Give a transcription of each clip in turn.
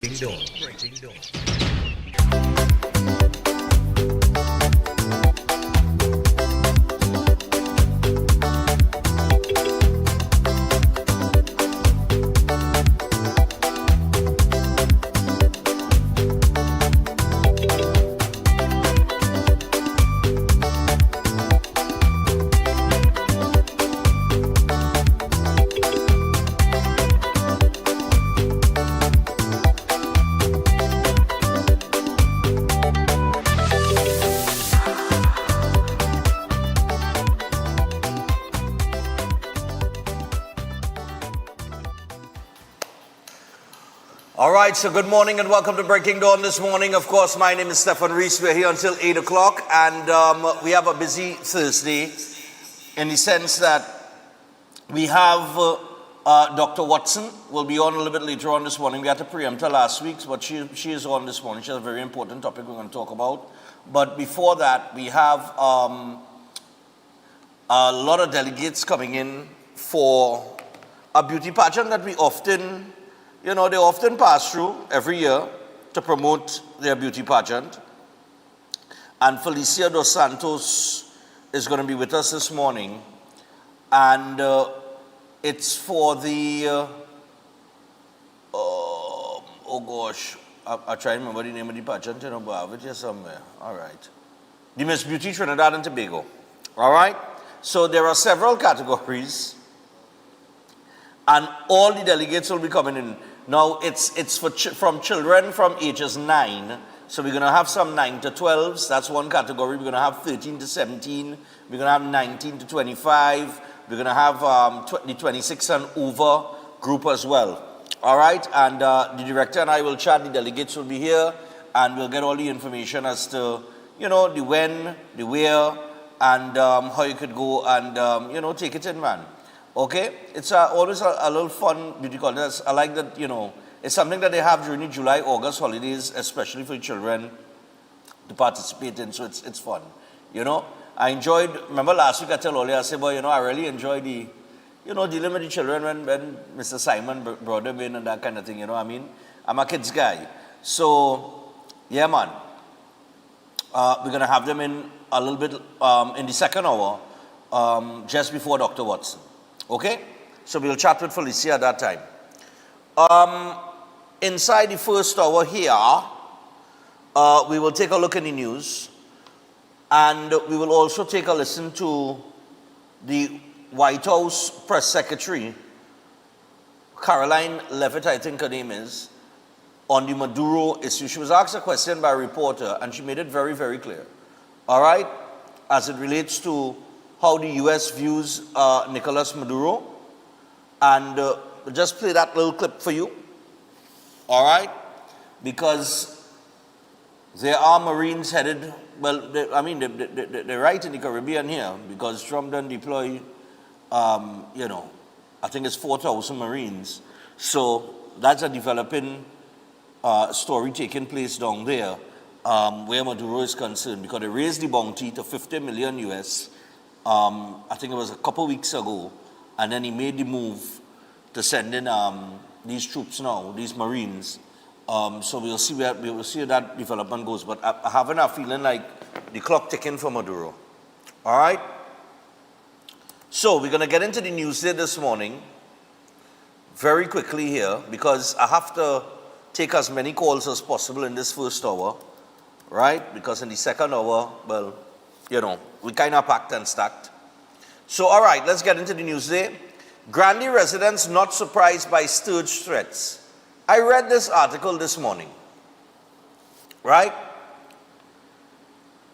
Breaking Dawn. All right, so good morning and welcome to Breaking Dawn this morning. Of course, my name is Stefan Reese. We're here until 8 o'clock, and we have a busy Thursday in the sense that we have Dr. Watson will be on a little bit later on this morning. We had to preempt her last week, but she is on this morning. She has a very important topic we're going to talk about. But before that, we have a lot of delegates coming in for a beauty pageant that we often... they often pass through every year to promote their beauty pageant. And Felicia Dos Santos is going to be with us this morning. And it's for the, I'll try to remember the name of the pageant, but I have it here somewhere. All right. The Miss Beauty Trinidad and Tobago. All right. So there are several categories. And all the delegates will be coming in. Now, it's from children from ages 9. So we're going to have some 9 to 12s. That's one category. We're going to have 13 to 17. We're going to have 19 to 25. We're going to have the 26 and over group as well. All right? And the director and I will chat. The delegates will be here. And we'll get all the information as to, the when, the where, and how you could go and, take it in, man. Okay, it's always a little fun beauty contest. I like that, it's something that they have during the July, August holidays, especially for children to participate in, so it's fun. I enjoyed, remember last week I told Oli, I said, boy, I really enjoyed the, dealing with the children when Mr. Simon brought them in and that kind of thing, I'm a kids guy. So, yeah, man, we're going to have them in a little bit in the second hour, just before Dr. Watson. Okay? So we'll chat with Felicia at that time. Inside the first hour here, we will take a look at the news. And we will also take a listen to the White House Press Secretary, Caroline Levitt, I think her name is, on the Maduro issue. She was asked a question by a reporter, and she made it very, very clear. All right? As it relates to how the U.S. views Nicolas Maduro. And we'll just play that little clip for you. All right? Because there are Marines headed, well, they're right in the Caribbean here, because Trump done deploy, I think it's 4,000 Marines. So that's a developing story taking place down there where Maduro is concerned, because they raised the bounty to 50 million US. I think it was a couple weeks ago, and then he made the move to send in these troops now, these Marines. So we'll see where that development goes. But I have enough feeling like the clock ticking for Maduro. All right. So we're going to get into the news there this morning, very quickly here, because I have to take as many calls as possible in this first hour, right? Because in the second hour, well, we kind of packed and stacked. So, all right, let's get into the news there. Grandy residents not surprised by Sturge threats. I read this article this morning, right?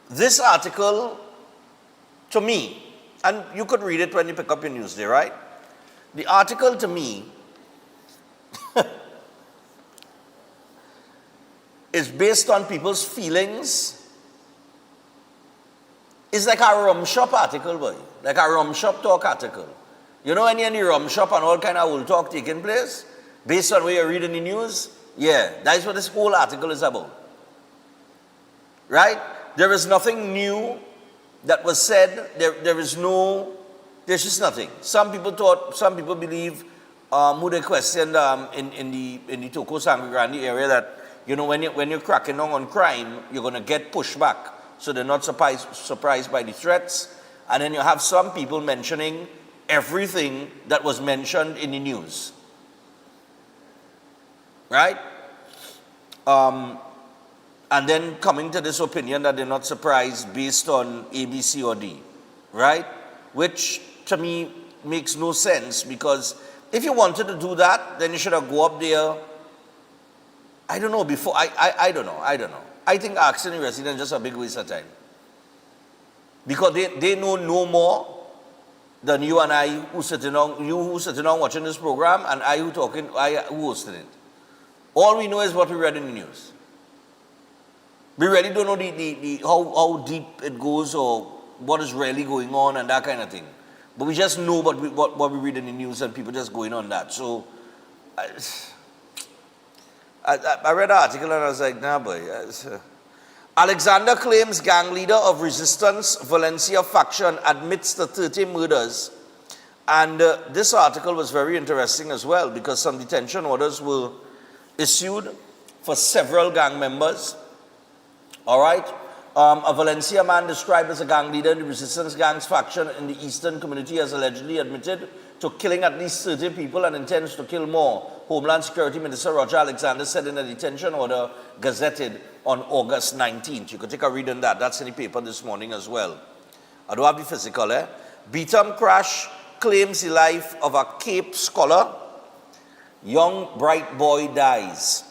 This article, to me, and you could read it when you pick up your news there, right? The article, to me, is based on people's feelings. It's like a rum shop article, boy. Like a rum shop talk article. When you're in the rum shop and all kind of old talk taking place, based on what you're reading the news, yeah, that's what this whole article is about. Right? There is nothing new that was said. There's just nothing. Some people believe who they questioned in the Toko Sangre Grande area that, when you're cracking down on crime, you're going to get pushback. So they're not surprised by the threats. And then you have some people mentioning everything that was mentioned in the news. Right? And then coming to this opinion that they're not surprised based on A, B, C, or D. Right? Which, to me, makes no sense, because if you wanted to do that, then you should have go up there, I don't know, before, I don't know. I think asking the residents is just a big waste of time. Because they know no more than you and I who sitting down watching this program, and I who hosted it. All we know is what we read in the news. We really don't know how deep it goes or what is really going on and that kind of thing. But we just know what we read in the news, and people just going on that. So I read an article and I was like, nah boy. Alexander claims gang leader of resistance Valencia faction admits to 30 murders. And this article was very interesting as well, because some detention orders were issued for several gang members. All right? A Valencia man described as a gang leader in the resistance gangs faction in the eastern community has allegedly admitted to killing at least 30 people and intends to kill more. Homeland Security Minister Roger Alexander said in a detention order gazetted on August 19th. You could take a read on that. That's in the paper this morning as well. I don't have the physical, Beetham crash claims the life of a Cape scholar. Young bright boy dies.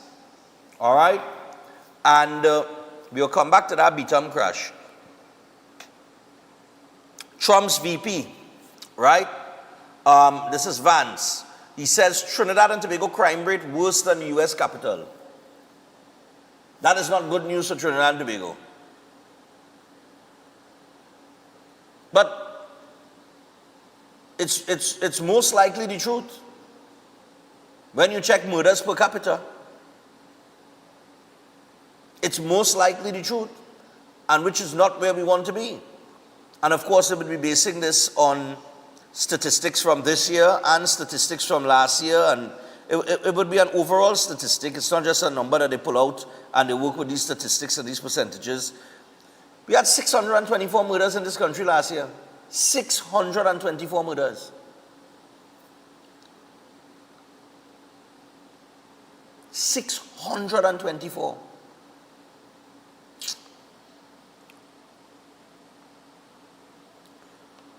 All right? And we'll come back to that Beetham crash. Trump's VP, right? This is Vance. He says Trinidad and Tobago crime rate worse than the U.S. capital. That is not good news for Trinidad and Tobago. But it's most likely the truth. When you check murders per capita, it's most likely the truth, and which is not where we want to be. And of course, they would be basing this on statistics from this year and statistics from last year, and it would be an overall statistic. It's not just a number that they pull out and they work with these statistics and these percentages. We had 624 murders in this country last year. 624 murders. 624.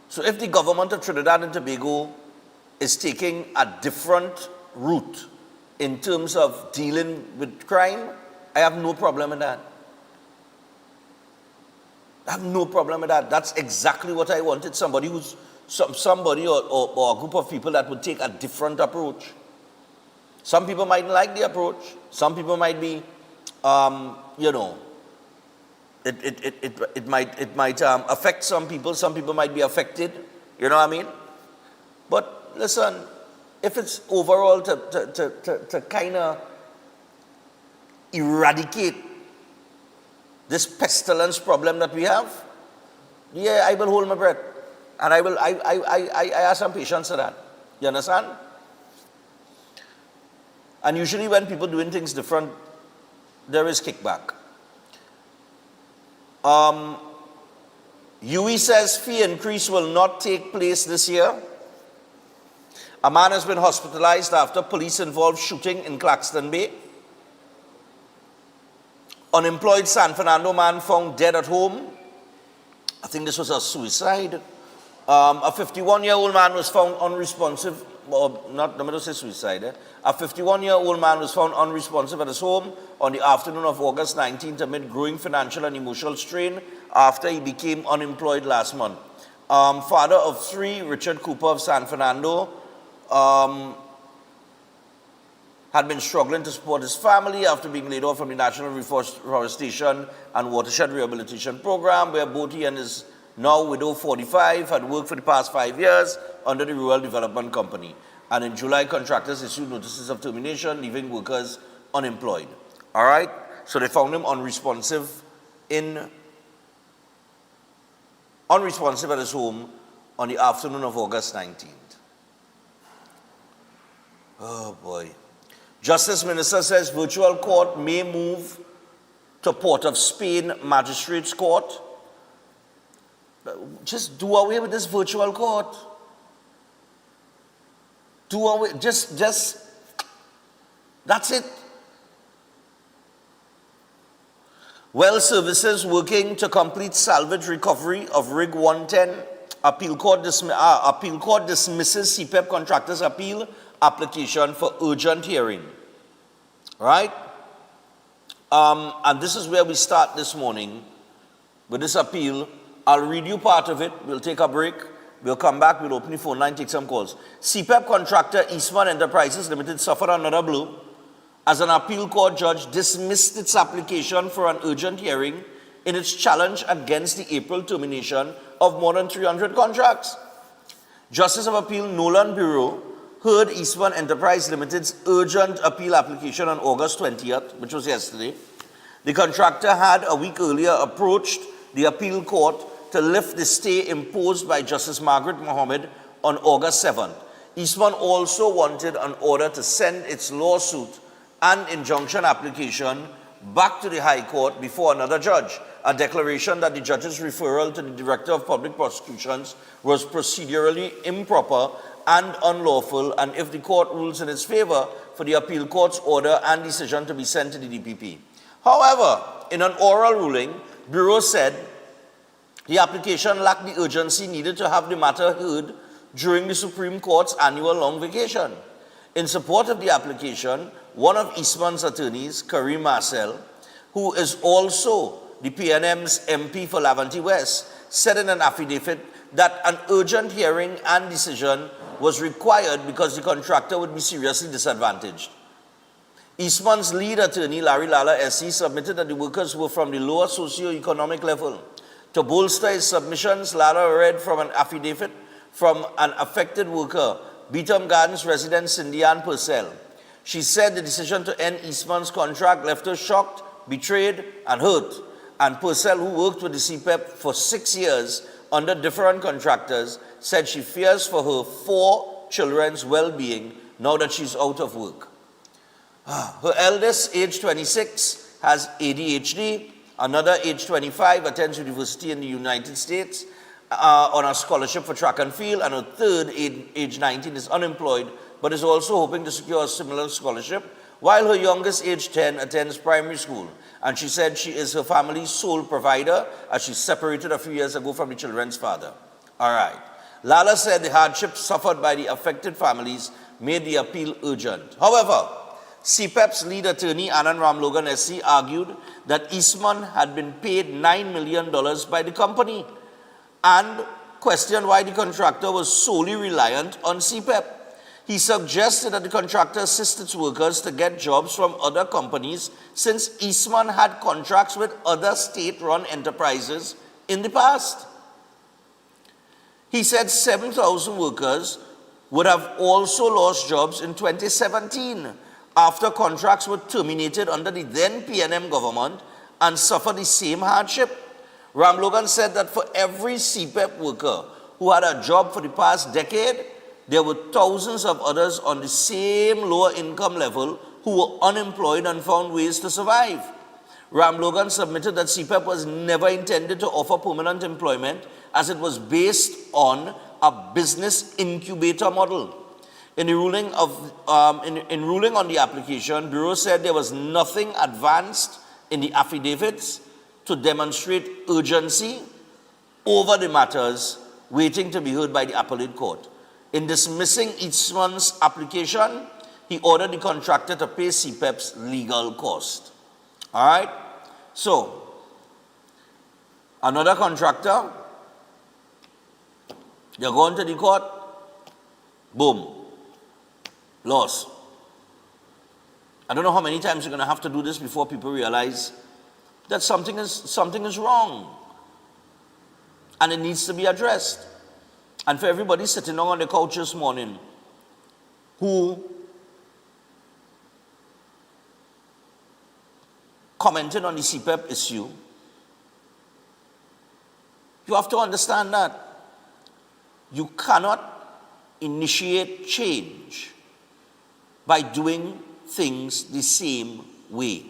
So if the government of Trinidad and Tobago is taking a different route in terms of dealing with crime, I have no problem with that. I have no problem with that. That's exactly what I wanted. Somebody or a group of people that would take a different approach. Some people might like the approach. Some people might be, it might affect some people. Some people might be affected. You know what I mean? But listen, if it's overall to kind of eradicate this pestilence problem that we have, yeah, I will hold my breath. And I have some patience for that. You understand? And usually when people doing things different, there is kickback. UE says fee increase will not take place this year. A man has been hospitalized after police-involved shooting in Claxton Bay. Unemployed San Fernando man found dead at home. I think this was a suicide. A 51-year-old man was found unresponsive, or not, let me not say suicide. A 51-year-old man was found unresponsive at his home on the afternoon of August 19th amid growing financial and emotional strain after he became unemployed last month. Father of three, Richard Cooper of San Fernando, had been struggling to support his family after being laid off from the National Reforestation and Watershed Rehabilitation Program, where both he and his now widow 45 had worked for the past 5 years under the Rural Development Company. And in July, contractors issued notices of termination, leaving workers unemployed. All right? So they found him unresponsive at his home on the afternoon of August 19th. Oh boy. Justice Minister says virtual court may move to Port of Spain Magistrates Court. Just do away with this virtual court. Do away, just, that's it. Well Services working to complete salvage recovery of Rig 110. Appeal court dismisses CPEP contractor's appeal application for urgent hearing. Right? And this is where we start this morning with this appeal. I'll read you part of it. We'll take a break. We'll come back. We'll open the phone line, take some calls. CPEP contractor Eastman Enterprises Limited suffered another blow as an appeal court judge dismissed its application for an urgent hearing in its challenge against the April termination of more than 300 contracts. Justice of Appeal Nolan Bureau heard Eastman Enterprise Limited's urgent appeal application on August 20th, which was yesterday. The contractor had a week earlier approached the appeal court to lift the stay imposed by Justice Margaret Mohammed on August 7th. Eastman also wanted an order to send its lawsuit and injunction application back to the High Court before another judge, a declaration that the judge's referral to the Director of Public Prosecutions was procedurally improper and unlawful, and if the court rules in its favor, for the appeal court's order and decision to be sent to the DPP. However, in an oral ruling, Bureau said the application lacked the urgency needed to have the matter heard during the Supreme Court's annual long vacation. In support of the application, one of Eastman's attorneys, Kareem Marcel, who is also the PNM's MP for Laventille West, said in an affidavit that an urgent hearing and decision was required because the contractor would be seriously disadvantaged. Eastman's lead attorney, Lara SC, submitted that the workers were from the lower socio-economic level. To bolster his submissions, Lara read from an affidavit from an affected worker, Beetham Gardens resident Cindy Ann Purcell. She said the decision to end Eastman's contract left her shocked, betrayed, and hurt. And Purcell, who worked with the CPEP for 6 years under different contractors, said she fears for her 4 children's well-being now that she's out of work. Her eldest, age 26, has ADHD. Another, age 25, attends university in the United States on a scholarship for track and field. And her third, age 19, is unemployed, but is also hoping to secure a similar scholarship, while her youngest, age 10, attends primary school. And she said she is her family's sole provider as she separated a few years ago from the children's father. All right. Lala said the hardships suffered by the affected families made the appeal urgent. However, CPEP's lead attorney, Anand Ramlogan SC, argued that Eastman had been paid $9 million by the company and questioned why the contractor was solely reliant on CPEP. He suggested that the contractor assist its workers to get jobs from other companies since Eastman had contracts with other state-run enterprises in the past. He said 7,000 workers would have also lost jobs in 2017 after contracts were terminated under the then PNM government and suffered the same hardship. Ramlogan said that for every CPEP worker who had a job for the past decade, there were thousands of others on the same lower income level who were unemployed and found ways to survive. Ramlogan submitted that CPEP was never intended to offer permanent employment as it was based on a business incubator model. In the ruling on the application, Bureau said there was nothing advanced in the affidavits to demonstrate urgency over the matters waiting to be heard by the appellate court. In dismissing Eastman's application, he ordered the contractor to pay CPEP's legal cost. All right? So, another contractor, they're going to the court, boom, loss. I don't know how many times you're going to have to do this before people realize that something is wrong and it needs to be addressed. And for everybody sitting down on the couch this morning who commented on the CPEP issue, you have to understand that you cannot initiate change by doing things the same way.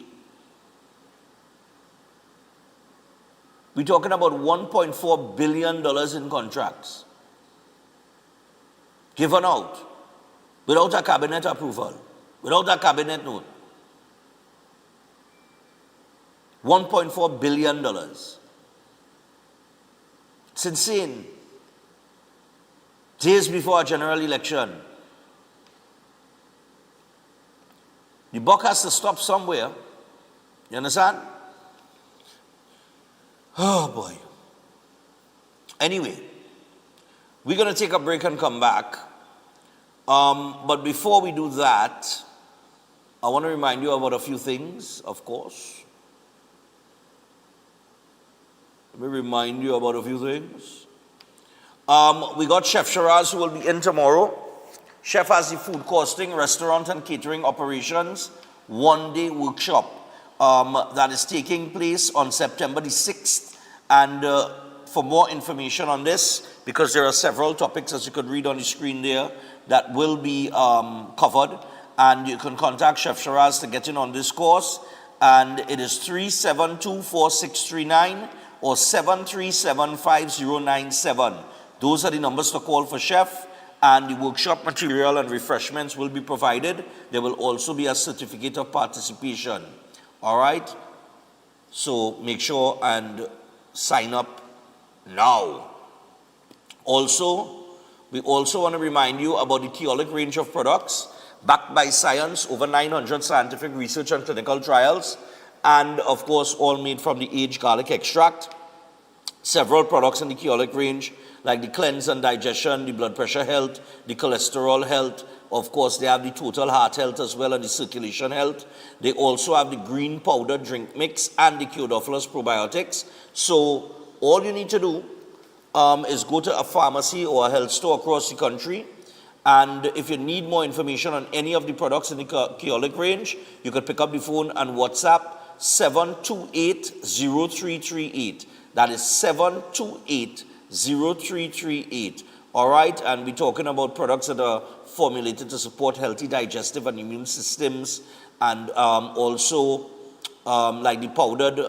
We're talking about $1.4 billion in contracts given out without a cabinet approval, without a cabinet note. $1.4 billion. It's insane. Days before a general election. The buck has to stop somewhere. You understand? Oh boy. Anyway, we're going to take a break and come back. But before we do that, I want to remind you about a few things, of course. Let me remind you about a few things. We got Chef Shiraz who will be in tomorrow. Chef has the food costing, restaurant and catering operations one-day workshop that is taking place on September the 6th. And for more information on this, because there are several topics, as you could read on the screen there, that will be covered. And you can contact Chef Shiraz to get in on this course. And it is 372-4639 or 737-5097. Those are the numbers to call for Chef. And the workshop material and refreshments will be provided. There will also be a certificate of participation. All right? So make sure and sign up now. Also, we also want to remind you about the Keolic range of products backed by science, over 900 scientific research and clinical trials, and of course all made from the aged garlic extract. Several products in the Keolic range, like the cleanse and digestion, the blood pressure health, the cholesterol health. Of course, they have the total heart health as well and the circulation health. They also have the green powder drink mix and the Kyodophilus probiotics. So all you need to do is go to a pharmacy or a health store across the country. And if you need more information on any of the products in the Keolic range, you could pick up the phone and WhatsApp 728-0338. That is 728-0338. All right, and we're talking about products that are formulated to support healthy digestive and immune systems, and also like the powdered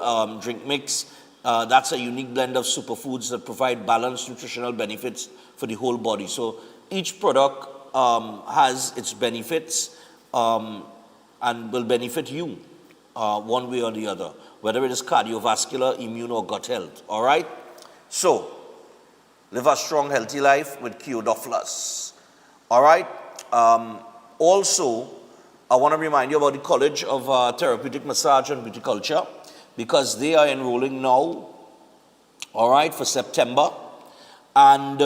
drink mix. That's a unique blend of superfoods that provide balanced nutritional benefits for the whole body. So each product has its benefits and will benefit you one way or the other, whether it is cardiovascular, immune, or gut health. All right? So, live a strong, healthy life with Kyodophilus. All right? Also, I want to remind you about the College of Therapeutic Massage and Beauty Culture, because they are enrolling now, all right, for September. And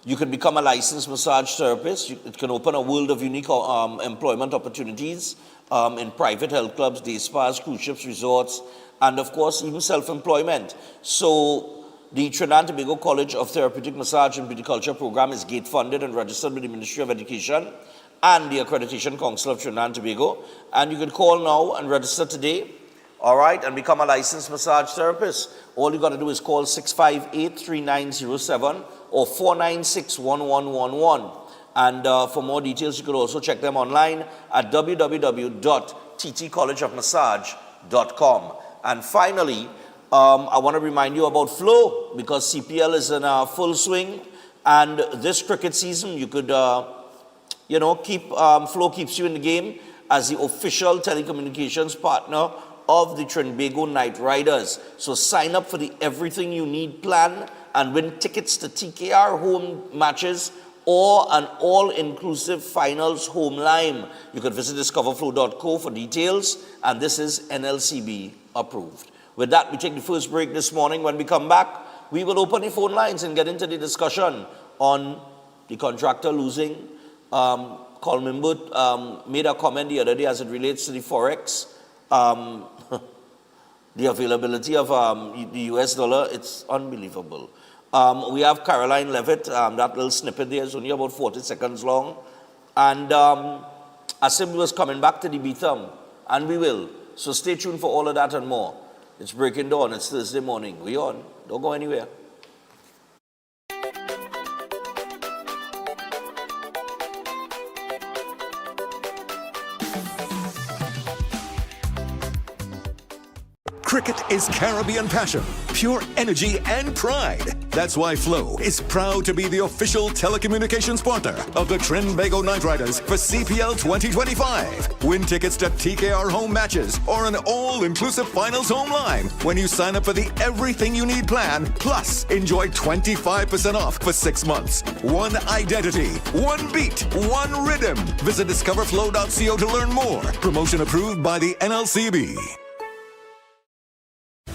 you can become a licensed massage therapist. It can open a world of unique employment opportunities in private health clubs, day spas, cruise ships, resorts, and of course, even self-employment. So, the Trinidad and Tobago College of Therapeutic Massage and Beauty Culture program is gate-funded and registered with the Ministry of Education and the Accreditation Council of Trinidad and Tobago. And you can call now and register today, all right, and become a licensed massage therapist. All you got to do is call 658-3907 or 496-1111. And for more details, you could also check them online at www.ttcollegeofmassage.com. And finally, I want to remind you about Flow, because CPL is in full swing. And this cricket season, you could, Flow keeps you in the game as the official telecommunications partner of the Trinbago Knight Riders. So sign up for the Everything You Need plan and win tickets to TKR home matches or an all-inclusive finals home line. You can visit discoverflow.co for details, and this is NLCB approved. With that, we take the first break this morning. When we come back, we will open the phone lines and get into the discussion on the contractor losing. Carl Mimbut made a comment the other day as it relates to the Forex. The availability of the US dollar, it's unbelievable. We have Caroline Levitt, that little snippet there is only about 40 seconds long. And Asim was coming back to the B-thumb, and we will. So stay tuned for all of that and more. It's breaking dawn, it's Thursday morning. We on, don't go anywhere. Cricket is Caribbean passion, pure energy and pride. That's why Flow is proud to be the official telecommunications partner of the Trinbago Knight Riders for CPL 2025. Win tickets to TKR home matches or an all-inclusive finals home line when you sign up for the Everything You Need plan. Plus, enjoy 25% off for 6 months. One identity, one beat, one rhythm. Visit discoverflow.co to learn more. Promotion approved by the NLCB.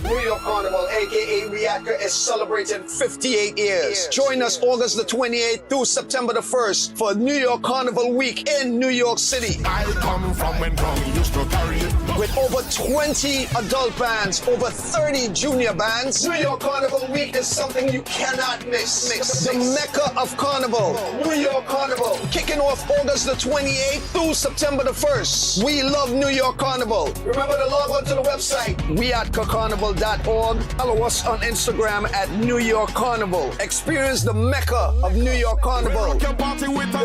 New York Carnival, aka Reactor, is celebrating 58 years. Join us August the 28th through September the 1st for New York Carnival Week in New York City. I come from when Tommy used to carry it. With over 20 adult bands, over 30 junior bands, New York Carnival Week is something you cannot miss. The Mecca of Carnival, New York Carnival, kicking off August the 28th through September the 1st. We love New York Carnival. Remember to log on to the website, weatcarnival.org. Follow us on Instagram at New York Carnival. Experience the Mecca of New York Carnival. The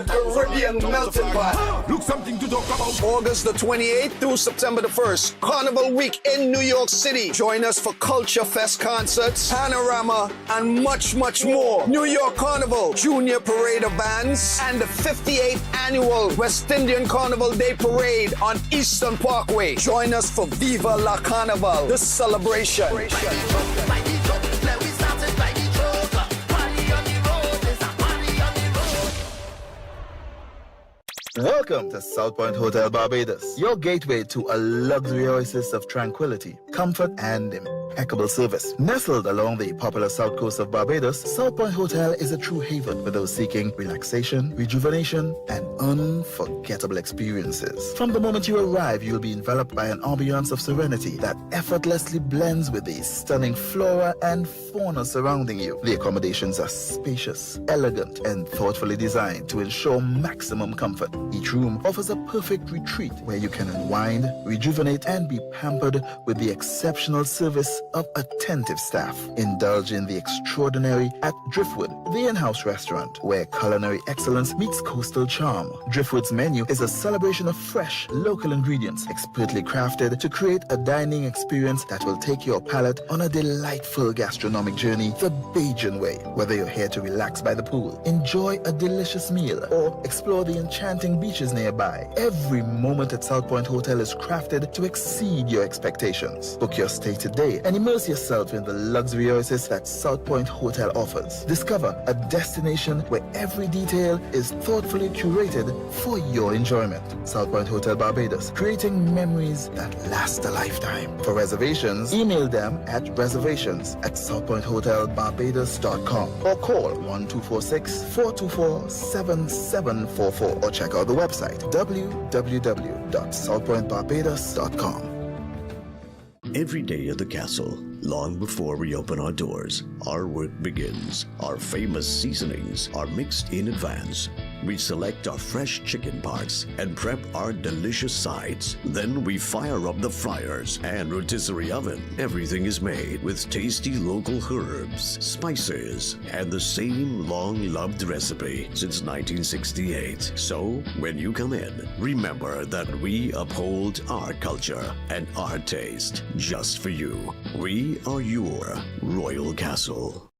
Caribbean melting pot. Look something to talk about. August the 28th through September the 1st. Carnival Week in New York City. Join us for Culture Fest concerts, Panorama, and much, much more. New York Carnival, Junior Parade of Bands, and the 58th Annual West Indian Carnival Day Parade on Eastern Parkway. Join us for Viva La Carnival, the celebration. Welcome to South Point Hotel Barbados, your gateway to a luxury oasis of tranquility, comfort, and impeccable service. Nestled along the popular south coast of Barbados, South Point Hotel is a true haven for those seeking relaxation, rejuvenation, and unforgettable experiences. From the moment you arrive, you'll be enveloped by an ambiance of serenity that effortlessly blends with the stunning flora and fauna surrounding you. The accommodations are spacious, elegant, and thoughtfully designed to ensure maximum comfort. Each room offers a perfect retreat where you can unwind, rejuvenate, and be pampered with the exceptional service of attentive staff. Indulge in the extraordinary at Driftwood, the in-house restaurant, where culinary excellence meets coastal charm. Driftwood's menu is a celebration of fresh, local ingredients, expertly crafted to create a dining experience that will take your palate on a delightful gastronomic journey the Pageant way. Whether you're here to relax by the pool, enjoy a delicious meal, or explore the enchanting beaches nearby, every moment at South Point Hotel is crafted to exceed your expectations. Book your stay today and immerse yourself in the luxury oasis that South Point Hotel offers. Discover a destination where every detail is thoughtfully curated for your enjoyment. South Point Hotel Barbados, creating memories that last a lifetime. For reservations, email them at reservations@southpointhotelbarbados.com or call 1246-424-7744 or check out the website www.southpointbarbados.com. Every day at the castle, long before we open our doors, our work begins. Our famous seasonings are mixed in advance. We select our fresh chicken parts and prep our delicious sides. Then we fire up the fryers and rotisserie oven. Everything is made with tasty local herbs, spices, and the same long-loved recipe since 1968. So, when you come in, remember that we uphold our culture and our taste just for you. We are your royal castle.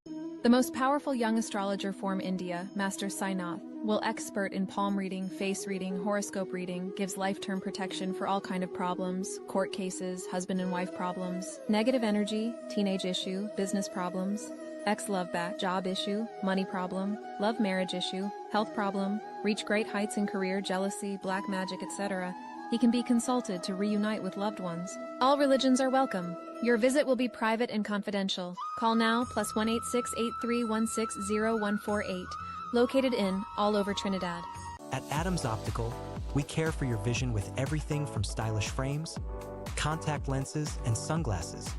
The most powerful young astrologer from India, Master Sainath, will expert in palm reading, face reading, horoscope reading, gives life-term protection for all kind of problems, court cases, husband and wife problems, negative energy, teenage issue, business problems, ex-love back, job issue, money problem, love marriage issue, health problem, reach great heights in career, jealousy, black magic, etc. He can be consulted to reunite with loved ones. All religions are welcome. Your visit will be private and confidential. Call now +186-8316-0148. Located in all over Trinidad. At Adams Optical, we care for your vision with everything from stylish frames, contact lenses, and sunglasses,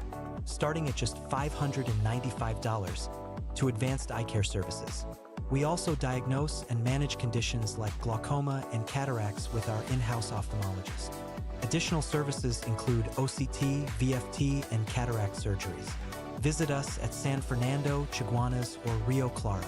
starting at just $595, to advanced eye care services. We also diagnose and manage conditions like glaucoma and cataracts with our in-house ophthalmologist. Additional services include OCT, VFT, and cataract surgeries. Visit us at San Fernando, Chaguanas, or Rio Claro.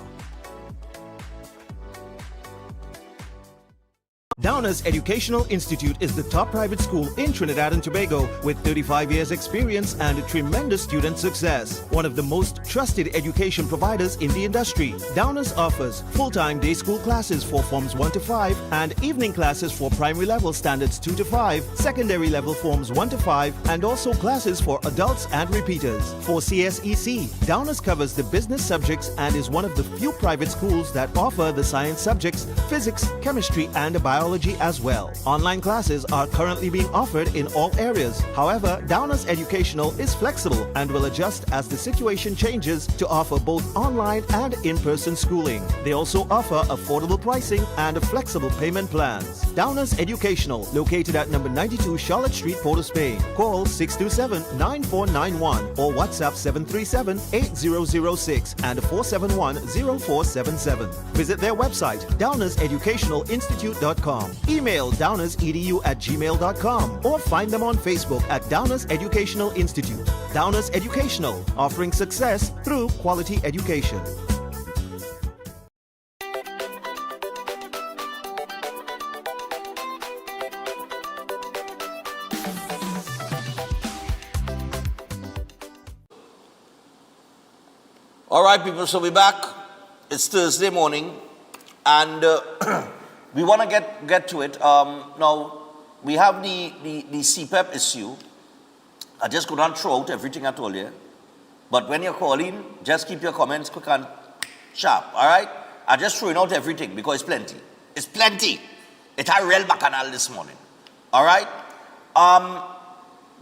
Downers Educational Institute is the top private school in Trinidad and Tobago with 35 years experience and tremendous student success. One of the most trusted education providers in the industry. Downers offers full-time day school classes for forms 1 to 5 and evening classes for primary level standards 2 to 5, secondary level forms 1 to 5 and also classes for adults and repeaters. For CSEC, Downers covers the business subjects and is one of the few private schools that offer the science subjects, physics, chemistry and biology as well. Online classes are currently being offered in all areas. However, Downers Educational is flexible and will adjust as the situation changes to offer both online and in-person schooling. They also offer affordable pricing and flexible payment plans. Downers Educational, located at number 92 Charlotte Street, Port of Spain. Call 627-9491 or WhatsApp 737-8006 and 471-0477. Visit their website, downerseducationalinstitute.com. Email downersedu@gmail.com or find them on Facebook at Downers Educational Institute. Downers Educational, offering success through quality education. All right, people, so we're back. It's Thursday morning, and we want to get to it. Now, we have the CPEP issue. I just could not throw out everything I told you. But when you're calling, just keep your comments quick and sharp, all right? I just throwing out everything because it's plenty. It's plenty. It had real bacchanal this morning, all right?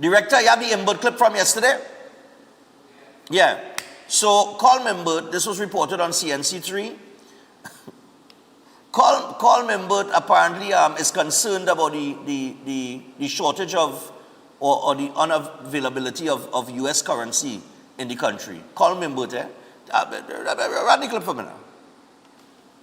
Director, you have the input clip from yesterday? Yeah. So, call member, this was reported on CNC3. Call member apparently is concerned about the shortage of or the unavailability of US currency in the country. Call member there. Run the clip for me now.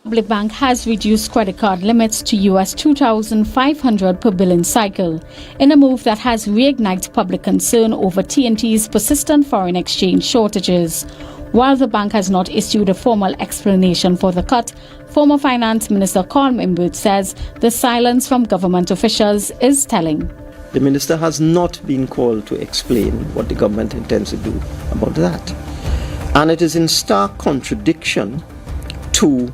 Public Bank has reduced credit card limits to US $2,500 per billing cycle, in a move that has reignited public concern over TNT's persistent foreign exchange shortages. While the bank has not issued a formal explanation for the cut, former Finance Minister Carl Mimbert says the silence from government officials is telling. The minister has not been called to explain what the government intends to do about that. And it is in stark contradiction to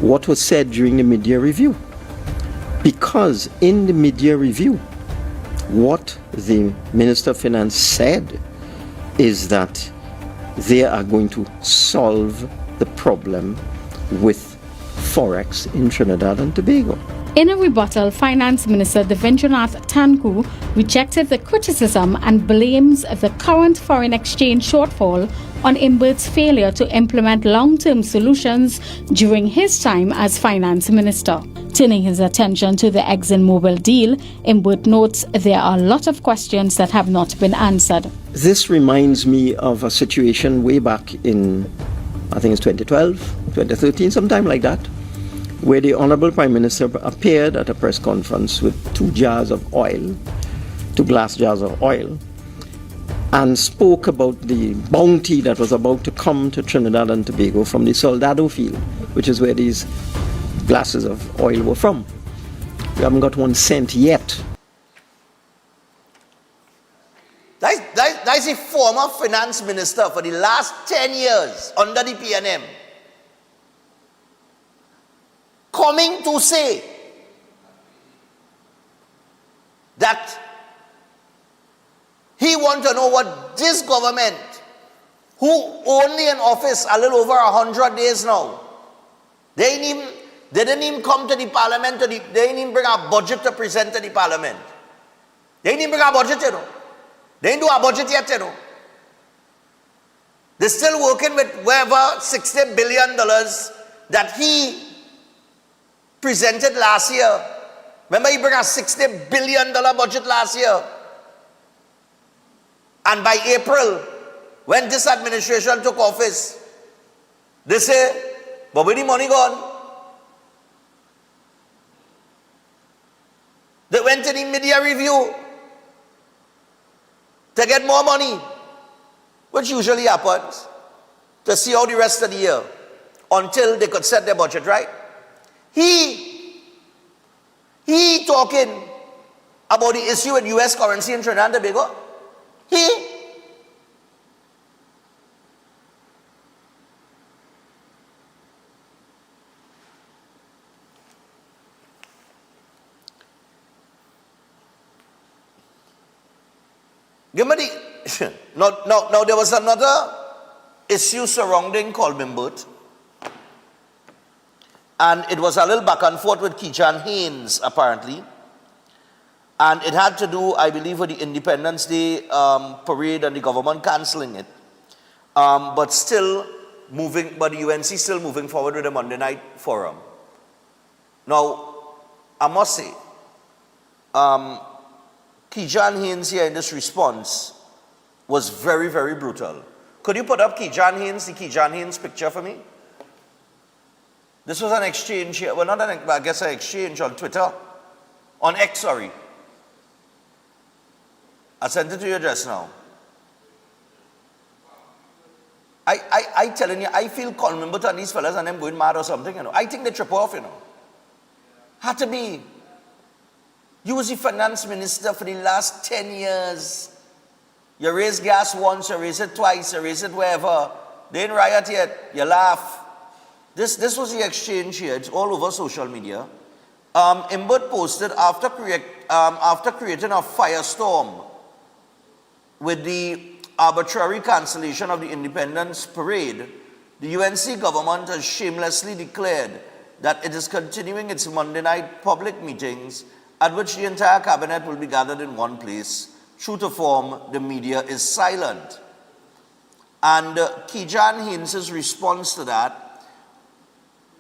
what was said during the mid-year review. Because in the mid-year review, what the Minister of Finance said is that they are going to solve the problem with Forex in Trinidad and Tobago. In a rebuttal, Finance Minister Devendranath Tanku rejected the criticism and blames the current foreign exchange shortfall on Imbert's failure to implement long-term solutions during his time as Finance Minister. Turning his attention to the ExxonMobil deal, Imbert notes there are a lot of questions that have not been answered. This reminds me of a situation way back in, I think it's 2012, 2013, sometime like that, where the Honorable Prime Minister appeared at a press conference with two glass jars of oil, and spoke about the bounty that was about to come to Trinidad and Tobago from the Soldado field, which is where these glasses of oil were from. We haven't got 1 cent yet. That's the former finance minister for the last 10 years under the PNM. Coming to say that he wants to know what this government, who only in office a little over 100 days now, they didn't even come to the parliament, they didn't even bring a budget to present to the parliament. They didn't even bring a budget, you know. They didn't do a budget yet, you know. They're still working with whatever $60 billion that he presented last year. Remember, he brought a $60 billion budget last year. And by April, when this administration took office, they say, but where the money gone? They went to the media review to get more money, which usually happens, to see how the rest of the year, until they could set their budget right. He He talking about the issue with US currency in Trinidad and Tobago. He. Give me the now there was another issue surrounding Colbimbert, and it was a little back and forth with Kijan Haynes apparently, and it had to do, I believe, with the Independence Day parade and the government cancelling it, but the UNC still moving forward with the Monday night forum. Now, I must say, Kijan Haynes here in this response was very, very brutal. Could you put up the Kijan Haynes picture for me? This was an exchange here, well, not an exchange on Twitter, on X, sorry. I sent it to you just now. I telling you, I feel Colbimbert and these fellas and them going mad or something, you know. I think they trip off, you know. Had to be. You was the finance minister for the last 10 years. You raise gas once, you raise it twice, you raise it wherever. They ain't riot yet. You laugh. This was the exchange here. It's all over social media. Imbert posted after creating a firestorm with the arbitrary cancellation of the Independence Parade, the UNC government has shamelessly declared that it is continuing its Monday night public meetings at which the entire cabinet will be gathered in one place. True to form, the media is silent. And Kijan Haynes' response to that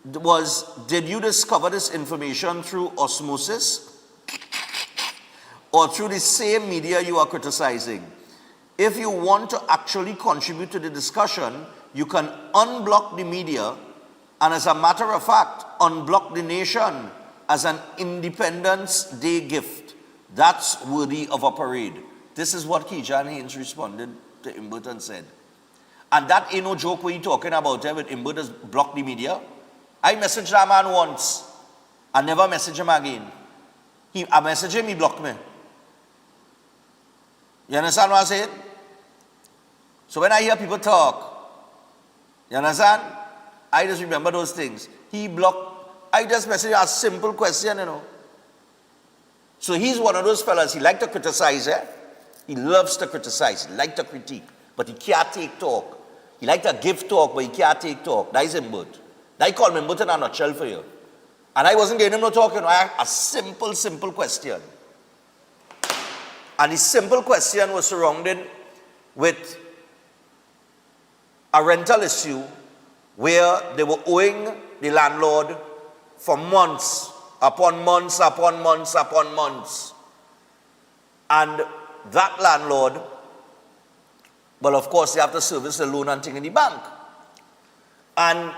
was, did you discover this information through osmosis or through the same media you are criticizing? If you want to actually contribute to the discussion, you can unblock the media and, as a matter of fact, unblock the nation as an Independence Day gift. That's worthy of a parade. This is what Kijan Haynes responded to Imbert and said. And that ain't no joke when you're talking about it with Imbert has blocked the media. I messaged that man once. I never messaged him again. I messaged him, he blocked me. You understand what I said? So when I hear people talk, you understand? I just remember those things. He blocked. I just messaged a simple question, you know. So he's one of those fellas, he likes to criticize, eh? He loves to criticize, he likes to critique, but he can't take talk. He likes to give talk, but he can't take talk. That is Imbert. I call him Imbert in a nutshell for you. And I wasn't getting him no talk, you know. I asked a simple question. And the simple question was surrounded with a rental issue where they were owing the landlord for months upon months upon months upon months. And that landlord, well, of course, they have to service the loan and thing in the bank. And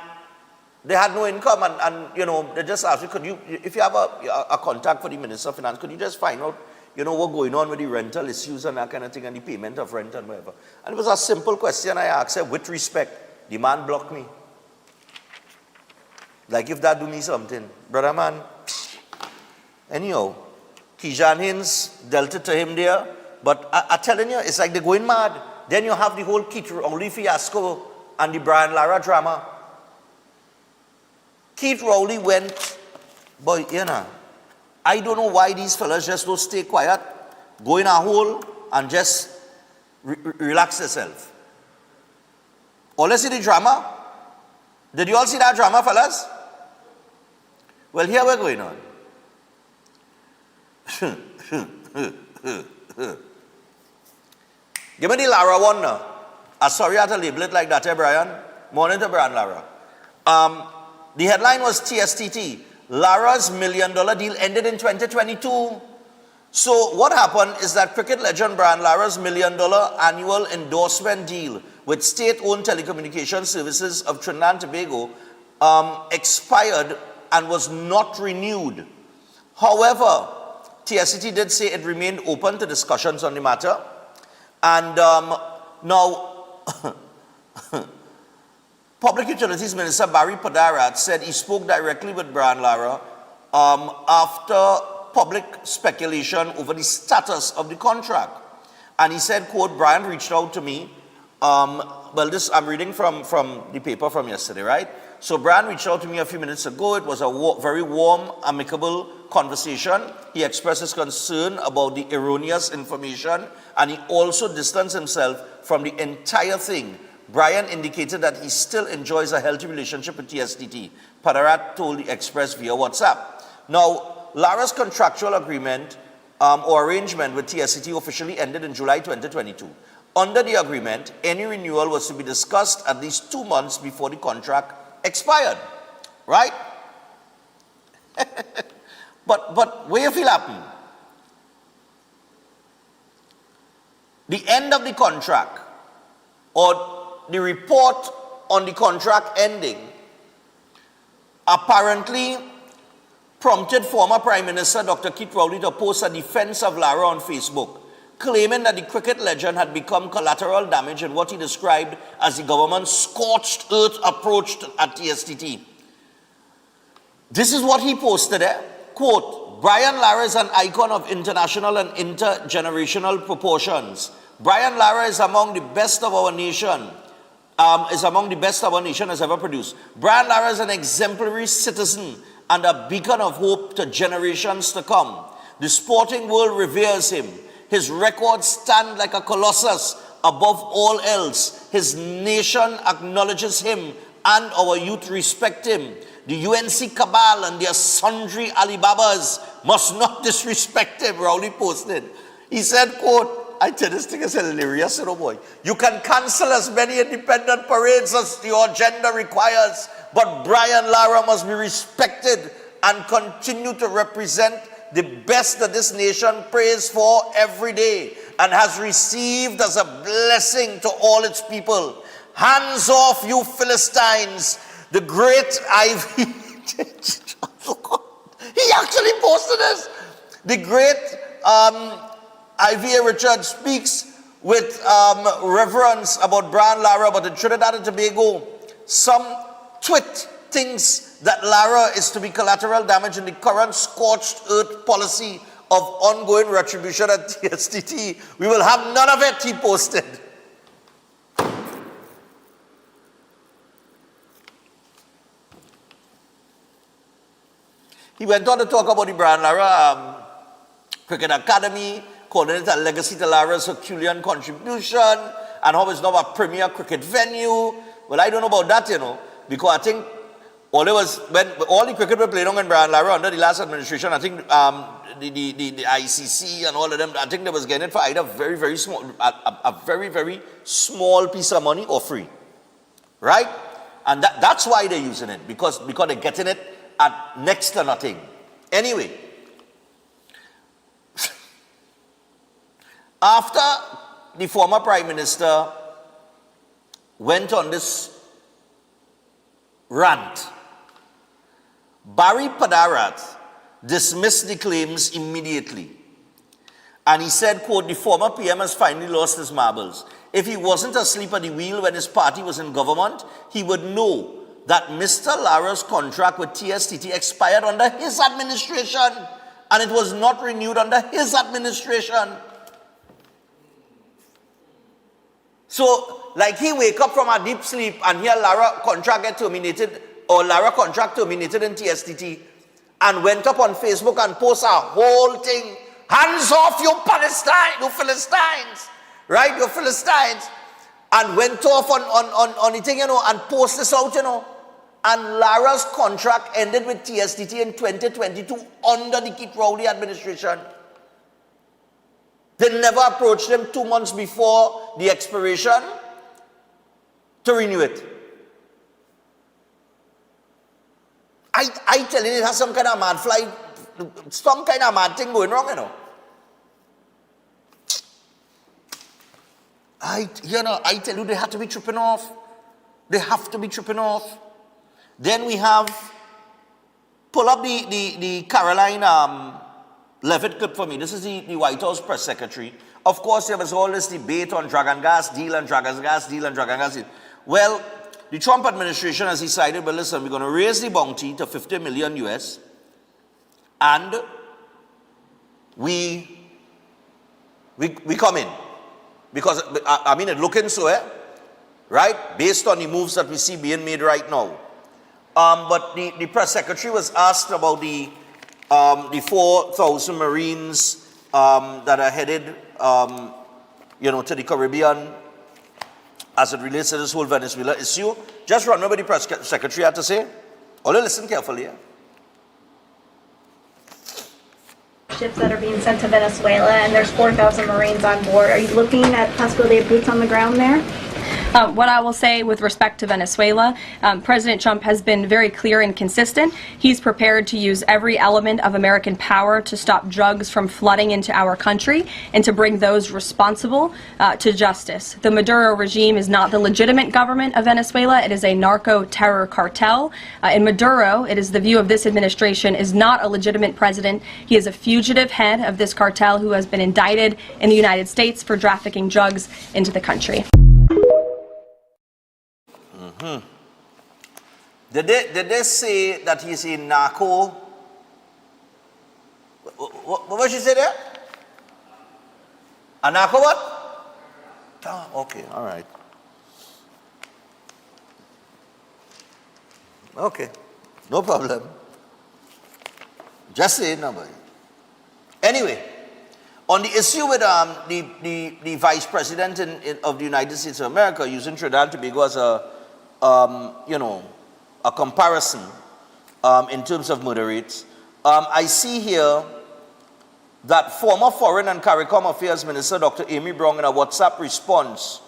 they had no income, and you know, they just asked me, could you, if you have a contact for the Minister of Finance, could you just find out, you know, what's going on with the rental issues and that kind of thing, and the payment of rent and whatever. And it was a simple question I asked her, with respect. The man blocked me. Like if that do me something. Brother man. Anyhow, Kijan Haynes dealt it to him there. But I'm telling you, it's like they're going mad. Then you have the whole Keith Rowley fiasco and the Brian Lara drama. Keith Rowley went, boy, you know, I don't know why these fellas just don't stay quiet, go in a hole and just relax yourself. All you see the drama? Did you all see that drama, fellas? Well, here we're going on. Give me the Lara one now. I'm sorry I had to label it like that, Brian. Morning to Brian Lara. The headline was TSTT. Lara's $1 million deal ended in 2022. So what happened is that cricket legend Brian Lara's $1 million annual endorsement deal with state-owned telecommunication services of Trinidad and Tobago expired and was not renewed. However, TSTT did say it remained open to discussions on the matter. And now, Public Utilities Minister Barry Padarat said he spoke directly with Brian Lara after public speculation over the status of the contract. And he said, quote, Brian reached out to me. Well, this I'm reading from the paper from yesterday, right? So Brian reached out to me a few minutes ago. It was a very warm, amicable conversation. He expressed his concern about the erroneous information, and he also distanced himself from the entire thing. Brian indicated that he still enjoys a healthy relationship with TSTT. Padarat told the Express via WhatsApp. Now, Lara's contractual agreement or arrangement with TSTT officially ended in July 2022. Under the agreement, any renewal was to be discussed at least 2 months before the contract expired, right? but where you feel happen? The end of the contract or the report on the contract ending apparently prompted former Prime Minister Dr. Keith Rowley to post a defense of Lara on Facebook, claiming that the cricket legend had become collateral damage in what he described as the government's scorched earth approach at TSTT. This is what he posted there. Quote, Brian Lara is an icon of international and intergenerational proportions. Brian Lara is among the best of our nation, has ever produced. Brian Lara is an exemplary citizen and a beacon of hope to generations to come. The sporting world reveres him. His records stand like a colossus above all else. His nation acknowledges him and our youth respect him. The UNC cabal and their sundry Alibabas must not disrespect him, Rowley posted. He said, quote, I tell this thing is hilarious, you know, boy. You can cancel as many independent parades as your agenda requires, but Brian Lara must be respected and continue to represent the best that this nation prays for every day and has received as a blessing to all its people. Hands off, you Philistines. The great Ivy, he actually posted this. The great Ivy Richard speaks with reverence about Brian Lara, but in Trinidad and Tobago, some twit thinks that Lara is to be collateral damage in the current scorched earth policy of ongoing retribution at TSTT. We will have none of it, he posted. He went on to talk about the Brian Lara Cricket Academy, calling it a legacy to Lara's Herculean contribution, and how it's now a premier cricket venue. Well, I don't know about that, you know, because I think when all the cricket were played on in Brian Lara under the last administration, I think the ICC and all of them, I think they was getting it for either very, very small, a very, very small piece of money or free, right? And that's why they're using it, because they're getting it at next to nothing. Anyway, after the former Prime Minister went on this rant, Barry Padarat dismissed the claims immediately. And he said, quote, the former PM has finally lost his marbles. If he wasn't asleep at the wheel when his party was in government, he would know that Mr. Lara's contract with TSTT expired under his administration, and it was not renewed under his administration. So, like he wake up from a deep sleep and hear Lara contract get terminated, or Lara contract terminated in TSTT, and went up on Facebook and post a whole thing. Hands off, you Palestine, you Philistines, right? You Philistines. And went off on the thing, you know, and post this out, you know. And Lara's contract ended with TSTT in 2022 under the Keith Rowley administration. They never approached him 2 months before the expiration to renew it. I tell you, it has some kind of mad fly, some kind of mad thing going wrong, you know. I tell you, they have to be tripping off. They have to be tripping off. Then we have, pull up the Caroline Levitt clip for me. This is the White House press secretary. Of course, there was all this debate on Dragon Gas deal and Dragon Gas deal and Dragon Gas deal. Well, the Trump administration has decided, well, listen, we're going to raise the bounty to $50 million US, and we come in. Because, I mean, it's looking so, right? Based on the moves that we see being made right now. But the press secretary was asked about the 4,000 Marines that are headed, to the Caribbean as it relates to this whole Venezuela issue. Just run over what the press secretary had to say. Only listen carefully. Ships that are being sent to Venezuela, and there's 4,000 Marines on board. Are you looking at possibility of boots on the ground there? What I will say with respect to Venezuela, President Trump has been very clear and consistent. He's prepared to use every element of American power to stop drugs from flooding into our country and to bring those responsible to justice. The Maduro regime is not the legitimate government of Venezuela. It is a narco-terror cartel. In Maduro, it is the view of this administration, is not a legitimate president. He is a fugitive head of this cartel who has been indicted in the United States for trafficking drugs into the country. Did they say that he's a narco? What was she say there? A narco what? Ah, okay, all right. Okay, no problem. Just say it, nobody. Anyway, on the issue with the vice president of the United States of America using Trinidad and Tobago as a comparison in terms of murder rates. I see here that former Foreign and CARICOM Affairs Minister Dr. Amy Brown in a WhatsApp response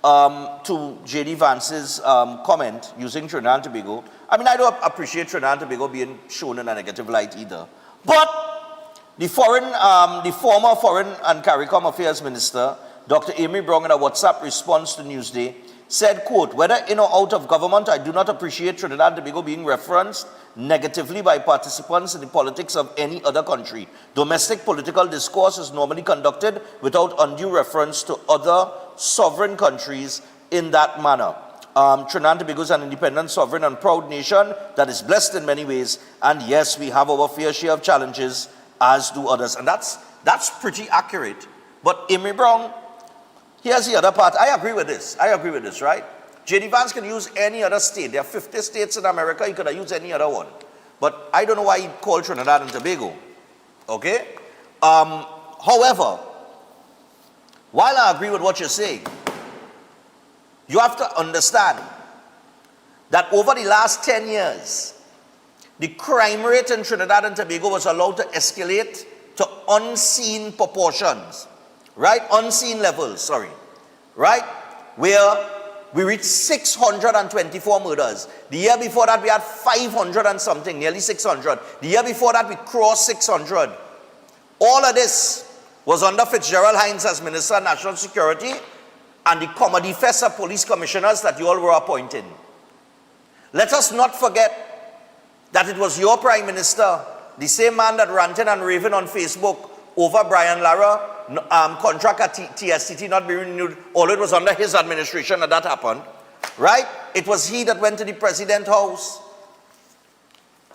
to J.D. Vance's comment using Trinidad and Tobago. I mean, I don't appreciate Trinidad and Tobago being shown in a negative light either. But the former Foreign and CARICOM Affairs Minister, Dr. Amy Brown in a WhatsApp response to Newsday, said, quote, "Whether in or out of government, I do not appreciate Trinidad and Tobago being referenced negatively by participants in the politics of any other country. Domestic political discourse is normally conducted without undue reference to other sovereign countries in that manner. Trinidad and Tobago is an independent, sovereign, and proud nation that is blessed in many ways. And yes, we have our fair share of challenges, as do others." And that's pretty accurate. But Amy Brown, here's the other part. I agree with this, right? J.D. Vance can use any other state. There are 50 states in America. He could have used any other one. But I don't know why he called Trinidad and Tobago. Okay? However, while I agree with what you're saying, you have to understand that over the last 10 years, the crime rate in Trinidad and Tobago was allowed to escalate to unseen proportions. Right? Unseen levels, sorry. Right? Where we reached 624 murders. The year before that, we had 500 and something, nearly 600. The year before that, we crossed 600. All of this was under Fitzgerald Hines as Minister of National Security and the Comedy Fest of police commissioners that you all were appointing. Let us not forget that it was your Prime Minister, the same man that ranted and raving on Facebook over Brian Lara, contract at TSTT not being renewed, although it was under his administration that happened, right? It was he that went to the President's house,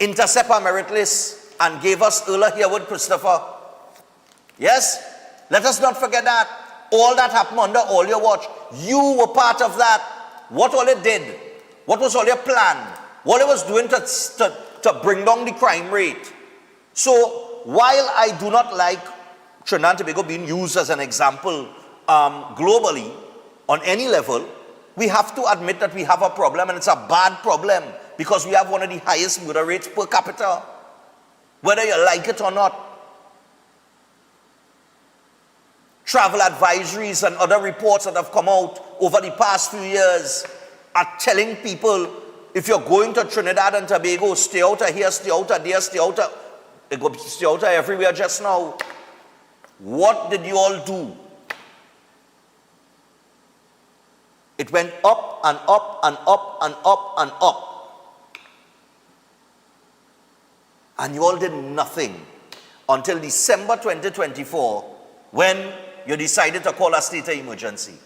intercept our merit list, and gave us Earl Herwood Christopher. Yes? Let us not forget that. All that happened under all your watch. You were part of that. What all it did? What was all your plan? What it was doing to bring down the crime rate? So, while I do not like Trinidad and Tobago being used as an example globally on any level, we have to admit that we have a problem, and it's a bad problem because we have one of the highest murder rates per capita, whether you like it or not. Travel advisories and other reports that have come out over the past few years are telling people, if you're going to Trinidad and Tobago, stay out of here, stay out of there, stay out of everywhere just now. What did you all do? It went up and up and up and up and up. And you all did nothing until December 2024 when you decided to call a state of emergency.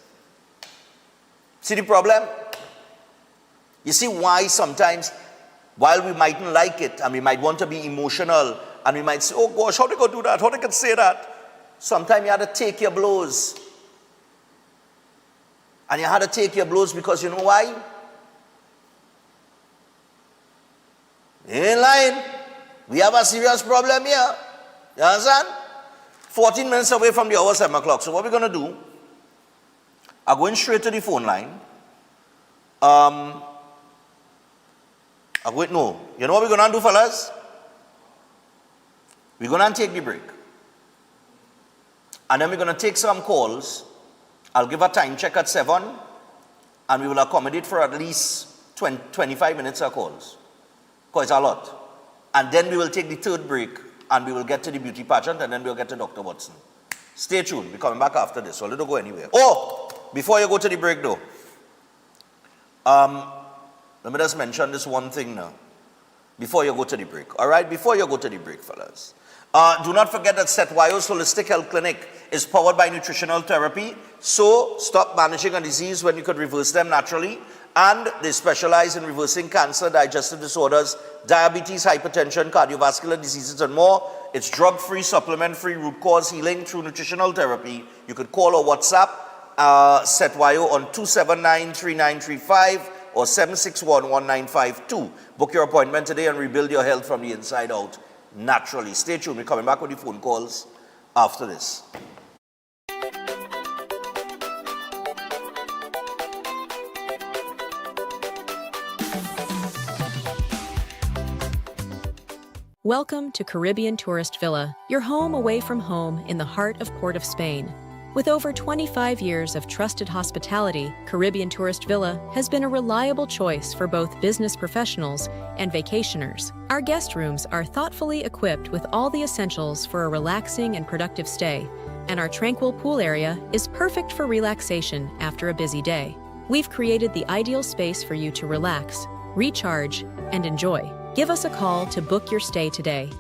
See the problem? You see why sometimes, while we mightn't like it and we might want to be emotional And we might say, oh gosh, how they go do that? How they can say that? Sometimes you had to take your blows. And you had to take your blows because you know why? You ain't lying. We have a serious problem here. You understand? 14 minutes away from the hour 7 o'clock. So what we're going to do, I'm going straight to the phone line. No. You know what we're going to do, fellas? We're going to take the break. And then we're going to take some calls. I'll give a time check at 7. And we will accommodate for at least 25 minutes of calls. Because it's a lot. And then we will take the third break. And we will get to the beauty pageant. And then we'll get to Dr. Watson. Stay tuned. We're coming back after this. So let don't go anywhere. Oh! Before you go to the break though. Let me just mention this one thing now. Before you go to the break. Alright? Before you go to the break, fellas. Do not forget that Setwayo's Holistic Health Clinic is powered by nutritional therapy. So, stop managing a disease when you could reverse them naturally. And they specialize in reversing cancer, digestive disorders, diabetes, hypertension, cardiovascular diseases, and more. It's drug-free, supplement-free, root cause healing through nutritional therapy. You could call or WhatsApp Setwayo on 279-3935 or 761-1952. Book your appointment today and rebuild your health from the inside out naturally. Stay tuned. We're coming back with the phone calls after this. Welcome to Caribbean Tourist Villa, your home away from home in the heart of Port of Spain. With over 25 years of trusted hospitality, Caribbean Tourist Villa has been a reliable choice for both business professionals and vacationers. Our guest rooms are thoughtfully equipped with all the essentials for a relaxing and productive stay, and our tranquil pool area is perfect for relaxation after a busy day. We've created the ideal space for you to relax, recharge, and enjoy. Give us a call to book your stay today.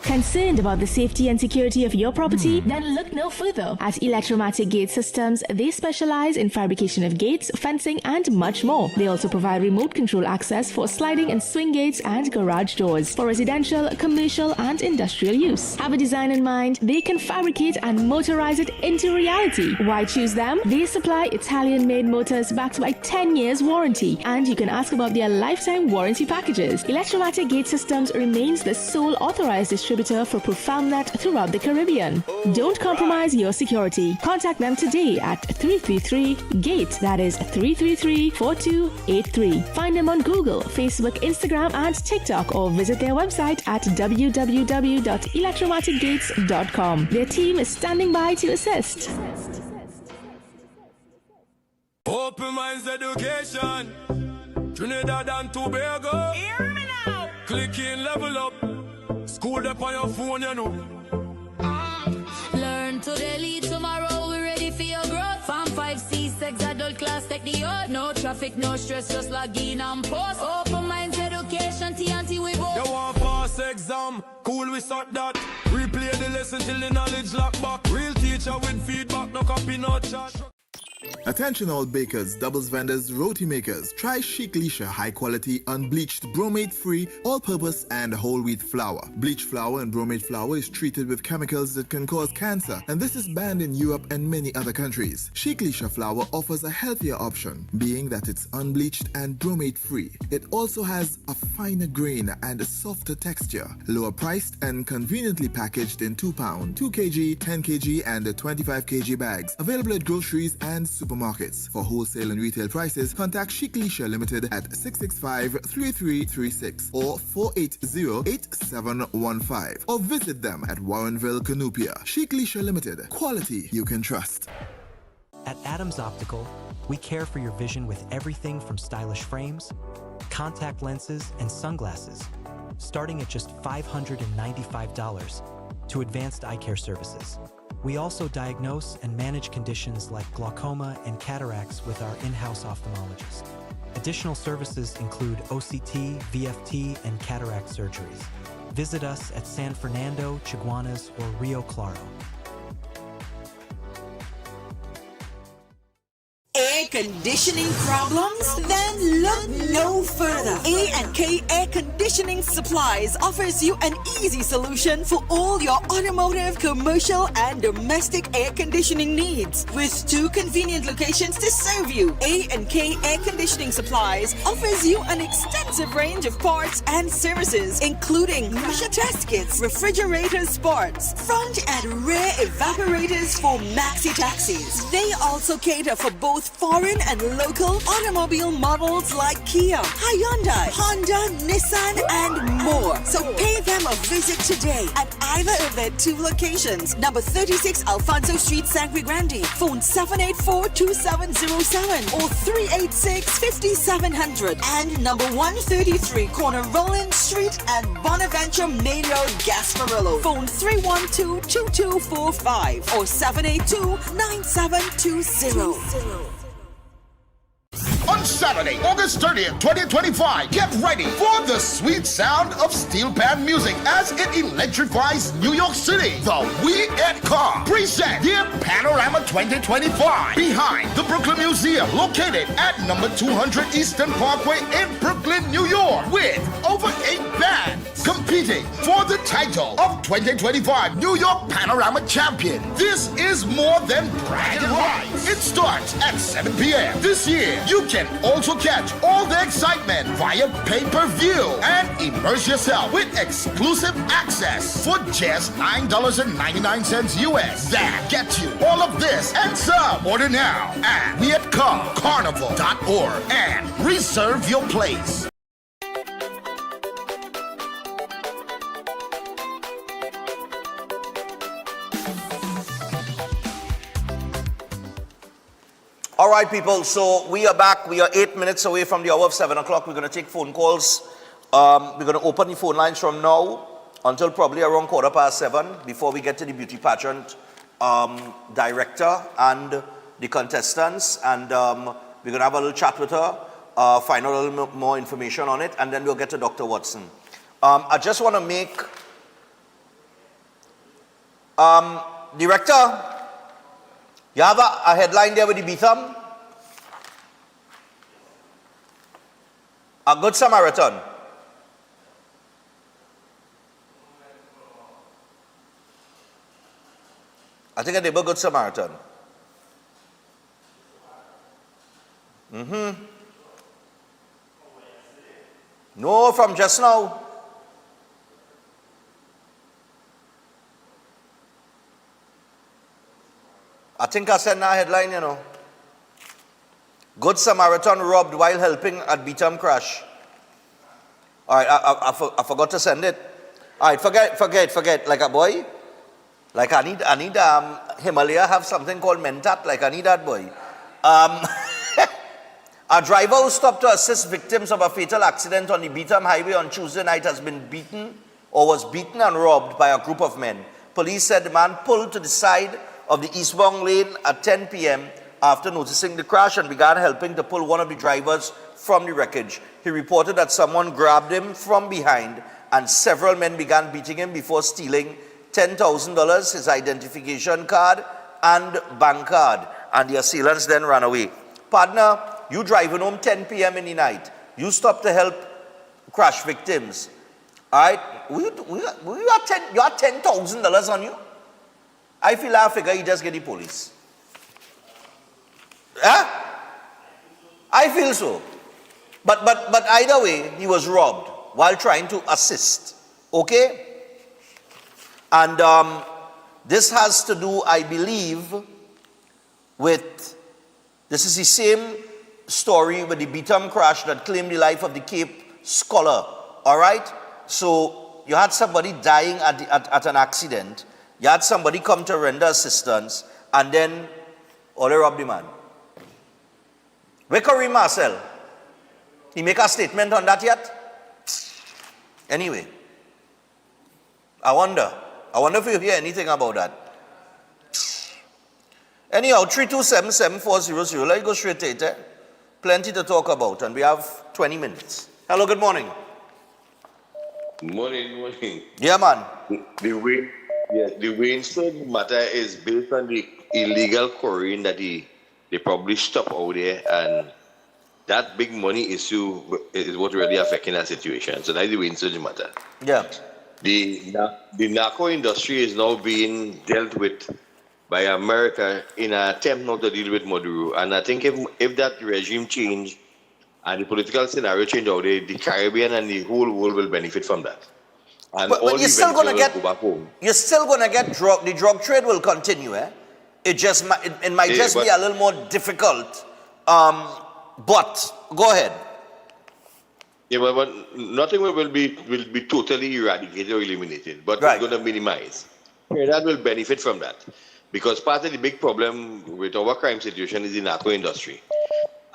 Concerned about the safety and security of your property? Then look no further. At Electromatic Gate Systems, they specialize in fabrication of gates, fencing, and much more. They also provide remote control access for sliding and swing gates and garage doors for residential, commercial, and industrial use. Have a design in mind? They can fabricate and motorize it into reality. Why choose them? They supply Italian-made motors backed by 10 years warranty, and you can ask about their lifetime warranty packages. Electromatic Gate Systems remains the sole authorized distributor for ProfoundNet throughout the Caribbean. Don't compromise your security. Contact them today at 333-GATE. That is 333-4283. Find them on Google, Facebook, Instagram, and TikTok, or visit their website at www.electromaticgates.com. Their team is standing by to assist. Open Minds Education, Trinidad and Tobago. Hear me now. Click in, level up. School up on your phone, you know. Learn today, lead tomorrow. We're ready for your growth. Farm 5C6 adult class, take the oath. No traffic, no stress, just log in and post. Open Minds Education, TNT we both. You want pass exam? Cool, we start that. Replay the lesson till the knowledge lock back. Real teacher with feedback, no copy, no chat. Attention all bakers, doubles vendors, roti makers. Try Chic Lisha high quality unbleached bromate free all-purpose and whole wheat flour. Bleached flour and bromate flour is treated with chemicals that can cause cancer, and this is banned in Europe and many other countries. Chic Lisha flour offers a healthier option, being that it's unbleached and bromate free. It also has a finer grain and a softer texture, lower priced and conveniently packaged in 2 pound, 2 kg, 10 kg and 25 kg bags. Available at groceries and supermarkets. For wholesale and retail prices, contact Chic Lisha Limited at 665-3336 or 480-8715 or visit them at Warrenville, Canoopia. Chic Lisha Limited. Quality you can trust. At Adams Optical, we care for your vision with everything from stylish frames, contact lenses, and sunglasses, starting at just $595 to advanced eye care services. We also diagnose and manage conditions like glaucoma and cataracts with our in-house ophthalmologist. Additional services include OCT, VFT, and cataract surgeries. Visit us at San Fernando, Chaguanas, or Rio Claro. Hey air conditioning problems? Then look no further. A&K Air Conditioning Supplies offers you an easy solution for all your automotive, commercial, and domestic air conditioning needs. With 2 convenient locations to serve you, A&K Air Conditioning Supplies offers you an extensive range of parts and services, including pressure test kits, refrigerators, parts, front and rear evaporators for maxi taxis. They also cater for both foreign and local automobile models like Kia, Hyundai, Honda, Nissan, and more. So pay them a visit today at either of their 2 locations. Number 36 Alfonso Street, Sangre Grande. Phone 784-2707 or 386-5700. And number 133 Corner Roland Street and Bonaventure Main Road, Gasparillo. Phone 312-2245 or 782-9720. On Saturday, August 30th, 2025, get ready for the sweet sound of steel band music as it electrifies New York City. The We at Car present the Panorama 2025 behind the Brooklyn Museum, located at number 200 Eastern Parkway in Brooklyn, New York, with over 8 bands competing for the title of 2025 New York Panorama Champion. This is more than bragging rights. It starts at 7 p.m. This year, you can also catch all the excitement via pay-per-view and immerse yourself with exclusive access for just $9.99 US. That gets you all of this and some. Order now at weatcarnival.org and reserve your place. All right, people, so we are back. We are 8 minutes away from the hour of 7 o'clock. We're going to take phone calls. We're going to open the phone lines from now until probably around 7:15 before we get to the beauty pageant director and the contestants. And we're going to have a little chat with her, find out a little more information on it, and then we'll get to Dr. Watson. I just want to make... Director, you have a headline there with the B-thumb? A Good Samaritan. I think I did a Good Samaritan. No, from just now. I think I said in our headline, you know. Good Samaritan robbed while helping at Beetham crash. All right, I forgot to send it. All right, forget. Like a boy. Like I need Himalaya have something called Mentat. Like I need that boy. A driver who stopped to assist victims of a fatal accident on the Beetham Highway on Tuesday night has been beaten or was beaten and robbed by a group of men. Police said the man pulled to the side of the eastbound lane at 10 p.m. after noticing the crash and began helping to pull one of the drivers from the wreckage. He reported that someone grabbed him from behind and several men began beating him before stealing $10,000, his identification card and bank card, and the assailants then ran away. Partner, you driving home 10 p.m. in the night. You stopped to help crash victims. All right? You have $10,000 on you? I feel I figure you just get the police. Huh? I feel so. But either way, he was robbed while trying to assist. Okay? And this has to do, I believe, with, this is the same story with the Beetham crash that claimed the life of the Cape scholar. All right? So you had somebody dying at an accident. You had somebody come to render assistance, and then all they robbed the man. Where Kareem Marcel? He make a statement on that yet? Anyway, I wonder if you hear anything about that. Anyhow, 327-7400. Let's go straight to it. Plenty to talk about, and we have 20 minutes. Hello, good morning. Morning. Yeah, man. The Waynesford matter is based on the illegal quarrying that the they probably stop over there, and that big money issue is what really affecting that situation. So that's the way into the matter. Yeah. The narco industry is now being dealt with by America in an attempt not to deal with Maduro. And I think if that regime change and the political scenario change out there, the Caribbean and the whole world will benefit from that. And But all you're the still going to Venezuelans get, go back home. you're still going to get the drug trade will continue, eh? It just it might Yeah, just be a little more difficult. But go ahead. Yeah, but nothing will be totally eradicated or eliminated, but Right. it's going to minimize. That will benefit from that. Because part of the big problem with our crime situation is the narco industry.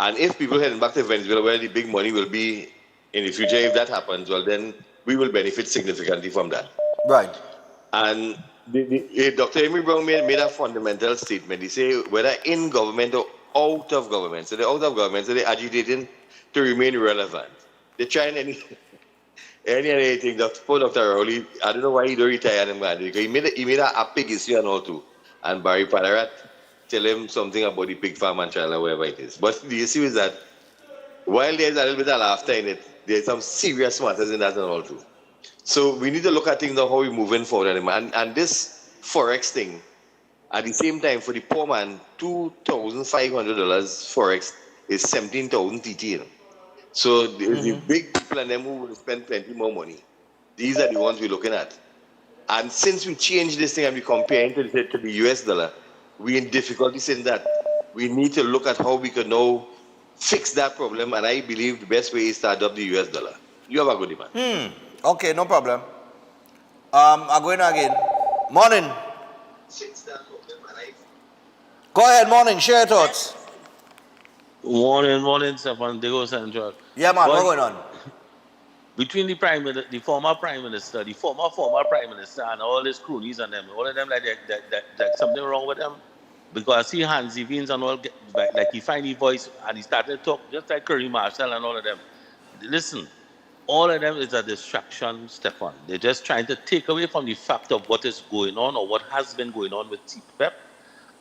And if people heading back to Venezuela, where the big money will be in the future, if that happens, well, then we will benefit significantly from that. Right. And Dr. Amy Brown made a fundamental statement. He said, whether in government or out of government, so they're out of government, so they're agitating to remain relevant. They're trying anything. Poor Dr. Rowley, I don't know why he don't retire him, man, because he made a pig issue and all too. And Barry Padarat tell him something about the pig farm and child or whatever it is. But the issue is that while there's a little bit of laughter in it, there's some serious matters in that and all too. So we need to look at things now, how we're moving forward. And this Forex thing, at the same time, for the poor man, $2,500 Forex is 17,000 TT. So the big people and them who will spend plenty more money, these are the ones we're looking at. And since we changed this thing and we're comparing to the US dollar, we're in difficulties in that. We need to look at how we can now fix that problem, and I believe the best way is to adopt the US dollar. You have a good demand. Okay, no problem. I'm going again. Morning. Go ahead, morning. Share your thoughts. Morning, Stefan. Diego Central. Yeah, man. What's going on? Between the former prime minister, the former prime minister, and all his cronies and them, all of them like something wrong with them, because I see Hansi Beans and all like he find his voice and he started to talk just like Curry Marshall and all of them. Listen, all of them is a distraction, Stefan. They're just trying to take away from the fact of what is going on or what has been going on with CPEP.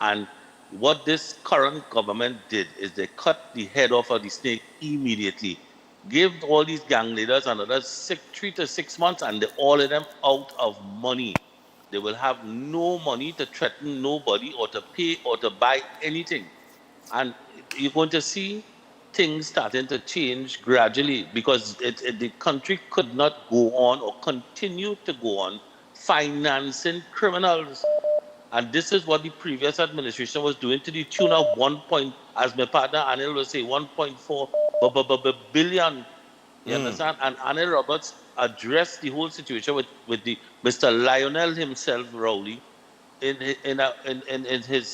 And what this current government did is they cut the head off of the snake immediately. Give all these gang leaders another 3 to 6 months and all of them out of money. They will have no money to threaten nobody or to pay or to buy anything. And you're going to see things starting to change gradually, because the country could not go on or continue to go on financing criminals. And this is what the previous administration was doing, to the tune of as my partner Anil will say, 1.4 billion. You understand? And Anil Roberts addressed the whole situation with the Mr. Lionel himself, Rowley, in his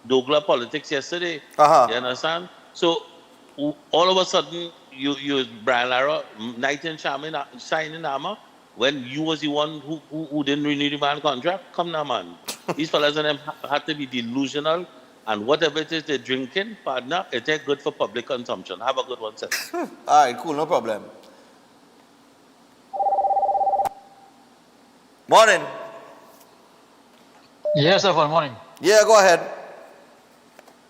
Douglas politics yesterday. You understand? So all of a sudden, you Brian Lara, knight in shining armor, when you was the one who didn't renew the man contract. Come now, man. These fellas and them had to be delusional, and whatever it is they're drinking, partner, it ain't good for public consumption. Have a good one, sir. All right, cool, no problem. Morning. Yes, sir, morning. Yeah, go ahead.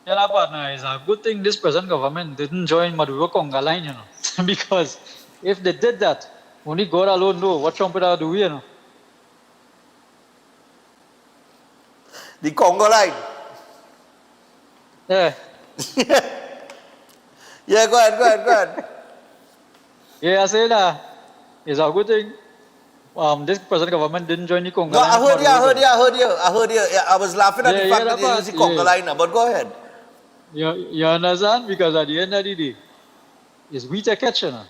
Yeah, partner, it's a good thing this present government didn't join Maduro Conga line, you know. Because if they did that, only God alone knows what Trump would do, you know. The Congo line. Yeah. Yeah, go ahead. Yeah, I say that it's a good thing. This present government didn't join the Congo No, line. I heard you. Yeah, I was laughing at the fact that they used the Congo line, but go ahead. You understand? Because at the end of the day, it's we to catch, you know.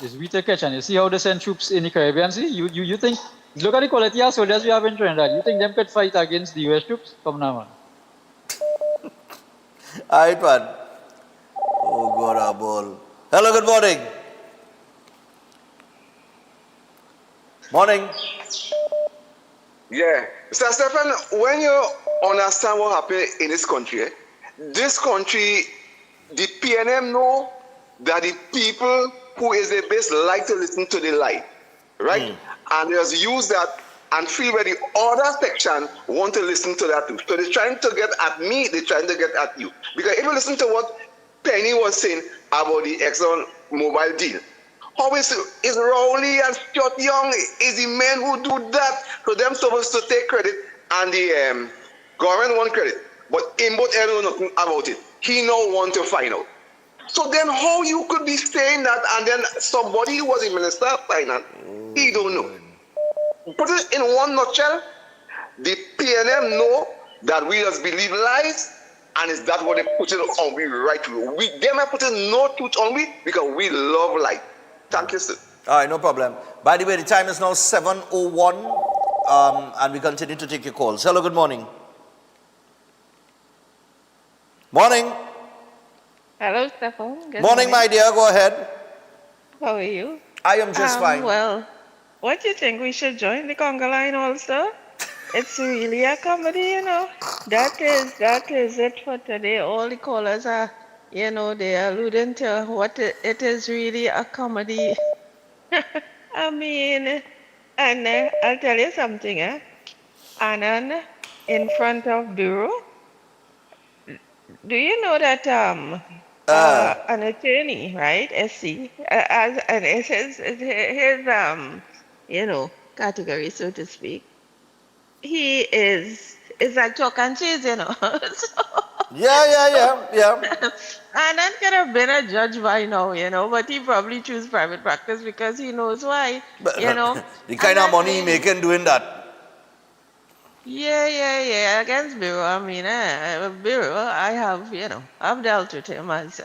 It's we to catch, and you see how they send troops in the Caribbean. See, you think, look at the quality of soldiers we have in Trinidad. You think them could fight against the US troops? Come now, man. All right, man. Oh, God, our ball. Hello, good morning. Morning. Yeah. Mr. Stephen, when you understand what happened in this country, the PNM know that the people who is the best like to listen to the light, right? And they just use that and feel where the other section want to listen to that too. So they're trying to get at me, they're trying to get at you. Because if you listen to what Penny was saying about the Exxon Mobil deal, how is Rowley and Stuart Young is the men who do that? So them supposed to take credit and the government want credit. But him but know nothing about it. He no want to find out. So then how you could be saying that and then somebody who was a minister of finance, he don't know. Put it in one nutshell, the PNM know that we just believe lies, and is that what they put it on we right through. Them are putting no truth on we because we love life. Thank you, sir. All right, no problem. By the way, the time is now 7:01, and we continue to take your calls. Hello, good morning. Morning. Hello, Stefan. Good Morning, my dear. Go ahead. How are you? I am just fine. Well, what do you think? We should join the conga line also? It's really a comedy, you know. That is it for today. All the callers are, you know, they are alluding to what it is really a comedy. I mean, and I'll tell you something, Annan in front of Bureau. Do you know that an attorney, right, SC, and it's his you know, category, so to speak, he is like chalk and cheese, you know. Yeah. And that could have been a judge by now, you know, but he probably choose private practice because he knows why, you know. The kind of money he making doing that. Yeah. Against Bureau, I mean, Bureau, I have, you know, I've dealt with him as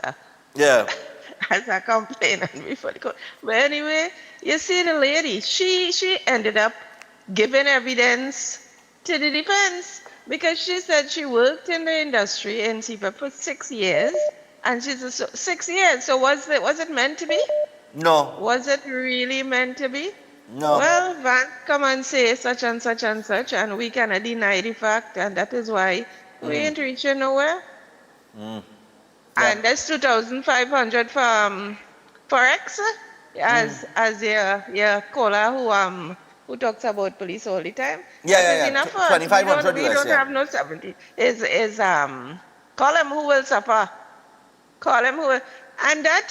as a complainant before the court. But anyway, you see the lady, she ended up giving evidence to the defense because she said she worked in the industry in CPEP for 6 years, and she's 6 years. So was it meant to be? No. Was it really meant to be? No. Well, Vance come and say such and such and such, and we cannot deny the fact, and that is why we ain't reaching nowhere. And that's 2,500 for Forex, as your caller who talks about police all the time. That is enough for us. 2,500 We don't have no 70. Call him who will suffer. Call him who will. And that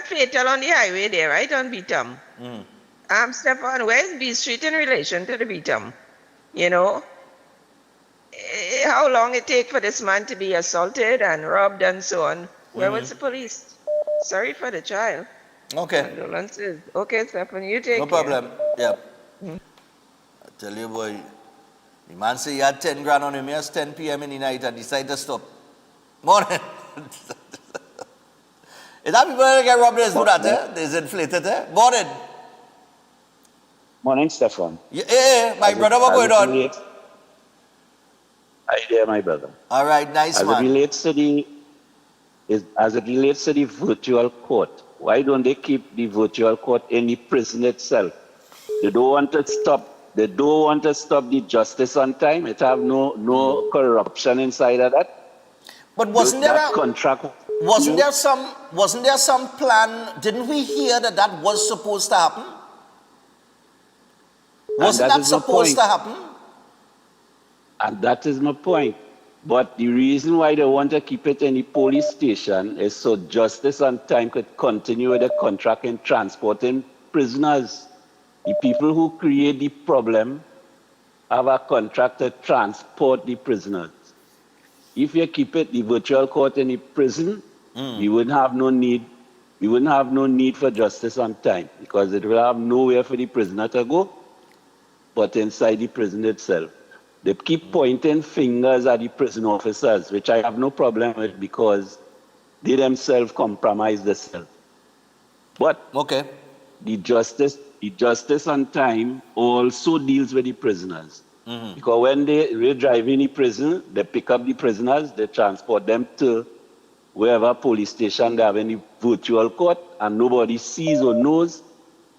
fatal on the highway there, right on Beatum. Stefan, where's B Street in relation to the Beatum? You know? How long it take for this man to be assaulted and robbed and so on? Where was the police? Sorry for the child. Okay. Condolences. Okay, Stefan, you take No problem. Yeah. I tell you, boy, the man say he had 10 grand on him. He has 10 p.m. in the night and decided to stop. Morning. Is that people that get robbed? Do that, Is inflated, Morning. Morning, Stefan. Yeah, my brother, what going on? Hi there, my brother. All right, nice man. As it relates to the virtual court, why don't they keep the virtual court in the prison itself? They don't want to stop the justice on time. It have no corruption inside of that. But wasn't there some plan? Didn't we hear that was supposed to happen? Wasn't that supposed to happen? And that is my point. But the reason why they want to keep it in the police station is so justice on time could continue with the contract in transporting prisoners. The people who create the problem have a contract to transport the prisoners. If you keep the virtual court in the prison, you wouldn't have no need. We wouldn't have no need for justice on time because it will have nowhere for the prisoner to go, but inside the prison itself. They keep pointing fingers at the prison officers, which I have no problem with because they themselves compromise themselves. But the justice on time also deals with the prisoners. Because when they drive in the prison, they pick up the prisoners, they transport them to wherever police station they have in the virtual court, and nobody sees or knows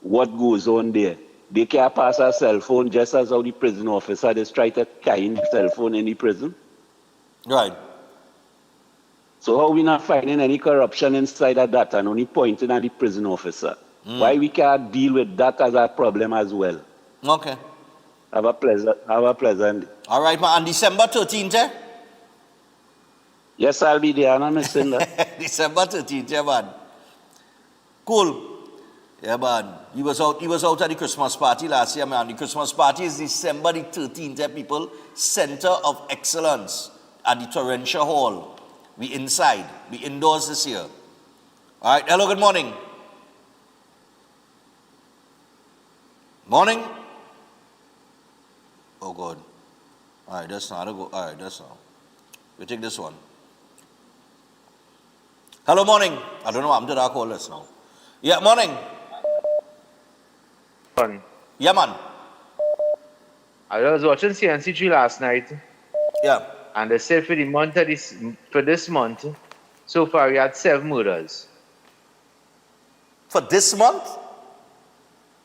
what goes on there. They can't pass a cell phone just as how the prison officer just try to carry the cell phone in the prison. Right. So how we not finding any corruption inside of that and only pointing at the prison officer? Why we can't deal with that as a problem as well? Okay. Have a pleasant day. All right, man. And December 13th, eh? Yes, I'll be there. I'm missing that. December 13th, yeah, man. Cool. Yeah, man. He was out at the Christmas party last year, man. The Christmas party is December the 13th, eh, people. Center of Excellence at the Torrential Hall. We inside. We indoors this year. All right. Hello, good morning. Morning. Oh, God. All right, that's not. All right, that's not. We take this one. Hello, morning. I don't know what I'm doing. I'll call this now. Yeah, morning. Morning. Yeah, man. I was watching CNC3 last night. Yeah. And they said for this month, so far we had 7 murders. For this month?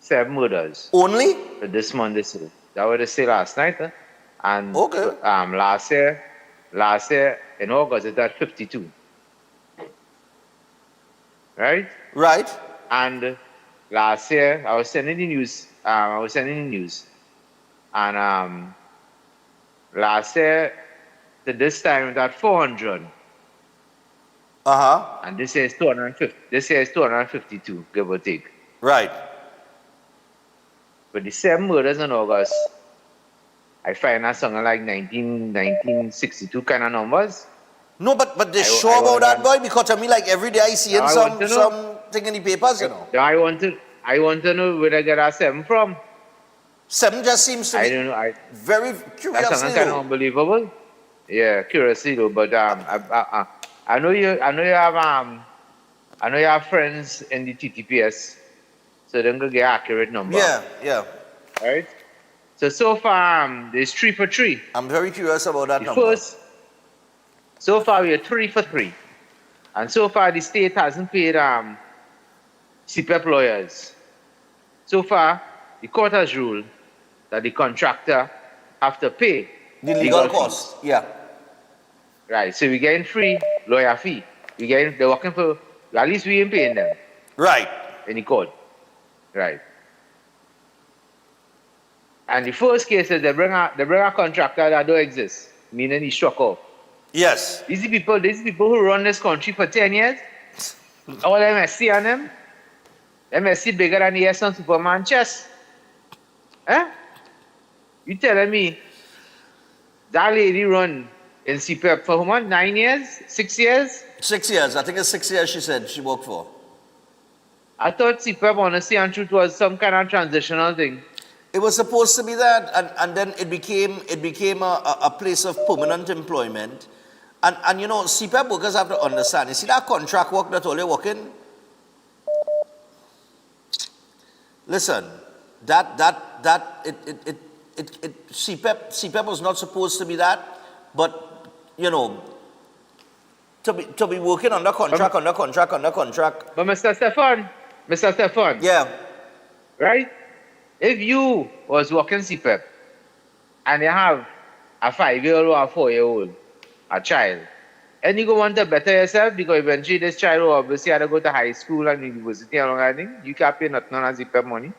7 murders. Only? For this month, they said. That's what they said last night. And okay. Last year in August it had 52. Right? Right. And last year I was sending the news. And last year to this time it had 400. And this year is 250. This year is 252, give or take. Right. But the 7 murders in August, I find that something like 1962 kind of numbers. No, but they're sure about that, boy, because I mean, like every day I see something in the papers, you know. I want to know where I get that 7 from. 7 just seems to be. I don't know. Very curious. That's something kind of unbelievable. Yeah, curiously though. But I know you have friends in the TTPS, so they're gonna get accurate number. Yeah. Right. So far, there's 3 for 3. I'm very curious about that number. So far we are 3 for 3, and so far the state hasn't paid CPEP lawyers. So far, the court has ruled that the contractor have to pay the legal costs. Yeah. Right. So we're getting free lawyer fee. They're working for. At least we ain't paying them. Right. In the court. Right. And the first case is they bring a contractor that don't exist, meaning he struck off. Yes. These people who run this country for 10 years, all MSC on them, MSC bigger than the Eastern Superman chest. Eh? You telling me that lady run in CPEP for how much? 9 years? 6 years? 6 years. I think it's 6 years she said she worked for. I thought CPEP, honestly and truth, was some kind of transitional thing. It was supposed to be that, and then it became a place of permanent employment. And you know, CPEP workers have to understand. You see that contract work that all you're working? Listen, CPEP was not supposed to be that, but you know, to be working under contract. But Mr. Stefan. Yeah. Right? If you was working CPEP and you have a 5-year-old or a 4-year-old, a child, and you go want to better yourself because eventually this child will obviously have to go to high school and university and all that thing, you can't pay nothing on CPEP money.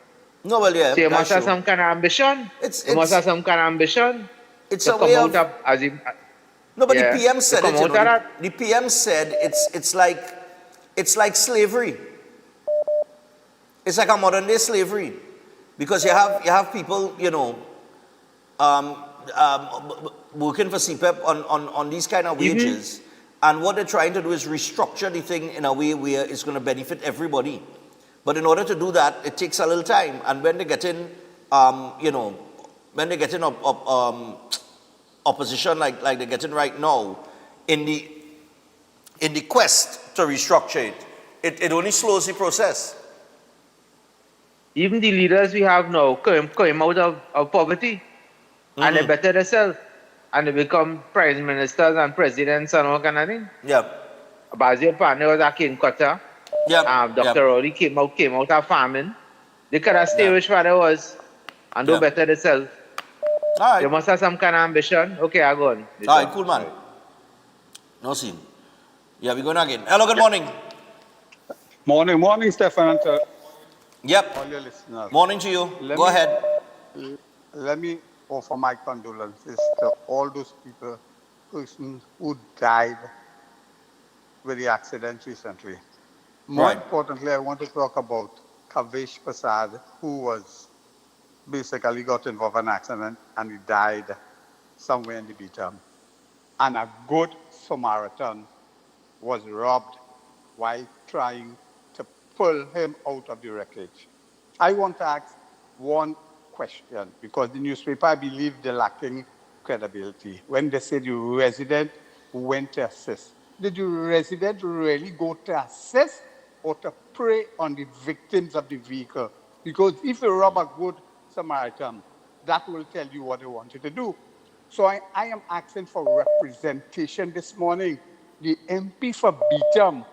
No, well, yeah. So you must have some kind of ambition. You must have some kind of ambition. It's to a way of. No, but yeah, the PM said it. You know, the PM said it's like slavery. It's like a modern day slavery, because you have people, you know, working for CPEP on these kind of wages, and what they're trying to do is restructure the thing in a way where it's going to benefit everybody. But in order to do that, it takes a little time, and when they get in, opposition like they're getting right now, in the quest to restructure it only slows the process. Even the leaders we have now come out of poverty, and they better themselves, and they become prime ministers and presidents and all kind of thing. Yeah. Bazir Pane was a king cutter. Yeah. Dr. Rowley came out of farming. They could have stayed which father was and do better themselves. All right. They must have some kind of ambition. Okay, I go on. All right, cool, man. No scene. Yeah, we're going again. Hello, good morning. Morning, Stefan. Yep. All your listeners. Morning to you. Go ahead. let me offer my condolences to all those persons who died with the accident recently. More importantly, I want to talk about Kavish Prasad, who was basically got involved in an accident and he died somewhere in the beatum. And a good Samaritan was robbed while trying to pull him out of the wreckage. I want to ask one question because the newspaper, I believe, they're lacking credibility. When they say the resident went to assist, did the resident really go to assist or to prey on the victims of the vehicle? Because if you rob a good Samaritan, that will tell you what they wanted to do. So I am asking for representation this morning. The MP for Beetham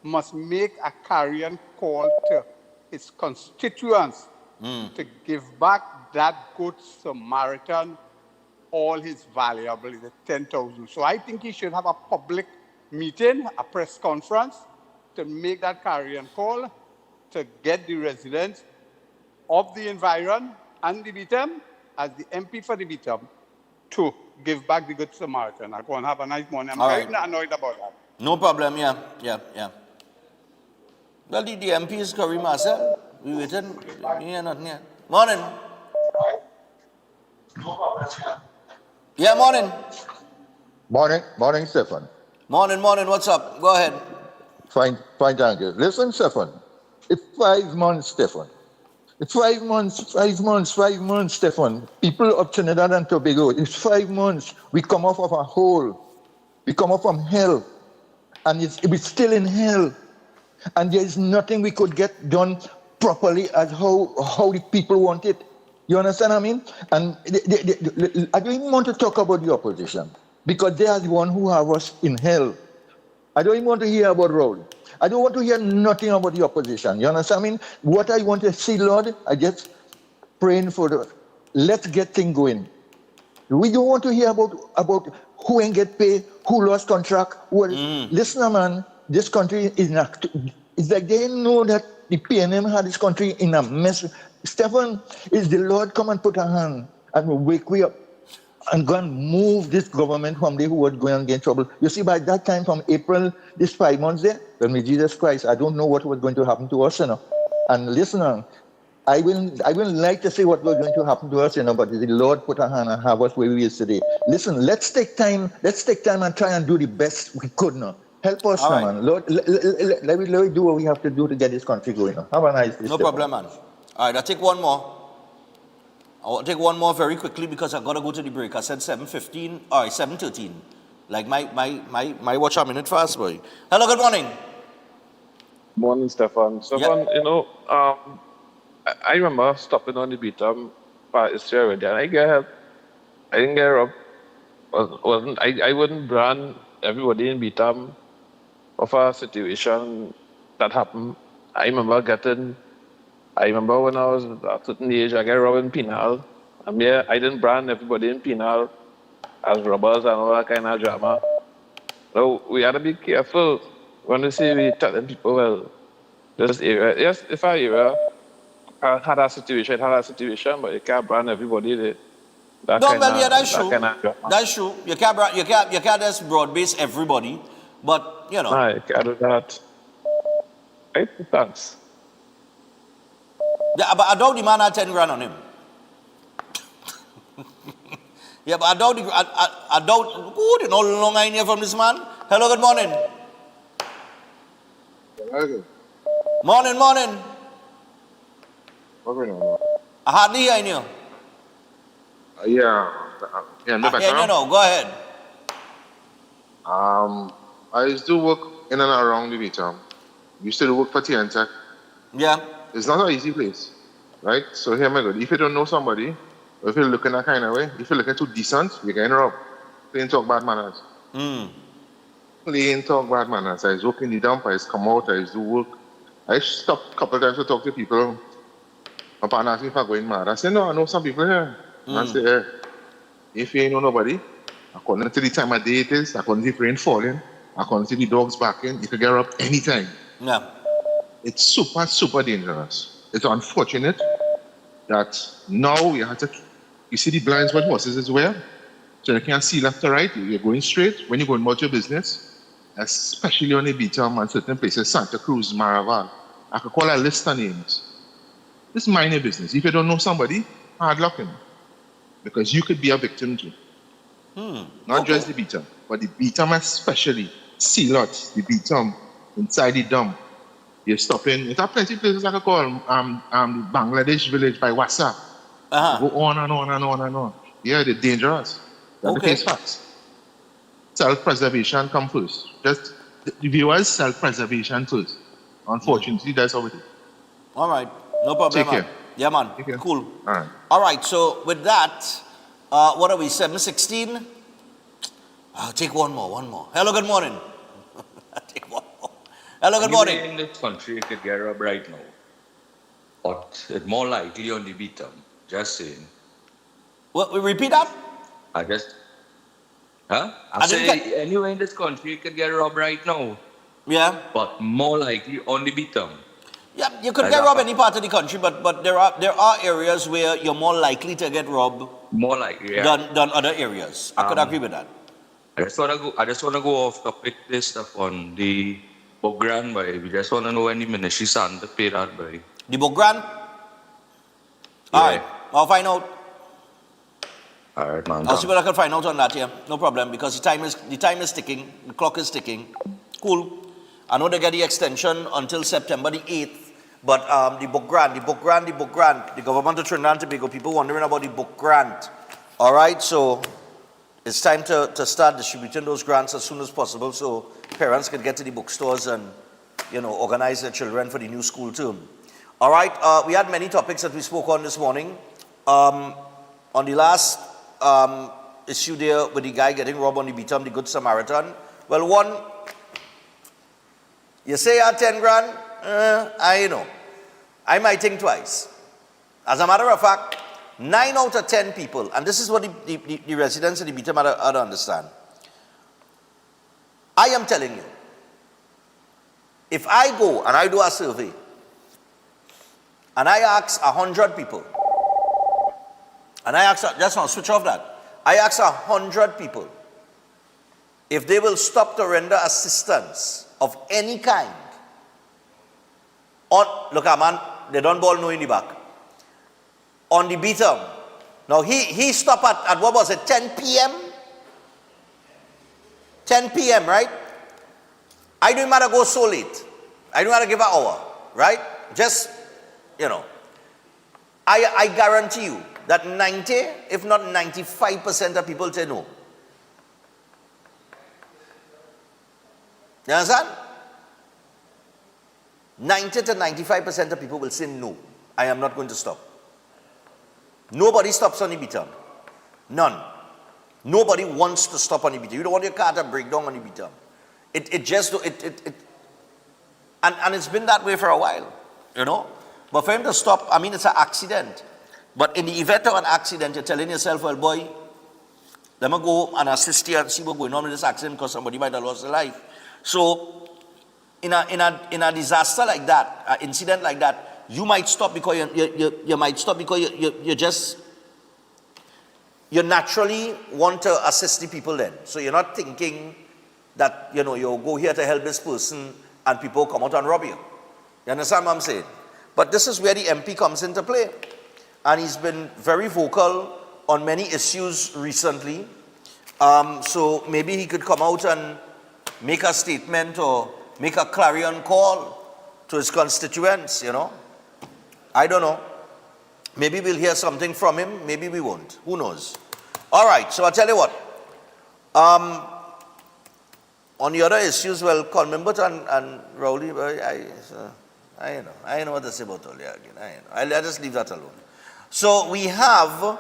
must make a carrion call to his constituents to give back that good Samaritan all his valuables, the 10,000. So I think he should have a public meeting, a press conference, to make that carrion call to get the residents of the environ and the Beetham, as the MP for the Beetham, to give back the good Samaritan. I go and have a nice morning. I'm very annoyed about that. No problem, yeah. Well, the MP is Karim Marcel. We waited. Yeah, not yet. Morning. Yeah, morning. Morning, Stefan. Morning. What's up? Go ahead. Fine, thank you. Listen, Stefan. It's 5 months, Stefan. It's 5 months, Stefan. People of Trinidad and Tobago, it's 5 months. We come off of a hole. We come off from hell. And we're still in hell. And there is nothing we could get done properly as how the people want it. You understand what I mean? And I don't even want to talk about the opposition because they are the one who have us in hell. I don't even want to hear about road. I don't want to hear nothing about the opposition. You understand what I mean? What I want to see, Lord, I just praying for let's get things going. We don't want to hear about who ain't get paid, who lost contract. Well, listen, man, this country is not. It's like they know that the PNM had this country in a mess. Stefan, is the Lord come and put a hand and wake we up and go and move this government from there who was going to get in trouble. You see, by that time, from April, this 5 months there, when we Jesus Christ, I don't know what was going to happen to us, you know. And listen, I will like to say what was going to happen to us, you know, but the Lord put a hand and have us where we is today. Listen, let's take time and try and do the best we could now. Help us now, man. Lord, let me do what we have to do to get this country going. Have a nice day. No problem, man. All right, I'll take one more. I'll take one more very quickly because I've got to go to the break. I said 7:15, all right, 7:13. Like my watch a minute fast, boy. Hello, good morning. Morning, Stefan. Stefan, you know, I remember stopping on the Beetham yesterday already, and I get help. I didn't get robbed. I wouldn't brand everybody in Beetham of a situation that happened. I remember when I was at a certain age, I got robbed in Penal. I didn't brand everybody in Penal as robbers and all that kind of drama. So we had to be careful when we say we telling people, well, this area, yes, if our area had a situation, but you can't brand everybody there. That's true. You can't just broad base everybody, but you know. No, you can't do that. Right, thanks. Yeah, but I doubt the man had 10 grand on him. Yeah, but I doubt. Ooh, you know, long I hear from this man. Hello, good morning. Okay. Morning. I hardly hear you. Yeah, I hear you now. Go ahead. I used to work in and around the Beetham. Used to work for TNTech. Yeah. It's not an easy place, right? So here, my God, if you don't know somebody, or if you're looking that kind of way, if you're looking too decent, you're getting robbed. Plain talk bad manners. Plain talk bad manners. I was working in the dump, I used to come out, I used to work. I stopped a couple of times to talk to people. My partner asked me if I'm going mad. I said, no, I know some people here. I said, hey, if you ain't know nobody, according to the time of day it is, according to the rain falling, according to the dogs barking, you can get robbed anytime. Yeah. It's super, super dangerous. It's unfortunate. that now you have to, you see the blinds what horses is wear, so they can't see left or right. You're going straight when you're going about your business, especially on the beach and certain places, Santa Cruz, Maraval. I could call a list of names. This is mind your business. If you don't know somebody, hard luck in, because you could be a victim too. Not just the beater, but the beater especially. See lots, the beater inside the dump. You're stopping. There are plenty of places I could call the Bangladesh village by WhatsApp. Go on and on and on and on. Yeah, they're dangerous. That's the case facts. Self-preservation come first. Just the viewers, self-preservation first. Unfortunately, that's how it is. All right, no problem. Take care. Yeah, man. Cool. All right. All right. So with that, what are we? 7:16. I'll take one more. Hello, good morning. Take one more. Hello, good morning. In this country, you could get robbed right now, but it's more likely on the beat up. Just saying. What? We repeat that? I say anywhere in this country, you could get robbed right now. Yeah. But more likely on the beat up. Yeah, you could get robbed any part of the country, but there are areas where you're more likely to get robbed. More likely, yeah. than other areas. I could agree with that. I just wanna go off topic this stuff on the Bogran boy. We just wanna know when the ministry stand to pay that boy. The Bogran? Alright, I'll find out. Alright, man. I'll see what I can find out on that, yeah. No problem, because the time is ticking, the clock is ticking. Cool. I know they get the extension until September the 8th, but the book grant, the government of Trinidad and Tobago, people wondering about the book grant. All right, so it's time to start distributing those grants as soon as possible so parents can get to the bookstores and, organize their children for the new school term. All right, we had many topics that we spoke on this morning. On the last issue there with the guy getting robbed on the beat, the Good Samaritan, well, one, you say you had 10 grand, I might think twice. As a matter of fact, 9 out of 10 people, and this is what the residents of the Beatum had to understand. I am telling you, if I go and I do a survey, and I ask 100 people, and I ask, just now switch off that, I ask 100 people if they will stop to render assistance of any kind. Look, man, they don't ball no in the back. On the beatum. Now he stopped at what was it, 10 p.m.? 10 p.m., right? I don't matter go so late. I don't matter give an hour, right? Just, I guarantee you that 90, if not 95% of people say no. You understand? 90 to 95% of people will say no. I am not going to stop. Nobody stops on the beatum. None. Nobody wants to stop on the beatum. You don't want your car to break down on the beatum. And it's been that way for a while, But for him to stop, it's an accident. But in the event of an accident, you're telling yourself, well, boy, let me go and assist you and see what's going on with this accident because somebody might have lost their life. So, in a disaster like that, an incident like that, you might stop because you naturally want to assist the people then. So you're not thinking that, you'll go here to help this person and people come out and rob you. You understand what I'm saying? But this is where the MP comes into play. And he's been very vocal on many issues recently. So maybe he could come out and make a statement or make a clarion call to his constituents, I don't know. Maybe we'll hear something from him. Maybe we won't. Who knows? All right. So I'll tell you what. On the other issues, well, Colmimbert and Rowley, I know what to say about all that again. I'll just leave that alone. So we have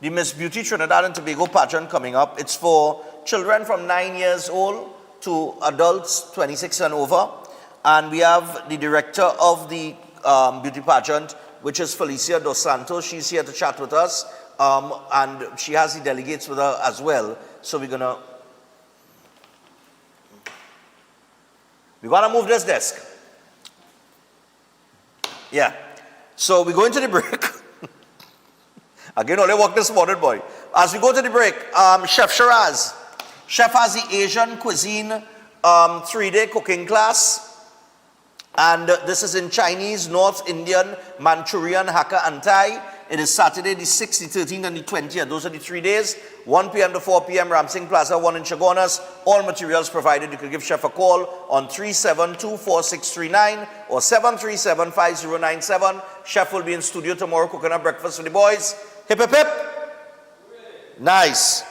the Miss Beauty Trinidad and Tobago pageant coming up. It's for children from 9 years old to adults 26 and over. And we have the director of the beauty pageant, which is Felicia Dos Santos. She's here to chat with us. And she has the delegates with her as well. So we're gonna move this desk. Yeah. So we're going to the break. Again, only work this morning, boy. As we go to the break, Chef Shiraz. Chef has the Asian cuisine 3-day cooking class. And this is in Chinese, North Indian, Manchurian, Hakka, and Thai. It is Saturday, the 6th, the 13th, and the 20th. Those are the 3 days. 1 p.m. to 4 p.m. Ramsing Plaza, 1 in Chagonas. All materials provided. You can give Chef a call on 3724639 or 7375097. Chef will be in studio tomorrow cooking up breakfast for the boys. Hip, hip, hip. Nice.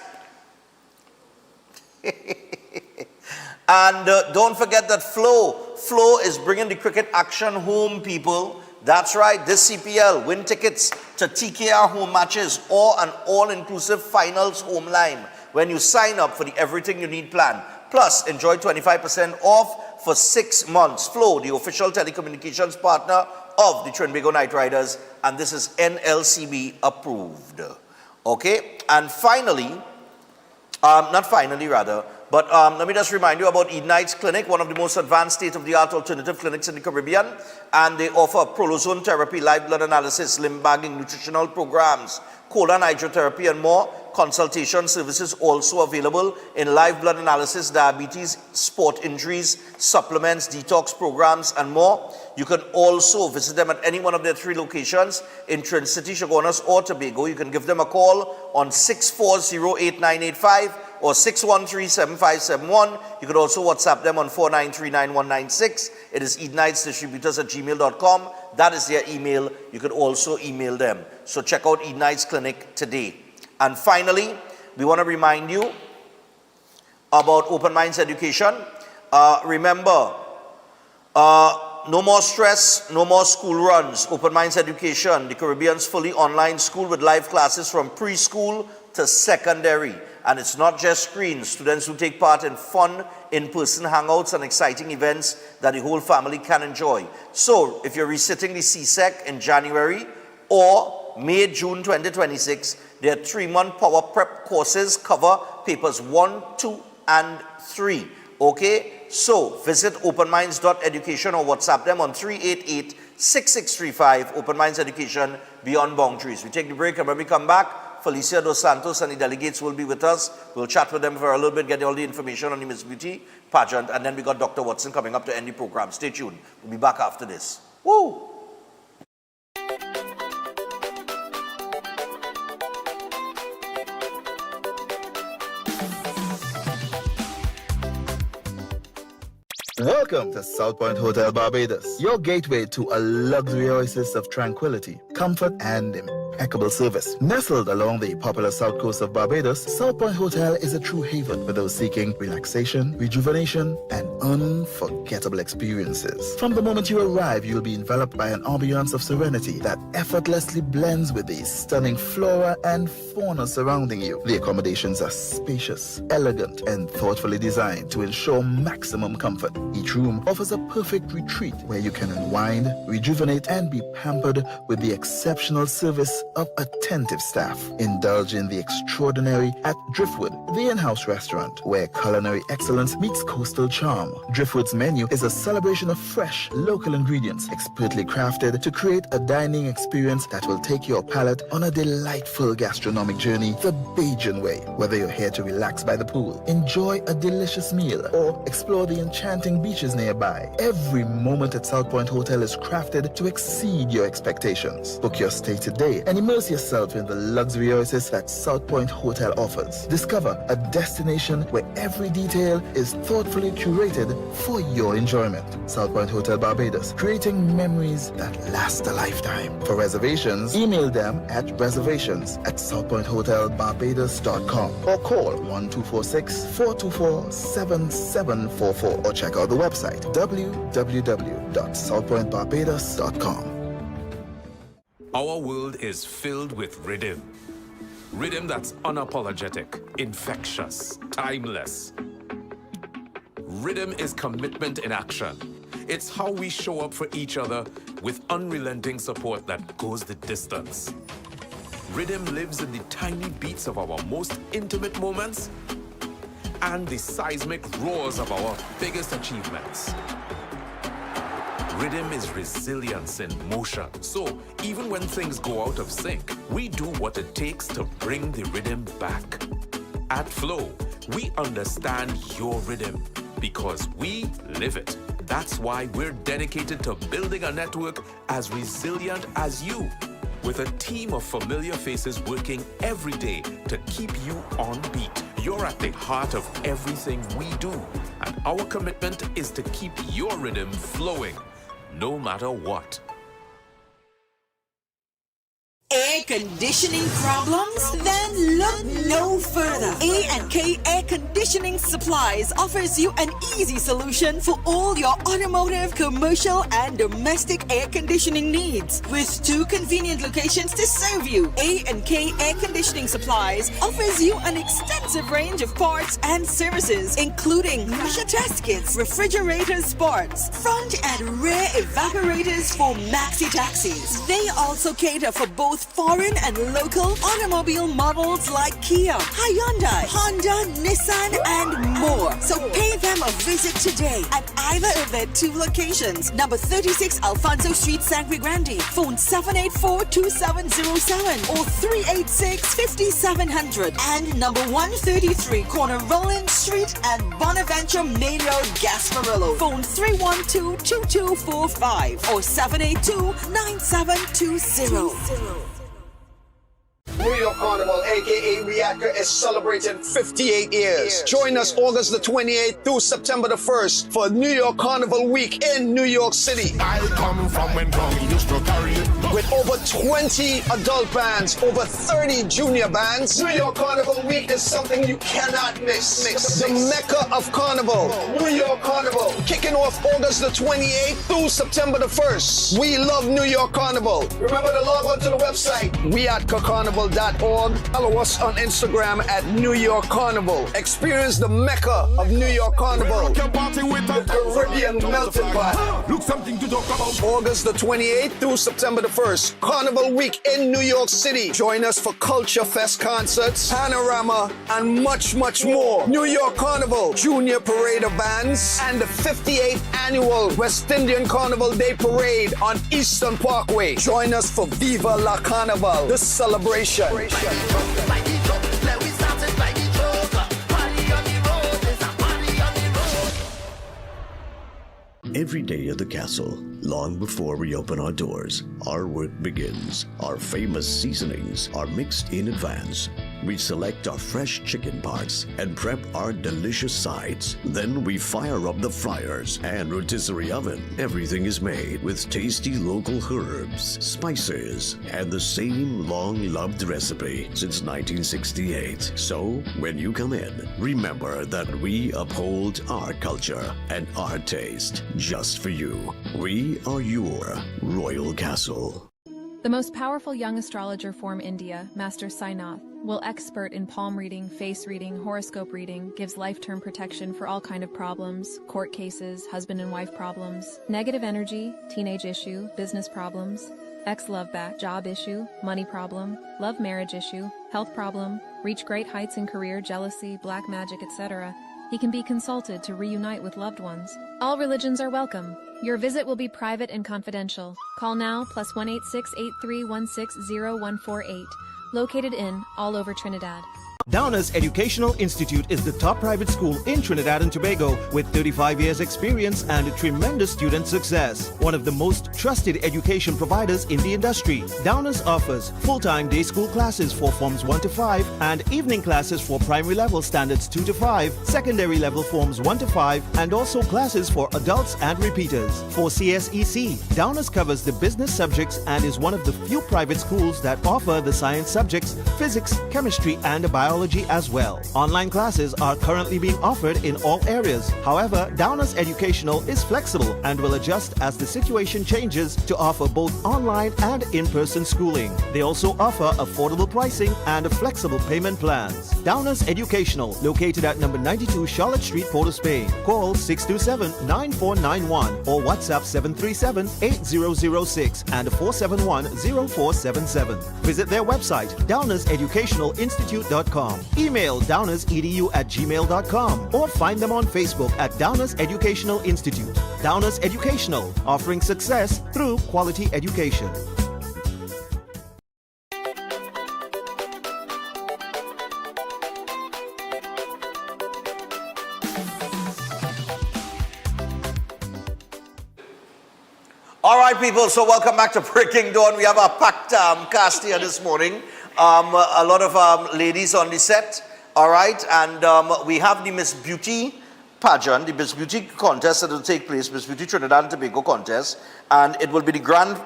And don't forget that Flow is bringing the cricket action home, people. That's right, this CPL, win tickets to TKR home matches or an all-inclusive finals home line when you sign up for the Everything You Need plan. Plus, enjoy 25% off for 6 months. Flow, the official telecommunications partner of the Trinbago Knight Riders, and this is NLCB approved. Okay, and finally, but let me just remind you about Eden Heights Clinic, one of the most advanced state-of-the-art alternative clinics in the Caribbean. And they offer prolozone therapy, live blood analysis, limb bagging, nutritional programs, colon hydrotherapy, and more. Consultation services also available in live blood analysis, diabetes, sport injuries, supplements, detox programs, and more. You can also visit them at any one of their 3 locations in Trin City, Chagonas, or Tobago. You can give them a call on 640-8985 or 613-7571. You could also WhatsApp them on 4939-196. It is edenightsdistributors@gmail.com. That is their email. You could also email them. So check out Eden Heights Clinic today. And finally, we want to remind you about Open Minds Education. Remember, no more stress, no more school runs. Open Minds Education, the Caribbean's fully online school with live classes from preschool to secondary. And it's not just screens. Students who take part in fun, in-person hangouts and exciting events that the whole family can enjoy. So, if you're resitting the CSEC in January or May, June 2026, their 3-month power prep courses cover papers 1, 2, and 3. Okay? So, visit openminds.education or WhatsApp them on 388-6635. Open Minds Education, Beyond Boundaries. We take the break, and when we come back, Felicia Dos Santos and the delegates will be with us. We'll chat with them for a little bit, get all the information on the Miss Beauty pageant, and then we got Dr. Watson coming up to end the program. Stay tuned. We'll be back after this. Woo! Welcome to South Point Hotel Barbados, your gateway to a luxury oasis of tranquility, comfort, and impeccable service. Nestled along the popular south coast of Barbados, South Point Hotel is a true haven for those seeking relaxation, rejuvenation, and unforgettable experiences. From the moment you arrive, you'll be enveloped by an ambiance of serenity that effortlessly blends with the stunning flora and fauna surrounding you. The accommodations are spacious, elegant, and thoughtfully designed to ensure maximum comfort. Each room offers a perfect retreat where you can unwind, rejuvenate, and be pampered with the exceptional service of attentive staff. Indulge in the extraordinary at Driftwood, the in-house restaurant, where culinary excellence meets coastal charm. Driftwood's menu is a celebration of fresh, local ingredients, expertly crafted to create a dining experience that will take your palate on a delightful gastronomic journey the Pageant way. Whether you're here to relax by the pool, enjoy a delicious meal, or explore the enchanting beaches nearby, every moment at South Point Hotel is crafted to exceed your expectations. Book your stay today and immerse yourself in the luxury oasis that South Point Hotel offers. Discover a destination where every detail is thoughtfully curated for your enjoyment. South Point Hotel Barbados, creating memories that last a lifetime. For reservations, email them at reservations@southpointhotelbarbados.com or call 1246-424-7744 or check out the website www.southpointbarbados.com. Our world is filled with rhythm. Rhythm that's unapologetic, infectious, timeless. Rhythm is commitment in action. It's how we show up for each other with unrelenting support that goes the distance. Rhythm lives in the tiny beats of our most intimate moments and the seismic roars of our biggest achievements. Rhythm is resilience in motion. So even when things go out of sync, we do what it takes to bring the rhythm back. At Flow, we understand your rhythm because we live it. That's why we're dedicated to building a network as resilient as you, with a team of familiar faces working every day to keep you on beat. You're at the heart of everything we do, and our commitment is to keep your rhythm flowing, no matter what. Air conditioning problems? Then look no further. A&K Air Conditioning Supplies offers you an easy solution for all your automotive, commercial, and domestic air conditioning needs. With 2 convenient locations to serve you, A&K Air Conditioning Supplies offers you an extensive range of parts and services, including pressure test kits, refrigerators, parts, front and rear evaporators for maxi taxis. They also cater for both foreign and local automobile models like Kia, Hyundai, Honda, Nissan, and more. So pay them a visit today at either of their 2 locations. Number 36 Alfonso Street, Sangre Grande. Phone 784-2707 or 386-5700. And number 133 Corner Roland Street and Bonaventure Main Road, Gasparillo. Phone 312-2245 or 782-9720. New York Carnival, aka Riatka, is celebrating 58 years. Join us August the 28th through September the 1st for New York Carnival Week in New York City. I come from when Tommy used to carry it. With over 20 adult bands, over 30 junior bands, New York Carnival Week is something you cannot miss. The Mecca of Carnival, New York Carnival, kicking off August the 28th through September the 1st. We love New York Carnival. Remember to log on to the website, weatcarnival.org. Follow us on Instagram at New York Carnival. Experience the Mecca of New York Carnival. The Caribbean melting pot. Look something to talk about. August the 28th through September the 1st. Carnival Week in New York City. Join us for Culture Fest concerts, Panorama, and much, much more. New York Carnival, Junior Parade of Bands, and the 58th Annual West Indian Carnival Day Parade on Eastern Parkway. Join us for Viva La Carnival, the celebration. Every day at the castle, long before we open our doors, our work begins. Our famous seasonings are mixed in advance. We select our fresh chicken parts and prep our delicious sides. Then we fire up the fryers and rotisserie oven. Everything is made with tasty local herbs, spices, and the same long-loved recipe since 1968. So, when you come in, remember that we uphold our culture and our taste just for you. We are your Royal Castle. The most powerful young astrologer form India, Master Sainath, will expert in palm reading, face reading, horoscope reading, gives life-term protection for all kind of problems, court cases, husband and wife problems, negative energy, teenage issue, business problems, ex-love back, job issue, money problem, love marriage issue, health problem, reach great heights in career, jealousy, black magic, etc. He can be consulted to reunite with loved ones. All religions are welcome. Your visit will be private and confidential. Call now +186-8316-0148. Located in all over Trinidad. Downers Educational Institute is the top private school in Trinidad and Tobago with 35 years experience and tremendous student success. One of the most trusted education providers in the industry. Downers offers full-time day school classes for forms 1 to 5 and evening classes for primary level standards 2 to 5, secondary level forms 1 to 5, and also classes for adults and repeaters. For CSEC, Downers covers the business subjects and is one of the few private schools that offer the science subjects, physics, chemistry, and biology as well. Online classes are currently being offered in all areas. However, Downers Educational is flexible and will adjust as the situation changes to offer both online and in-person schooling. They also offer affordable pricing and flexible payment plans. Downers Educational, located at number 92 Charlotte Street, Port of Spain. Call 627-9491 or WhatsApp 737-8006 and 471-0477. Visit their website, downerseducationalinstitute.com. downerseducational.com. Email downersedu@gmail.com or find them on Facebook at Downers Educational Institute. Downers Educational, offering success through quality education. All right, people, so welcome back to Breaking Dawn. We have a packed cast here this morning. A lot of ladies on the set, all right? And we have the Miss Beauty pageant, the Miss Beauty contest that will take place, Miss Beauty Trinidad and Tobago contest. And it will be the grand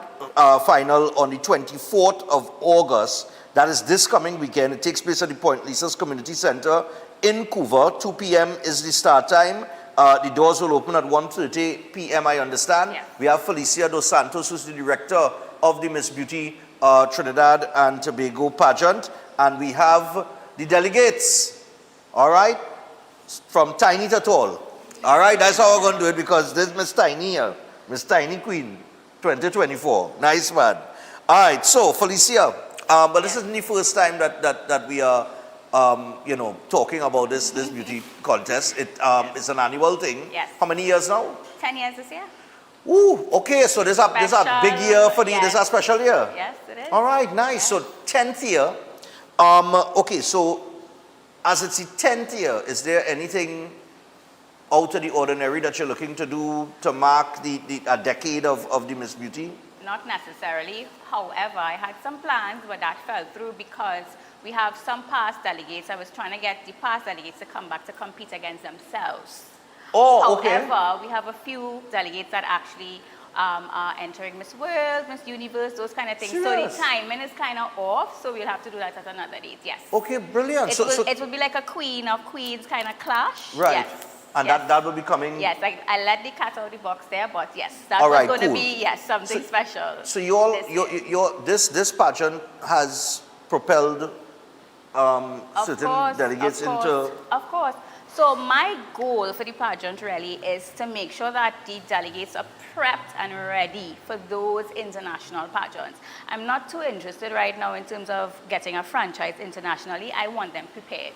final on the 24th of August. That is this coming weekend. It takes place at the Point Lisa's Community Center in Couva. 2 p.m. is the start time. The doors will open at 1:30 p.m., I understand. Yes. We have Felicia Dos Santos, who's the director of the Miss Beauty Trinidad and Tobago pageant. And we have the delegates, all right, from tiny to tall. All right, that's how we're going to do it, because this Miss Tiny here, Miss Tiny Queen, 2024. Nice one. All right, so Felicia, but this isn't the first time that we are talking about this beauty contest. It's an annual thing. Yes. How many years now? 10 years this year. Ooh, okay, so this is a big year for this is a special year. Yes, it is. All right, nice. So 10th year. Okay, so as it's the 10th year, is there anything out of the ordinary that you're looking to do to mark a decade of the Miss Beauty? Not necessarily. However, I had some plans, but that fell through because we have some past delegates. I was trying to get the past delegates to come back to compete against themselves. Oh, okay. However, we have a few delegates that actually are entering Miss World, Miss Universe, those kind of things. Serious? So the timing is kind of off, so we'll have to do that at another date, yes. Okay, brilliant. It will be like a queen of queens kind of clash. Right. Yes. And yes. that will be coming. Yes, I let the cat out of the box there, but yes, that's right, going to cool. be something special. So this pageant has propelled certain delegates into. Of course. So my goal for the pageant really is to make sure that the delegates are prepped and ready for those international pageants. I'm not too interested right now in terms of getting a franchise internationally. I want them prepared.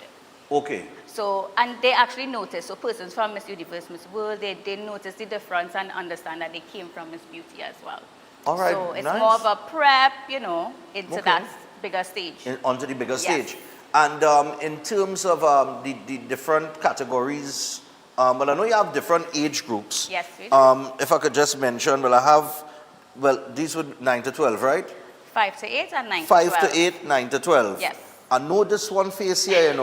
Okay. So, and they actually notice, so persons from Miss Universe, Miss World, they notice the difference and understand that they came from Miss Beauty as well. All right, so it's nice. more of a prep, into that bigger stage. Onto the bigger Yes. stage. And in terms of the different categories, well, I know you have different age groups. Yes, we do. If I could just mention, these were 9 to 12, right? 5 to 8 and 9 to 5 12. to 8, 9 to 12. Yes. I know this one face here,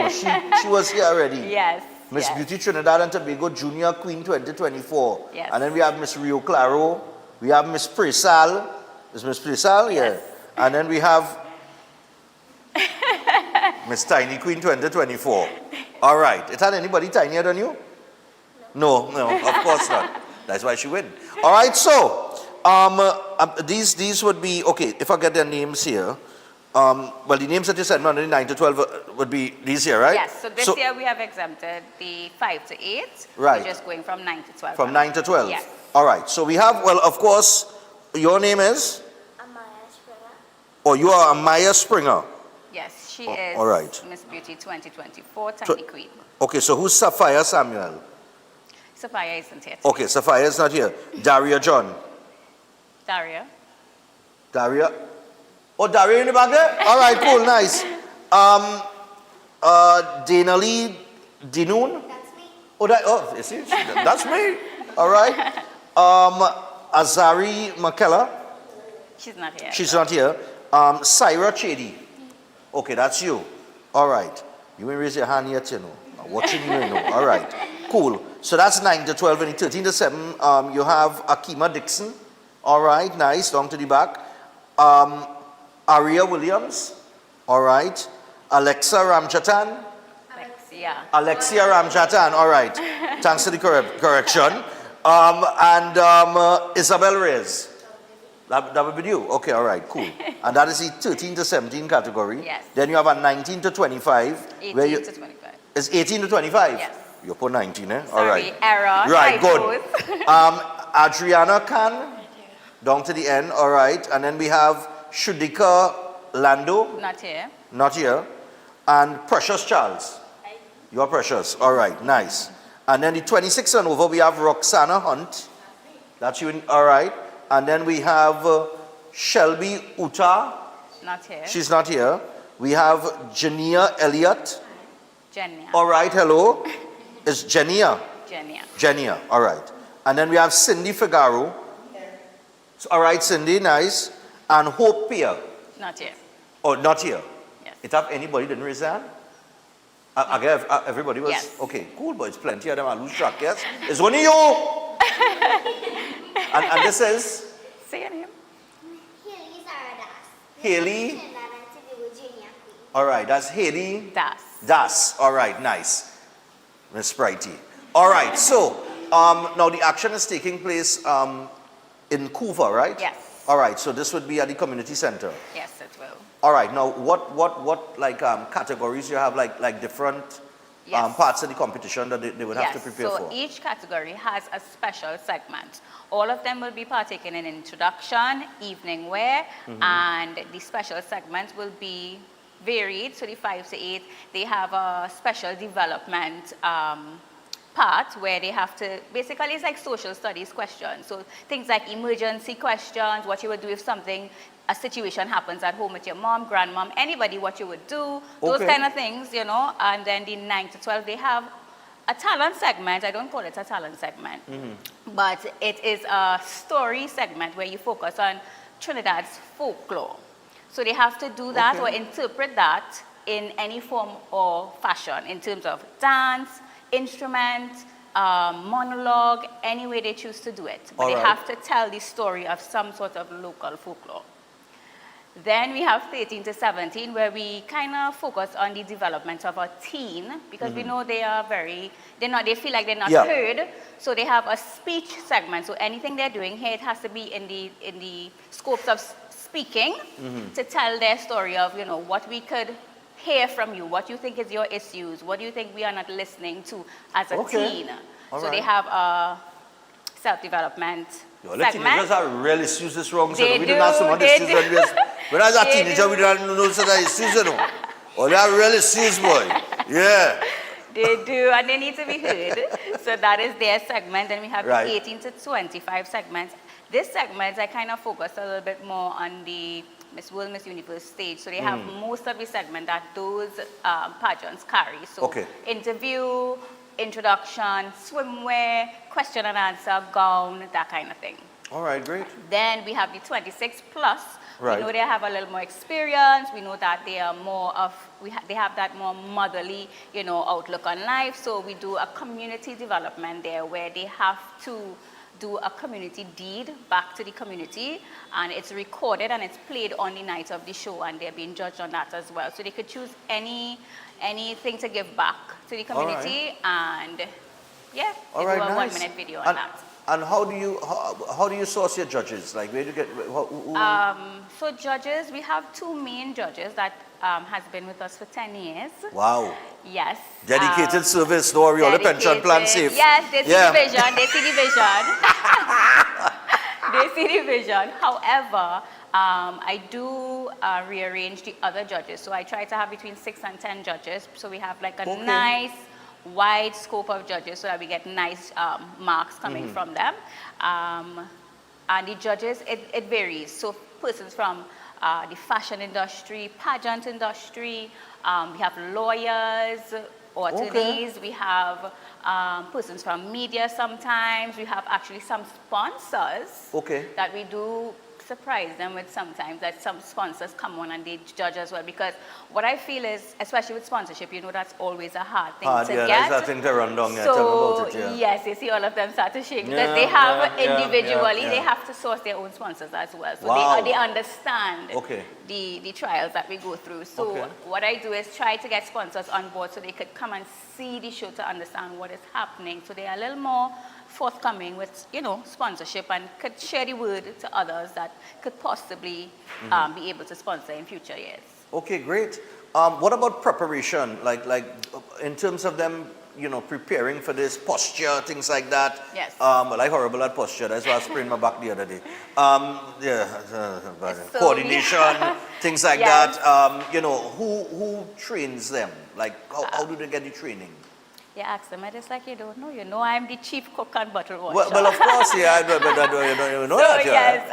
she was here already. Yes. Miss yes. Beauty Trinidad and Tobago Junior Queen 2024. Yes. And then we have Miss Rio Claro. We have Miss Presal. Is Miss Presal? Yes. Yeah. And then we have Miss Tiny Queen 2024. All right. It had anybody tinier than you? No, of course not. That's why she win. All right, so these would be, okay, if I get their names here. Well, the names that you said, no, 9 to 12 would be these here, right? Yes, so this year we have exempted the 5 to 8. Right. We're just going from 9 to 12. From 9 to 12? Yes. All right, so we have, well, of course, your name is? Amaya Springer. Oh, you are Amaya Springer. Yes, she is all right. Miss Beauty 2024, Tiny Queen. Okay, so who's Sapphire Samuel? Sophia isn't here. Okay, Sapphire is not here. Daria John. Daria. Daria. Oh, Daria in the back there? All right, cool, nice. Dana Lee Dinoon? That's me. You see? That's me. All right. Azari Makela? She's not here. She's not here. Syra Chedi? Okay, that's you. All right. You ain't raise your hand yet, I'm watching you, All right. Cool. So that's 9 to 12. And 13 to 7, you have Akima Dixon. All right, nice. Down to the back. Aria Williams. All right. Alexa Ramchatan. Alexia Ramchatan. All right. Thanks for the correction. And Isabel Reyes. That would be you. Okay, all right, cool. And that is the 13 to 17 category. Yes. Then you have a 19 to 25. 18 to 25. It's 18 to 25? Yes. You put 19, eh? Sorry, all right. error. Right, good. Adriana Khan, down to the end, all right. And then we have Shudika Lando. Not here. Not here. And Precious Charles. You are Precious. All right, nice. And then the 26 and over, we have Roxana Hunt. That's you. All right. And then we have Shelby Uta. Not here. She's not here. We have Jania Elliott. Jenia. All right, hello. It's Jania. Jenia. Jania, all right. And then we have Cindy Figaro. So, all right, Cindy, nice. And Hope Pierre. Not here. Oh, not here. Yes. It have anybody didn't raise their hand? I guess everybody was? Yes. Okay, cool, but it's plenty of them. I lose track, yes? It's only you. and this is? Say your name. Haley. All right, that's Haley. Das. Das. All right, nice. Miss Spritey. All right, so now the action is taking place in Couva, right? Yes. All right, so this would be at the community center. Yes, it will. All right, now what like categories you have like different Yes. parts of the competition that they would have to prepare so for? each category has a special segment. All of them will be partaking in introduction, evening wear, and the special segments will be varied. So the 5 to 8, they have a special development part where they have to, basically it's like social studies questions. So things like emergency questions, what you would do if something, a situation happens at home with your mom, grandmom, anybody, what you would do, those kind of things, you know. And then the 9 to 12, they have a talent segment. I don't call it a talent segment, but it is a story segment where you focus on Trinidad's folklore. So they have to do that or interpret that in any form or fashion in terms of dance, instrument, monologue, any way they choose to do it. But they have to tell the story of some sort of local folklore. Then we have 13 to 17, where we kind of focus on the development of a teen, because we know they are they feel like they're not heard. So they have a speech segment. So anything they're doing here, it has to be in the scopes of speaking to tell their story of, you know, what we could hear from you, what you think is your issues, what do you think we are not listening to as a teen. So they have a self-development The teenagers are really issues this wrong. So we didn't have some of the issues when I was a teenager, we didn't know some of the issues, you know. Oh, they are really issues, boy. Yeah. They do, and they need to be heard. So that is their segment. Then we have the 18 to 25 segments. This segment, I kind of focus a little bit more on the Miss World, Miss Universe stage. So they have most of the segment that those pageants carry. So interview, introduction, swimwear, question and answer, gown, that kind of thing. All right, great. Then we have the 26 plus. We know they have a little more experience. We know that they are more of, they have that more motherly, you know, outlook on life. So we do a community development there where they have to do a community deed back to the community, and it's recorded and it's played on the night of the show, and they're being judged on that as well. So they could choose anything to give back to the community, and yeah, they do a 1-minute video on that. And how do you source your judges? Like, where do you get? So judges, we have 2 main judges that has been with us for 10 years. Wow. Yes. Dedicated service, no worry, all the pension plan safe. Yes, they see the vision. They see the vision. They see the vision. However, I do rearrange the other judges. So I try to have between 6 and 10 judges. So we have like a nice wide scope of judges so that we get nice marks coming from them. And the judges, it varies. So persons from the fashion industry, pageant industry, we have lawyers, attorneys, we have persons from media sometimes, we have actually some sponsors that we do surprise them with sometimes, that some sponsors come on and they judge as well, because what I feel is, especially with sponsorship, you know, that's always a hard thing to get. That's a thing to run down. So yes, you see all of them start to shake because they have individually, they have to source their own sponsors as well. So they understand the trials that we go through. So what I do is try to get sponsors on board so they could come and see the show to understand what is happening. So they are a little more forthcoming with, you know, sponsorship, and could share the word to others that could possibly be able to sponsor in future years. Okay, great. What about preparation? Like in terms of them preparing for this, posture, things like that. Yes. Well, I'm horrible at posture. That's why I sprained my back the other day. Coordination, things like Yes. that. Who trains them? Like, how do they get the training? You ask them, and it's like you don't know. You know, I'm the chief cook and bottle washer. Well, of course, yeah. But you know So that, yeah. yes,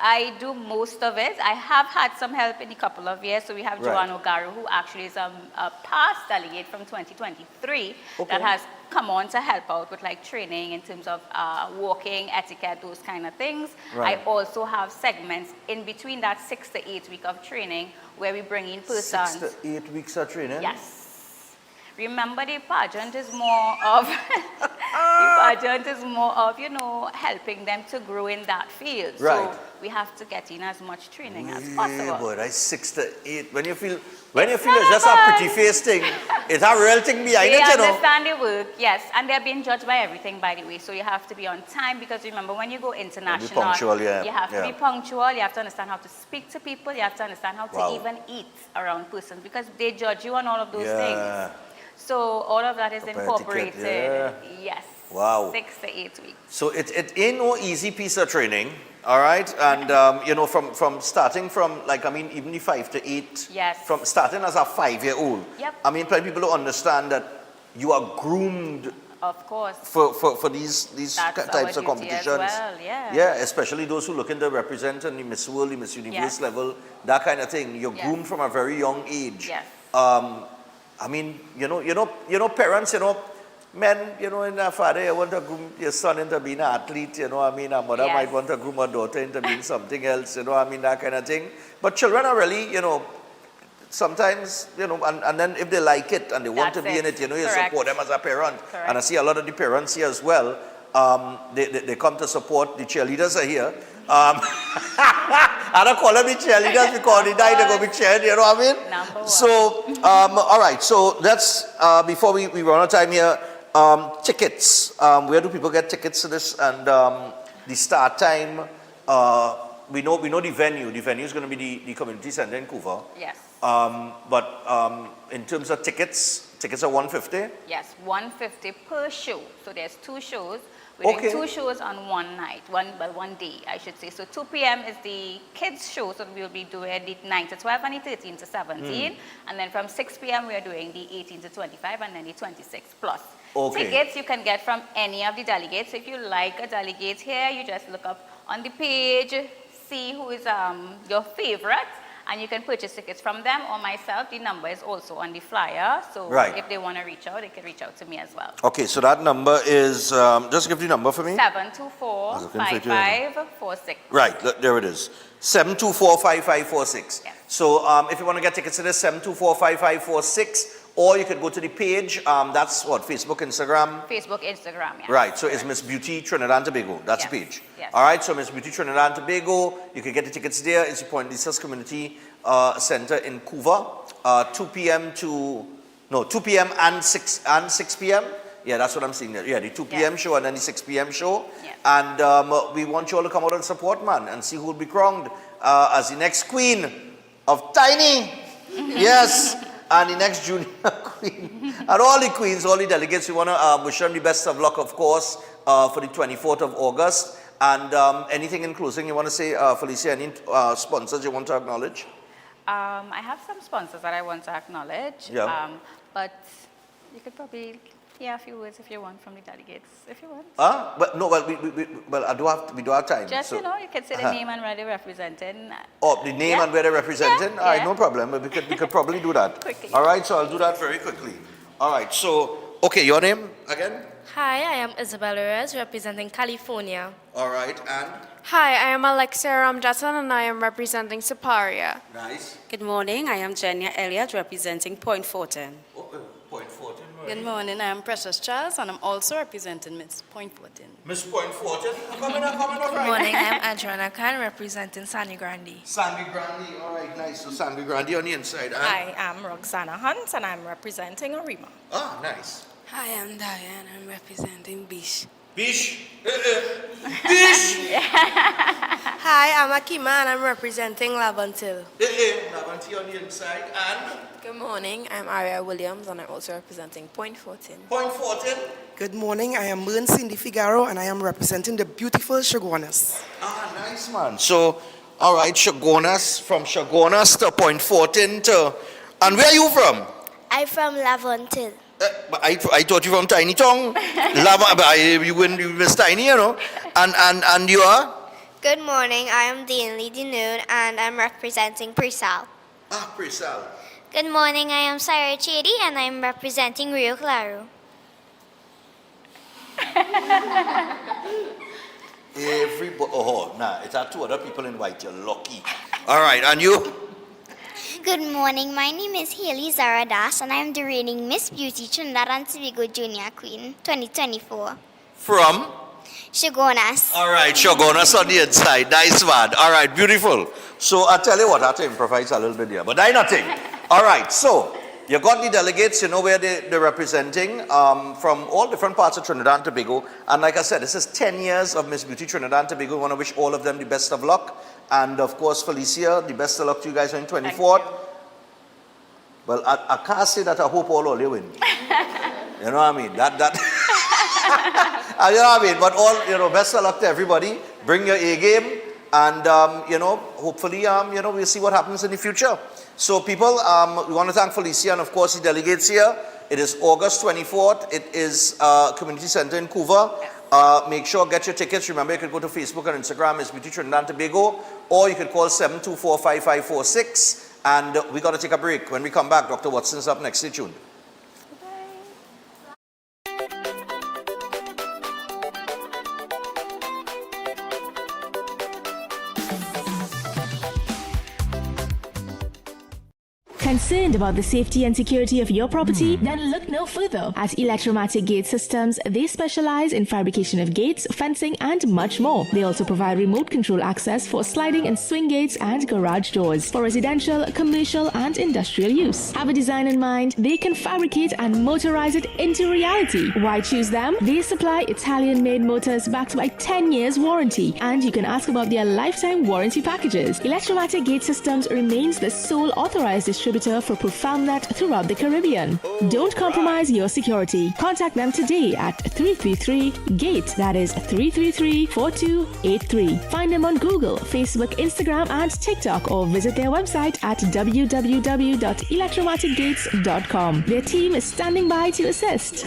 I do most of it. I have had some help in a couple of years. So we have Right. Joanne O'Gara, who actually is a past delegate from 2023 that has come on to help out with like training in terms of walking, etiquette, those kind of things. Right. I also have segments in between that 6 to 8 week of training where we bring in persons. 6 to 8 weeks of training? Yes. Remember, the pageant is more of helping them to grow in that field. Right. So we have to get in as much training as possible. Boy, that's 6 to 8. When you feel it's just a pretty face thing, it's a real thing behind They it, you know. understand the work, yes, and they're being judged by everything, by the way. So you have to be on time because remember, when you go international, punctual, yeah, you have to yeah. be punctual. You have to understand how to speak to people. You have to understand how Wow. to even eat around persons because they judge you on all of those Yeah. things. So all of that is Proper incorporated. etiquette, Yes. Wow. 6 to 8 weeks. So it ain't no easy piece of training, all right? And, from starting from, even the 5 to 8, Yes. from starting as a 5-year-old, Yep. I mean, plenty people don't understand that you are groomed Of course. for these That's types our of duty competitions. as well, yeah. Yeah, especially those who looking to represent on the Miss World, the Miss Universe Yes. level, that kind of thing. You're Yes. groomed from a very young age. Yes. I mean, parents, men, in their father, you want to groom your son into being an athlete, a mother Yes. might want to groom her daughter into being something else, that kind of thing. But children are really, sometimes, and then if they like it and they want to That's be in it. it, you Correct. support them as a parent. Correct. And I see a lot of the parents here as well. They come to support. The cheerleaders are here. I don't call them the cheerleaders because they die, they're going to be cheered, you know what I mean? Number one. So, all right, so that's, before we run out of time here, tickets. Where do people get tickets to this? And the start time, we know the venue. The venue is going to be the community center in Vancouver. Yes. But in terms of tickets are $150? Yes, $150 per show. So there's 2 shows. We're doing Okay. 2 shows on one night, one day, I should say. So 2 p.m. is the kids show, so we'll be doing the 9 to 12 and the 13 to 17. And then from 6 p.m. we are doing the 18 to 25 and then the 26 plus. Okay. Tickets you can get from any of the delegates. So if you like a delegate here, you just look up on the page, see who is your favorite, and you can purchase tickets from them or myself. The number is also on the flyer. So Right. if they want to reach out, they can reach out to me as well. Okay, so that number is, just give the number for me. 724-5546. Right, there it is. 724-5546. So if you want to get tickets to this, 724-5546, or you could go to the page. That's what, Facebook, Instagram? Facebook, Instagram, yeah. Right, so it's Miss Beauty Trinidad and Tobago. That's the page. Yes. All right, so Miss Beauty Trinidad and Tobago, you can get the tickets there. It's the Point Lisas Community Center in Vancouver. 2 p.m. and 6 p.m. Yeah, that's what I'm seeing there. Yeah, the 2 p.m. show and then the 6 p.m. show. Yes. And we want you all to come out and support, man, and see who will be crowned as the next queen of Tiny. Yes. And the next junior queen. And all the queens, all the delegates, we want to wish them the best of luck, of course, for the 24th of August. And anything in closing you want to say, Felicia, any sponsors you want to acknowledge? I have some sponsors that I want to acknowledge. Yeah. But you could probably hear a few words if you want from the delegates, if you want. But no, well, we do have time. Just, so, you can say the name and where they're representing. Oh, the name and where they're representing? All right, no problem. We could probably do that. Quickly. All right, so I'll do that very quickly. All right, so, okay, your name again? Hi, I am Isabel Reyes, representing California. All right, and? Hi, I am Alexia Ramjatan and I am representing Siparia. Nice. Good morning, I am Jenya Elliott representing Point Fortin. Point Fortin. Good morning, I am Precious Charles and I'm also representing Miss Point Fortin. Miss Point Fortin, come in. Good morning, I am Adriana Khan, representing Sandy Grande. Sandy Grande, all right, nice. So Sandy Grande on the inside. And? I am Roxana Hunt and I'm representing Arima. Ah, nice. Hi, I'm Diane. I'm representing Bish. Bish? Hi, Hi, I'm Akima and I'm representing Laventille. Laventille on the inside. And? Good morning, I'm Aria Williams and I'm also representing Point 14. Point 14. Good morning, I am Moon Cindy Figaro and I am representing the beautiful Shogunas. Ah, nice man. So, all right, Shogunas, from Shogunas to Point 14 to... And where are you from? I'm from Laventille. I thought you were from Tiny Tongue. You were tiny, you know. And you are? Good morning, I am Dean Dinoon and I'm representing Presal. Ah, Presal. Good morning, I am Sarah Chedi and I'm representing Rio Claro. Everybody, it's our two other people in white, you're lucky. All right, and you? Good morning, my name is Haley Zara Das and I'm the reigning Miss Beauty Trinidad and Tobago Junior Queen 2024. From? Shogunas. All right, Shogunas on the inside. Nice man. All right, beautiful. So I tell you what, I have to improvise a little bit here, but I nothing. All right, so you got the delegates, you know where they're representing from all different parts of Trinidad and Tobago. And like I said, this is 10 years of Miss Beauty Trinidad and Tobago. We want to wish all of them the best of luck. And of course, Felicia, the best of luck to you guys on 24th. Well, I can't say that I hope all you win. You know what I mean? You know what I mean? But all, you know, best of luck to everybody. Bring your A game. And, you know, hopefully, you know, we'll see what happens in the future. So people, we want to thank Felicia and of course the delegates here. It is August 24th. It is Community Center in Couva. Make sure, get your tickets. Remember, you can go to Facebook and Instagram, it's Beauty Trinidad and Tobago, or you can call 724-5546. And we got to take a break. When we come back, Dr. Watson's up next. Stay tuned. Concerned about the safety and security of your property? Then look no further. At Electromatic Gate Systems, they specialize in fabrication of gates, fencing, and much more. They also provide remote control access for sliding and swing gates and garage doors for residential, commercial, and industrial use. Have a design in mind? They can fabricate and motorize it into reality. Why choose them? They supply Italian-made motors backed by 10 years warranty, and you can ask about their lifetime warranty packages. Electromatic Gate Systems remains the sole authorized distributor for ProfoundNet throughout the Caribbean. Don't compromise your security. Contact them today at 333-GATE. That is 333-4283. Find them on Google, Facebook, Instagram, and TikTok, or visit their website at www.electromaticgates.com. Their team is standing by to assist.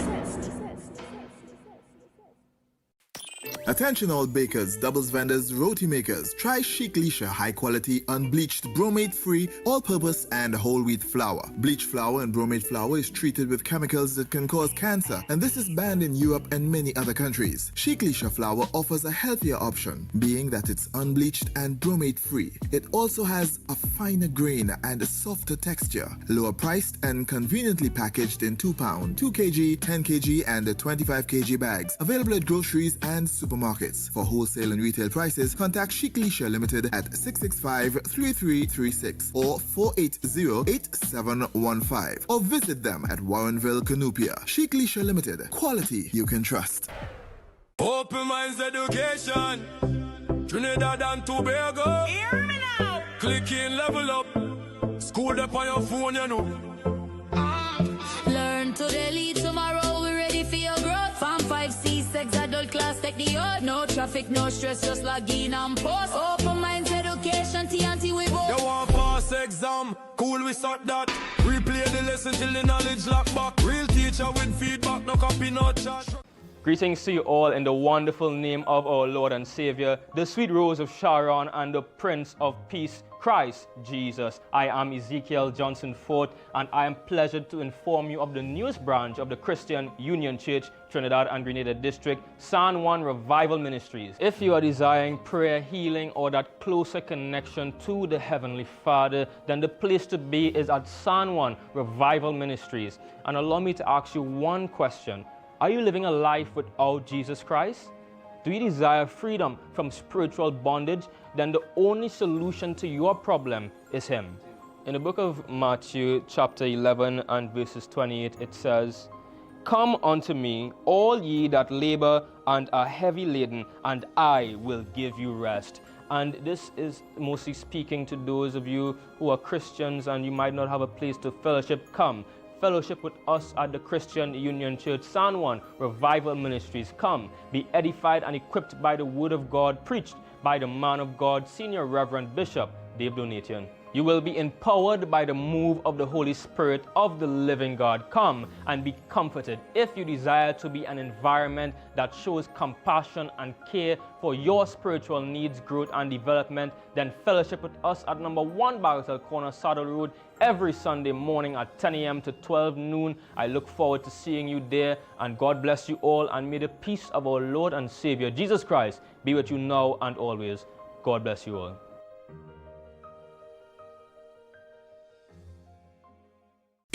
Attention all bakers, doubles vendors, roti makers. Try Chic Leisha high quality, unbleached, bromate free, all purpose and whole wheat flour. Bleached flour and bromate flour is treated with chemicals that can cause cancer, and this is banned in Europe and many other countries. Chic Leisha flour offers a healthier option, being that it's unbleached and bromate free. It also has a finer grain and a softer texture, lower priced and conveniently packaged in 2 pound, 2 kg, 10 kg and 25 kg bags. Available at groceries and supermarkets. For wholesale and retail prices, contact Chic Leisha Limited at 665-3336 or 480-8715 or visit them at Warrenville, Canupia. Chic Leisha Limited. Quality you can trust. Open Minds Education, Trinidad and Tobago. Hear me now. Click in, level up. School up on your phone, you know. Learn today, lead tomorrow. We're ready for your growth. Farm 5C6 adult class, take the oath. No traffic, no stress, just log in and post. Open Minds Education, TNT we both. You want pass exam? Cool, we sort that. Replay the lesson till the knowledge lock back. Real teacher with feedback, no copy, no chat. Greetings to you all in the wonderful name of our Lord and Savior, the sweet rose of Sharon and the Prince of Peace, Christ Jesus. I am Ezekiel Johnson Fort, and I am pleasured to inform you of the newest branch of the Christian Union Church, Trinidad and Grenada District, San Juan Revival Ministries. If you are desiring prayer, healing, or that closer connection to the Heavenly Father, then the place to be is at San Juan Revival Ministries. And allow me to ask you one question. Are you living a life without Jesus Christ? Do you desire freedom from spiritual bondage? Then the only solution to your problem is Him. In the book of Matthew, chapter 11 and verses 28, it says, "Come unto me, all ye that labor and are heavy laden, and I will give you rest." And this is mostly speaking to those of you who are Christians and you might not have a place to fellowship. Come. Fellowship with us at the Christian Union Church San Juan Revival Ministries. Come, be edified and equipped by the Word of God preached by the man of God, Senior Reverend Bishop Dave Donation. You will be empowered by the move of the Holy Spirit of the living God. Come and be comforted. If you desire to be an environment that shows compassion and care for your spiritual needs, growth, and development, then fellowship with us at number 1 Bagatelle Corner, Saddle Road, every Sunday morning at 10 a.m. to 12 noon. I look forward to seeing you there, and God bless you all, and may the peace of our Lord and Savior, Jesus Christ, be with you now and always. God bless you all.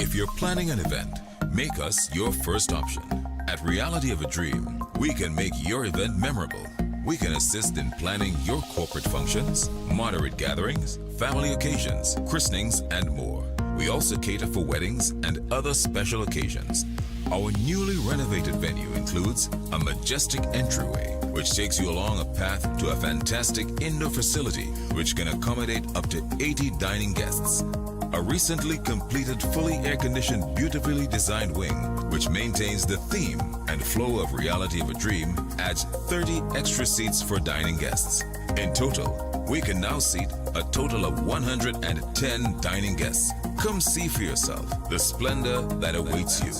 If you're planning an event, make us your first option. At Reality of a Dream, we can make your event memorable. We can assist in planning your corporate functions, moderate gatherings, family occasions, christenings, and more. We also cater for weddings and other special occasions. Our newly renovated venue includes a majestic entryway, which takes you along a path to a fantastic indoor facility which can accommodate up to 80 dining guests. A recently completed, fully air-conditioned, beautifully designed wing, which maintains the theme and flow of Reality of a Dream, adds 30 extra seats for dining guests. In total, we can now seat a total of 110 dining guests. Come see for yourself the splendor that awaits you.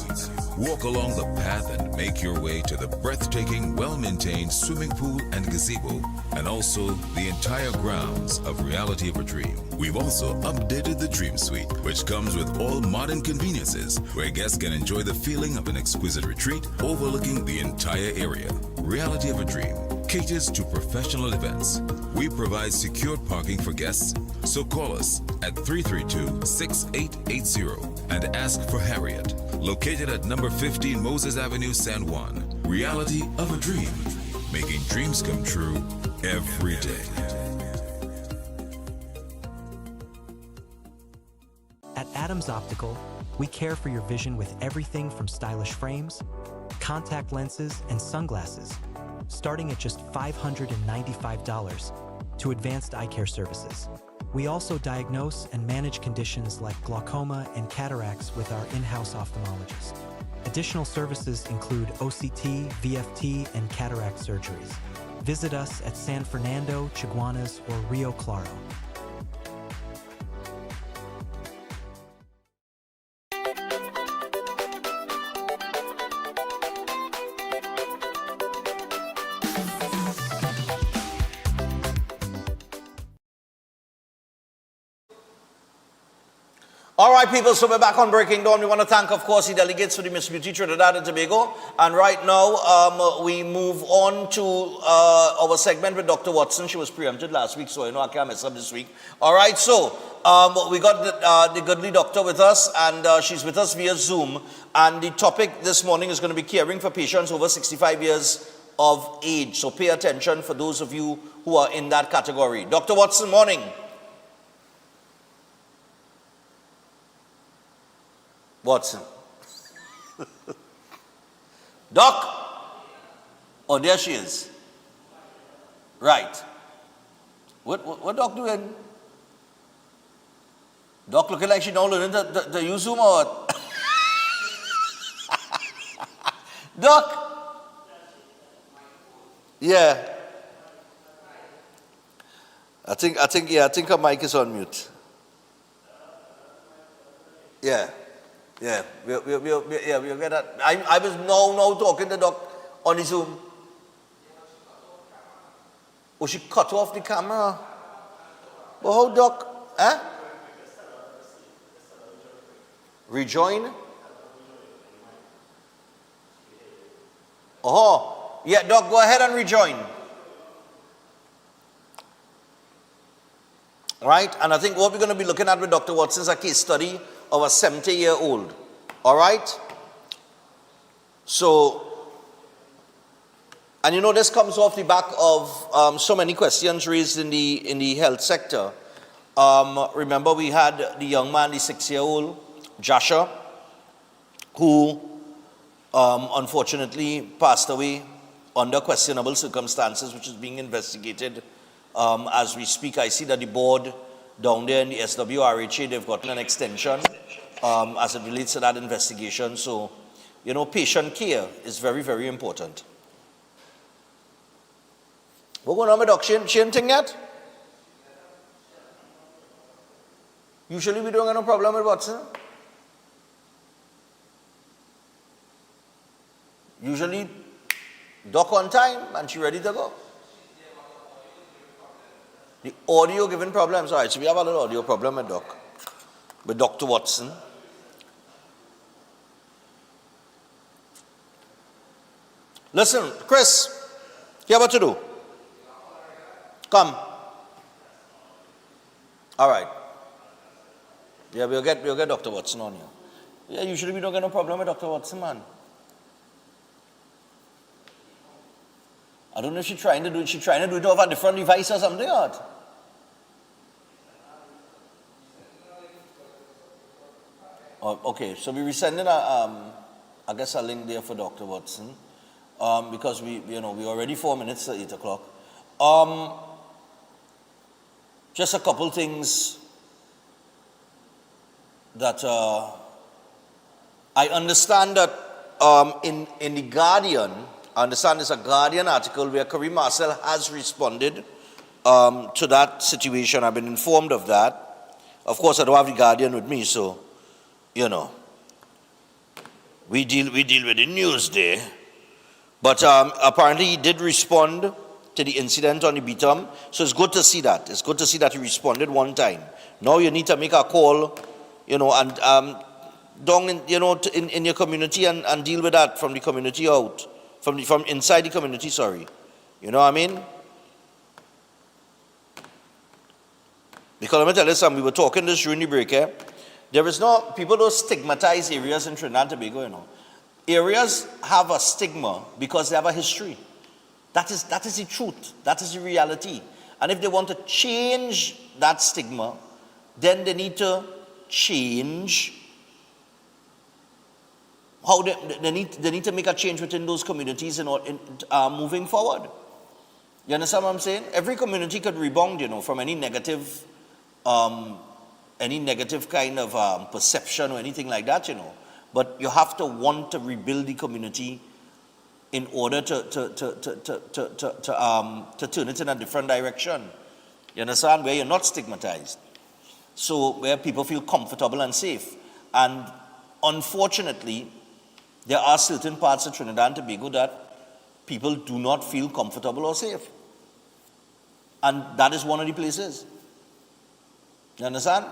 Walk along the path and make your way to the breathtaking, well-maintained swimming pool and gazebo, and also the entire grounds of Reality of a Dream. We've also updated the Dream Suite, which comes with all modern conveniences, where guests can enjoy the feeling of an exquisite retreat overlooking the entire area. Reality of a Dream caters to professional events. We provide secured parking for guests, so call us at 332-6880 and ask for Harriet. Located at number 15 Moses Avenue, San Juan. Reality of a Dream, making dreams come true every day. At Adams Optical, we care for your vision with everything from stylish frames, contact lenses, and sunglasses, starting at just $595, to advanced eye care services. We also diagnose and manage conditions like glaucoma and cataracts with our in-house ophthalmologist. Additional services include OCT, VFT, and cataract surgeries. Visit us at San Fernando, Chaguanas, or Rio Claro. All right, people, so we're back on Breaking Dawn. We want to thank, of course, the delegates for the Miss Beauty Trinidad and Tobago. And right now, we move on to our segment with Dr. Watson. She was preempted last week, so I know I can't mess up this week. All right, so we got the goodly doctor with us, and she's with us via Zoom. And the topic this morning is going to be caring for patients over 65 years of age. So pay attention for those of you who are in that category. Dr. Watson, morning. Watson. Doc? Oh, there she is. Right. What Doc doing? Doc looking like she don't learn to use Zoom or what? Doc? Yeah. I think her mic is on mute. Yeah. Yeah, we'll get that. I was now talking to Doc on the Zoom. Oh, she cut off the camera. But how, Doc? Huh? Rejoin? Oh, yeah, Doc, go ahead and rejoin. Right? And I think what we're going to be looking at with Dr. Watson is a case study of a 70-year-old. All right? So, and you know, this comes off the back of so many questions raised in the health sector. Remember, we had the young man, the 6-year-old, Joshua, who unfortunately passed away under questionable circumstances, which is being investigated as we speak. I see that the board down there in the SWRHA, they've gotten an extension as it relates to that investigation. So, you know, patient care is very, very important. What's going on with Doc? She ain't thing yet? Usually we don't have no problem with Watson. Usually Doc on time and she ready to go. The audio giving problems. All right, so we have a little audio problem with Doc, with Dr. Watson. Listen, Chris, here what to do. Come. All right. Yeah, we'll get Dr. Watson on here. Yeah, usually we don't get no problem with Dr. Watson, man. I don't know if she's trying to do it over a different device or something or what? Oh, okay, so we're sending I guess a link there for Dr. Watson, because we're already 4 minutes to 8 o'clock. Just a couple things that I understand that in the Guardian, I understand there's a Guardian article where Kareem Marcel has responded to that situation. I've been informed of that. Of course, I don't have the Guardian with me, so, you know, we deal with the news there. But apparently he did respond to the incident on the Beatum, so it's good to see that. It's good to see that he responded one time. Now you need to make a call, you know, and down in your community and deal with that from the community out. From inside the community, sorry. You know what I mean? Because let me tell you something, we were talking this during the break, eh? People don't stigmatize areas in Trinidad and Tobago, you know. Areas have a stigma because they have a history. That is the truth. That is the reality. And if they want to change that stigma, then they need to change how they need to make a change within those communities in moving forward. You understand what I'm saying? Every community could rebound, you know, from any negative kind of perception or anything like that, you know. But you have to want to rebuild the community in order to turn it in a different direction. You understand? Where you're not stigmatized. So where people feel comfortable and safe. And unfortunately, there are certain parts of Trinidad and Tobago that people do not feel comfortable or safe. And that is one of the places. You understand?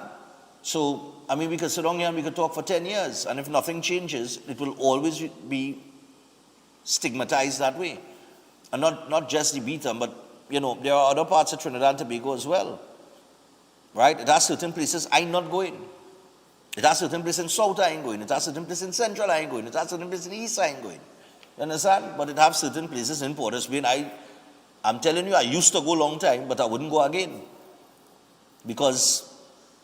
So, I mean, we could sit down here and we could talk for 10 years, and if nothing changes, it will always be stigmatized that way. And not just the Beatum, but, you know, there are other parts of Trinidad and Tobago as well. Right? It has certain places I'm not going. It has certain places in South I ain't going. It has certain places in Central I ain't going. It has certain places in East I ain't going. You understand? But it has certain places in Port of Spain. I'm telling you, I used to go a long time, but I wouldn't go again. Because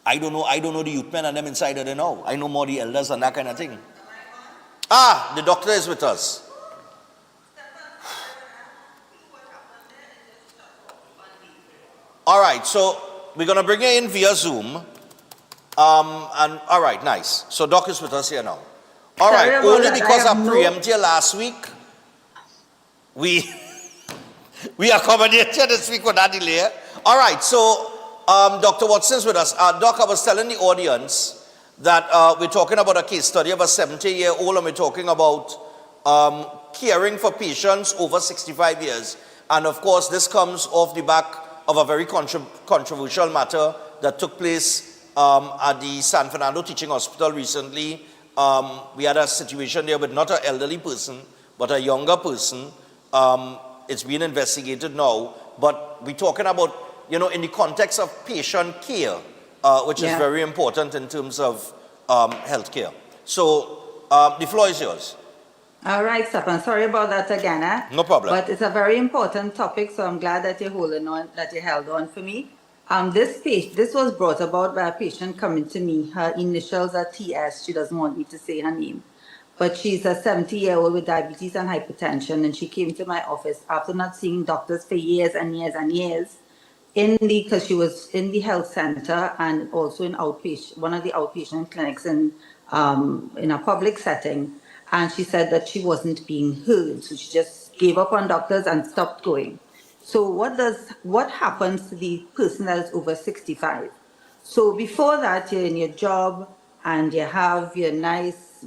I don't know the youth men and them inside of there now. I know more the elders and that kind of thing. The doctor is with us. All right, so we're going to bring her in via Zoom. And all right, nice. So Doc is with us here now. All right, only because I preempted you last week, we accommodated you this week with that delay. All right, so Dr. Watson's with us. Doc, I was telling the audience that we're talking about a case study of a 70-year-old, and we're talking about caring for patients over 65 years. And of course, this comes off the back of a very controversial matter that took place at the San Fernando Teaching Hospital recently. We had a situation there with not an elderly person, but a younger person. It's being investigated now, but we're talking about, you know, in the context of patient care, which is very important in terms of health care. So the floor is yours. All right, Stefan. Sorry about that again. No problem. But it's a very important topic, so I'm glad that you're holding on, that you held on for me. This was brought about by a patient coming to me. Her initials are TS. She doesn't want me to say her name. But she's a 70-year-old with diabetes and hypertension, and she came to my office after not seeing doctors for years and years and years because she was in the health center and also in one of the outpatient clinics in a public setting, and she said that she wasn't being heard, so she just gave up on doctors and stopped going. So what happens to the person that is over 65? So before that, you're in your job and you have your nice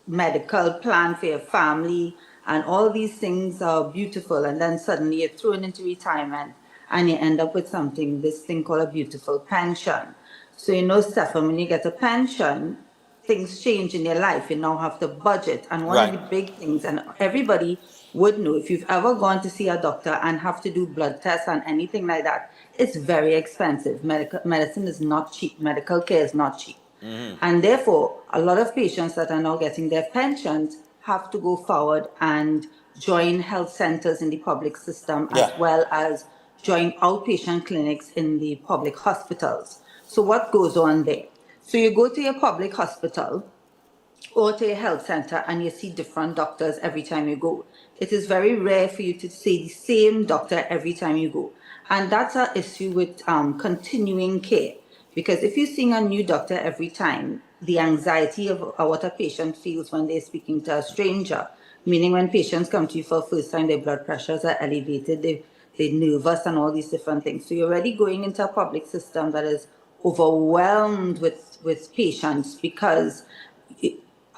medical plan for your family, and all these things are beautiful, and then suddenly you're thrown into retirement and you end up with this thing called a beautiful pension. So Stefan, when you get a pension, things change in your life. You now have to budget, and one of the big things, and everybody would know, if you've ever gone to see a doctor and have to do blood tests and anything like that, it's very expensive. Medicine is not cheap. Medical care is not cheap. And therefore, a lot of patients that are now getting their pensions have to go forward and join health centers in the public system, as well as join outpatient clinics in the public hospitals. So what goes on there? So you go to your public hospital or to a health center and you see different doctors every time you go. It is very rare for you to see the same doctor every time you go. And that's an issue with continuing care. Because if you're seeing a new doctor every time, the anxiety of what a patient feels when they're speaking to a stranger, meaning when patients come to you for the first time, their blood pressures are elevated, they're nervous and all these different things. So you're already going into a public system that is overwhelmed with patients, because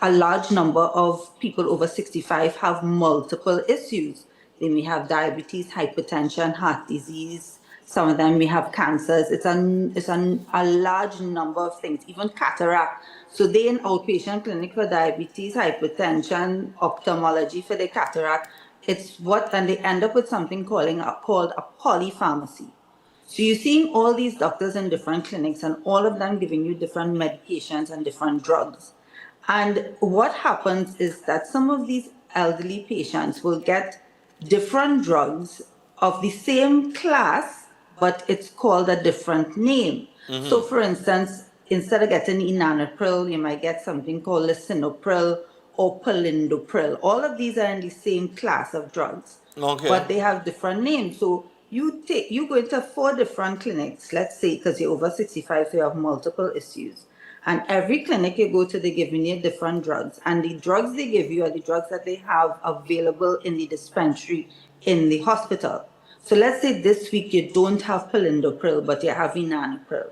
a large number of people over 65 have multiple issues. They may have diabetes, hypertension, heart disease. Some of them may have cancers. It's a large number of things, even cataract. So they in outpatient clinic for diabetes, hypertension, ophthalmology for the cataract. And they end up with something called a polypharmacy. So you're seeing all these doctors in different clinics and all of them giving you different medications and different drugs. And what happens is that some of these elderly patients will get different drugs of the same class, but it's called a different name. So for instance, instead of getting enalapril, you might get something called lisinopril or palindopril. All of these are in the same class of drugs, but they have different names. So you go into 4 different clinics, let's say, because you're over 65, so you have multiple issues. And every clinic you go to, they're giving you different drugs. And the drugs they give you are the drugs that they have available in the dispensary in the hospital. So let's say this week you don't have palindopril, but you have enalapril.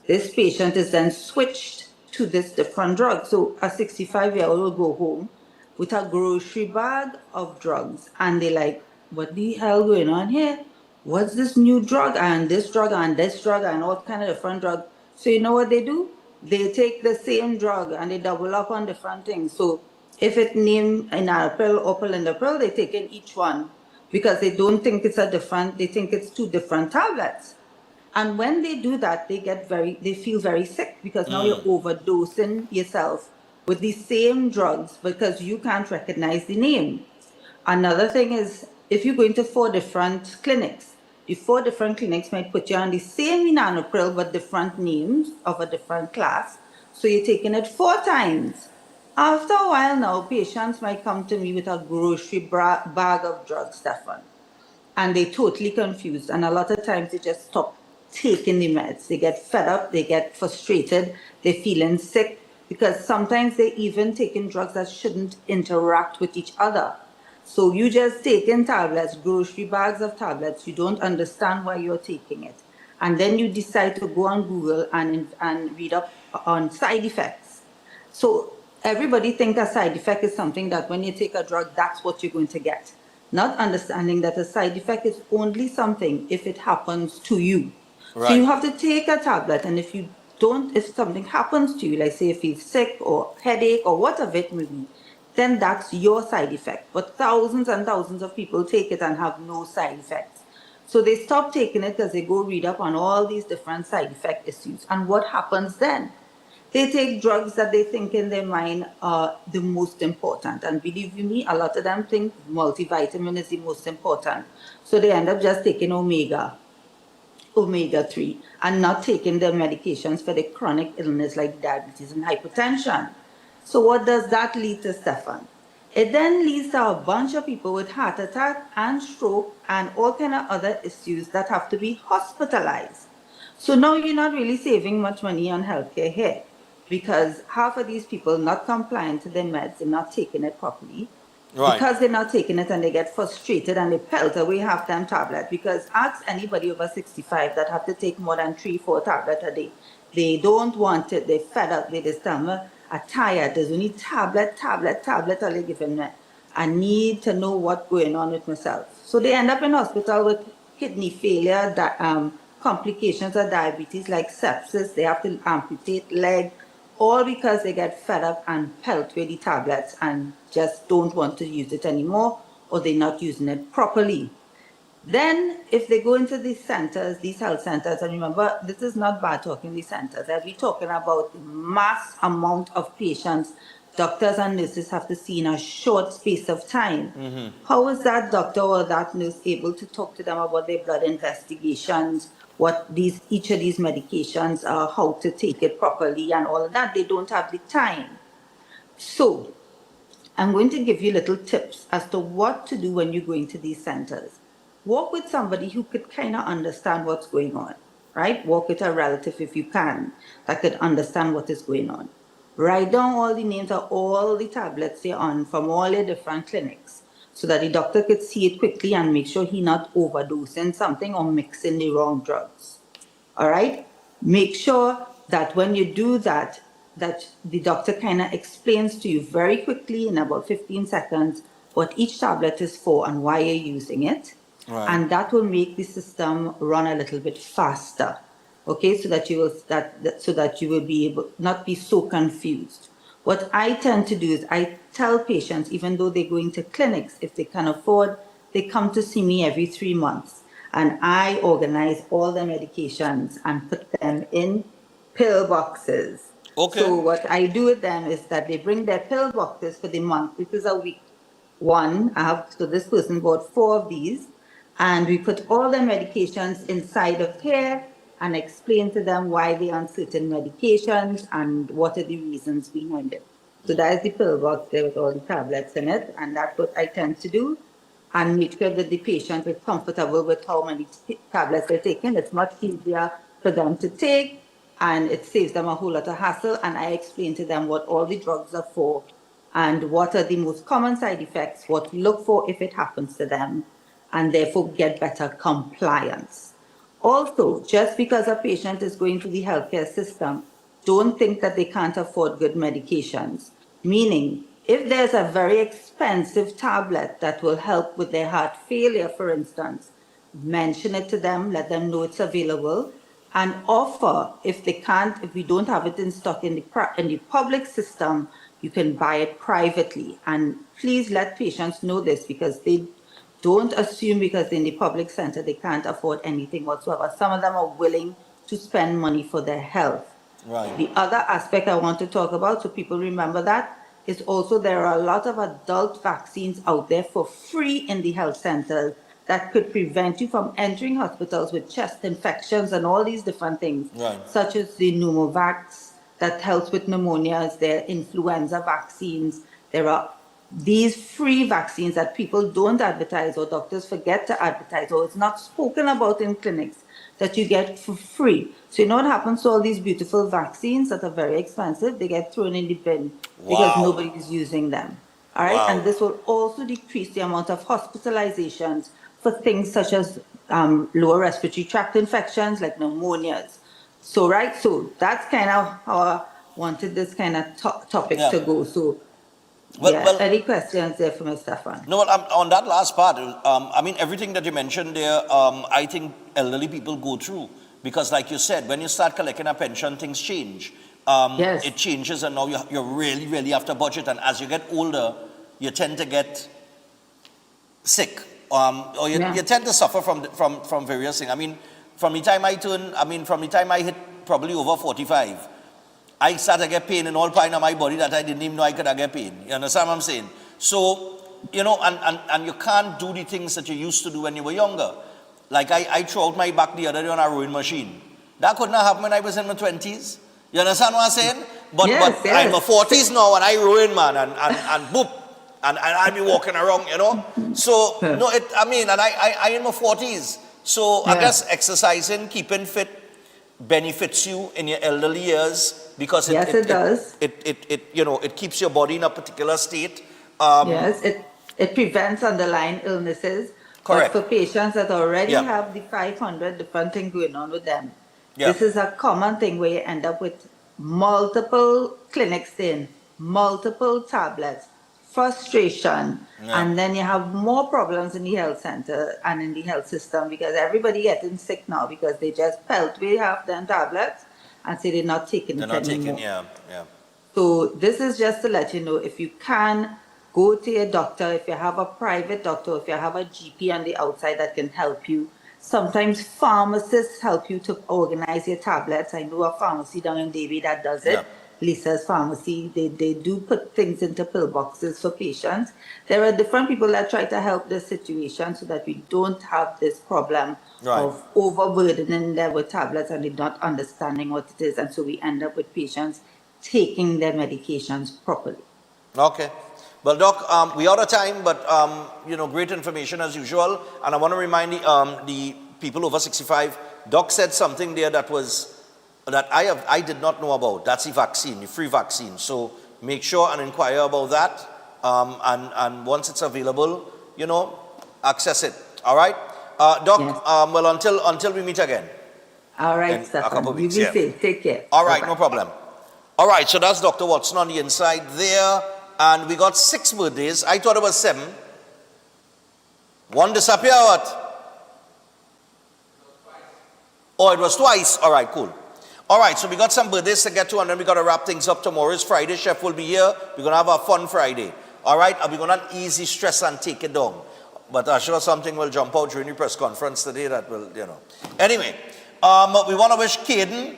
This patient is then switched to this different drug. So a 65-year-old will go home with a grocery bag of drugs. And they're like, what the hell going on here? What's this new drug and this drug and this drug and all kind of different drugs? So you know what they do? They take the same drug and they double up on different things. So if it named enalapril or palindopril, they take in each one because they don't think they think it's 2 different tablets. And when they do that, they feel very sick, because now you're overdosing yourself with the same drugs because you can't recognize the name. Another thing is, if you go into 4 different clinics, the 4 different clinics might put you on the same enalapril but different names of a different class. So you're taking it 4 times. After a while now, patients might come to me with a grocery bag of drugs, Stefan, and they're totally confused. And a lot of times they just stop taking the meds. They get fed up, they get frustrated, they're feeling sick, because sometimes they're even taking drugs that shouldn't interact with each other. So you just taking tablets, grocery bags of tablets, you don't understand why you're taking it. And then you decide to go on Google and read up on side effects. So everybody thinks a side effect is something that when you take a drug, that's what you're going to get. Not understanding that a side effect is only something if it happens to you. So you have to take a tablet, and if something happens to you, like say you feel sick or headache or whatever it may be, then that's your side effect. But thousands and thousands of people take it and have no side effects. So they stop taking it because they go read up on all these different side effect issues. And what happens then? They take drugs that they think in their mind are the most important. And believe you me, a lot of them think multivitamin is the most important. So they end up just taking omega-3, and not taking their medications for the chronic illness like diabetes and hypertension. So what does that lead to, Stefan? It then leads to a bunch of people with heart attack and stroke and all kind of other issues that have to be hospitalized. So now you're not really saving much money on healthcare here because half of these people not compliant to their meds, they're not taking it properly. Right. Because they're not taking it and they get frustrated and they pelt away half them tablet. Because ask anybody over 65 that have to take more than 3-4 tablets a day. They don't want it. They're fed up. They just tell me, I'm tired. There's only tablet all they giving me. I need to know what's going on with myself. So they end up in hospital with kidney failure, complications of diabetes like sepsis. They have to amputate leg, all because they get fed up and pelt with the tablets and just don't want to use it anymore, or they're not using it properly. Then, if they go into these centers, these health centers, and remember, this is not bad talking these centers. I'll be talking about the mass amount of patients doctors and nurses have to see in a short space of time. How is that doctor or that nurse able to talk to them about their blood investigations, what each of these medications are, how to take it properly, and all of that? They don't have the time. So, I'm going to give you little tips as to what to do when you're going to these centers. Walk with somebody who could kind of understand what's going on, right? Walk with a relative if you can, that could understand what is going on. Write down all the names of all the tablets they're on from all the different clinics so that the doctor could see it quickly and make sure he's not overdosing something or mixing the wrong drugs. All right? Make sure that when you do that, that the doctor kind of explains to you very quickly in about 15 seconds what each tablet is for and why you're using it. Right. And that will make the system run a little bit faster. Okay, so that you will be able not be so confused. What I tend to do is I tell patients, even though they're going to clinics, if they can afford, they come to see me every 3 months. And I organize all the medications and put them in pill boxes. Okay. So what I do with them is that they bring their pill boxes for the month, which is a week. So this person bought 4 of these, and we put all the medications inside of here and explain to them why they're on certain medications and what are the reasons behind it. So that is the pill box there with all the tablets in it, and that's what I tend to do, and make sure that the patient is comfortable with how many tablets they're taking. It's much easier for them to take, and it saves them a whole lot of hassle, and I explain to them what all the drugs are for and what are the most common side effects, what to look for if it happens to them, and therefore get better compliance. Also, just because a patient is going to the healthcare system, don't think that they can't afford good medications. Meaning, if there's a very expensive tablet that will help with their heart failure, for instance, mention it to them, let them know it's available, and offer, if we don't have it in stock in the public system, you can buy it privately. And please let patients know this, because they don't assume because in the public center they can't afford anything whatsoever. Some of them are willing to spend money for their health. Right. The other aspect I want to talk about, so people remember that, is also there are a lot of adult vaccines out there for free in the health centers that could prevent you from entering hospitals with chest infections and all these different things, Right. such as the pneumovax that helps with pneumonias, there are influenza vaccines, there are these free vaccines that people don't advertise or doctors forget to advertise or it's not spoken about in clinics that you get for free. So you know what happens to all these beautiful vaccines that are very expensive? They get thrown in the bin because Wow. nobody is using them. All right, Wow. and this will also decrease the amount of hospitalizations for things such as lower respiratory tract infections like pneumonias. So that's kind of how I wanted this kind of topic to go. So any questions there for Mr. Stefan? No, on that last part, I mean, everything that you mentioned there, I think elderly people go through. Because like you said, when you start collecting a pension, things change. Yes. It changes and now you really, really have to budget. And as you get older, you tend to get sick. Or you tend to suffer from various things. I mean, from the time I hit probably over 45, I started to get pain in all parts of my body that I didn't even know I could get pain. You understand what I'm saying? So, you know, and you can't do the things that you used to do when you were younger. Like I threw out my back the other day on a rowing machine. That could not happen when I was in my 20s. You understand what I'm saying? But I'm in my 40s now and I rowing, man, and boop. And I'll be walking around, you know. So, no, I in my 40s. So I guess exercising, keeping fit benefits you in your elderly years because it does. It keeps your body in a particular state. Yes, it prevents underlying illnesses. Correct. But for patients that already have the 500 different things going on with them, this is a common thing where you end up with multiple clinics multiple tablets, frustration, and then you have more problems in the health center and in the health system because everybody getting sick now because they just felt we have them tablets and say they're not taking it anymore. So this is just to let you know, if you can, go to your doctor. If you have a private doctor, if you have a GP on the outside that can help you. Sometimes pharmacists help you to organize your tablets. I know a pharmacy down in Davie that does it. Lisa's Pharmacy, they do put things into pill boxes for patients. There are different people that try to help this situation so that we don't have this problem of overburdening them with tablets and they're not understanding what it is. And so we end up with patients taking their medications properly. Okay. Well, Doc, we are out of time, but, great information as usual. And I want to remind the people over 65, Doc said something there that I did not know about. That's the vaccine, the free vaccine. So make sure and inquire about that. And once it's available, access it. All right? Doc, well, until we meet again. All right, Stefan. A couple of weeks. You be safe. Take care. All right, no problem. All right, so that's Dr. Watson on the inside there. And we got 6 birthdays. I thought it was 7. One disappeared, what? Oh, it was twice. All right, cool. All right, so we got some birthdays to get to, and then we got to wrap things up. Tomorrow is Friday. Chef will be here. We're going to have a fun Friday. All right, and we're going to easy stress and take it down. But I'm sure something will jump out during the press conference today that will, Anyway, we want to wish Caden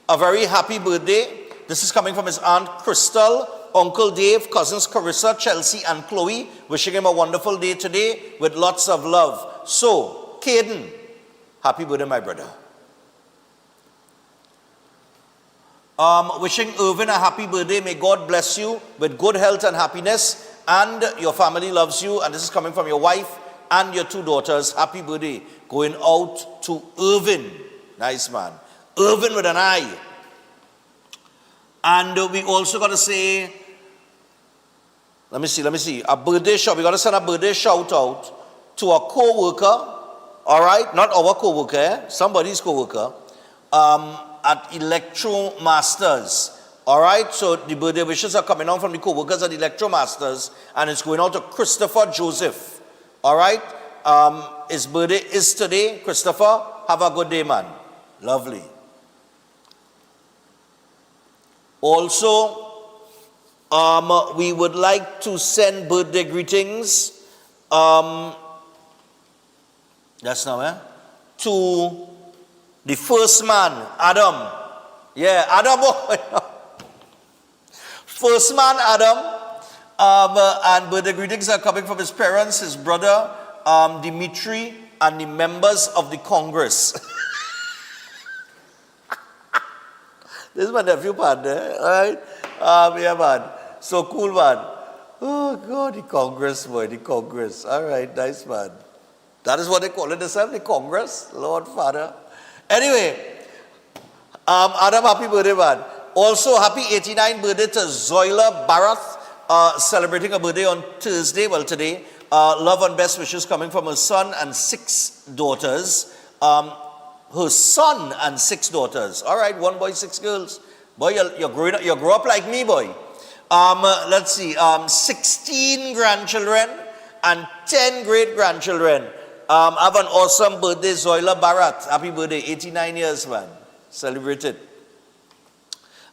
a very happy birthday. This is coming from his Aunt Crystal, Uncle Dave, cousins Carissa, Chelsea, and Chloe. Wishing him a wonderful day today with lots of love. So, Caden, happy birthday, my brother. Wishing Irvin a happy birthday. May God bless you with good health and happiness. And your family loves you. And this is coming from your wife and your 2 daughters. Happy birthday. Going out to Irvin. Nice man. Irvin with an I. And we also got to say, let me see. A birthday shout. We got to send a birthday shout out to a co-worker. All right? Not our co-worker. Somebody's co-worker. At Electro Masters. All right, so the birthday wishes are coming on from the co-workers at Electro Masters, and it's going out to Christopher Joseph. All right, his birthday is today. Christopher, have a good day, man. Lovely. Also, we would like to send birthday greetings. That's now, to the first man, Adam. Yeah, Adam. First man, Adam. And birthday greetings are coming from his parents, his brother, Dimitri, and the members of the Congress. This is my nephew, man. All right? Yeah, man. So cool, man. Oh, God, the Congress, boy, the Congress. All right, nice, man. That is what they call it themselves, the Congress. Lord, Father. Anyway, Adam, happy birthday, man. Also, happy 89th birthday to Zoila Barath, celebrating a birthday on Thursday, well, today. Love and best wishes coming from her son and 6 daughters. Her son and 6 daughters. All right, 1 boy, 6 girls. Boy, you're growing up, you grow up like me, boy. Let's see, 16 grandchildren and 10 great-grandchildren. Have an awesome birthday, Zoila Bharat. Happy birthday, 89 years, man. Celebrate it.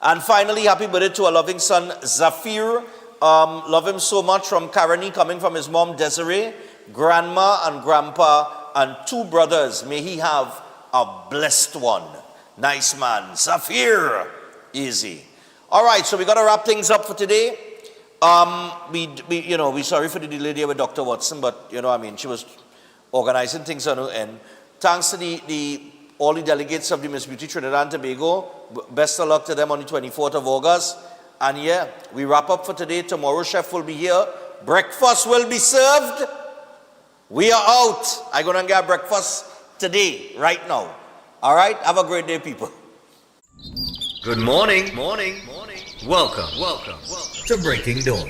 And finally, happy birthday to a loving son, Zafir. Love him so much, from Karani, coming from his mom, Desiree, grandma and grandpa, and 2 brothers. May he have a blessed one. Nice man. Zafir. Easy. All right, so we got to wrap things up for today. We sorry for the delay there with Dr. Watson, but, she was organizing things on her end. Thanks to all the delegates of the Miss Beauty Trinidad and Tobago. Best of luck to them on the 24th of August. And yeah, we wrap up for today. Tomorrow, Chef will be here Breakfast will be served. We are out. I'm going to get breakfast today, right now. All right? Have a great day, people. Good morning. Welcome to Breaking Dawn.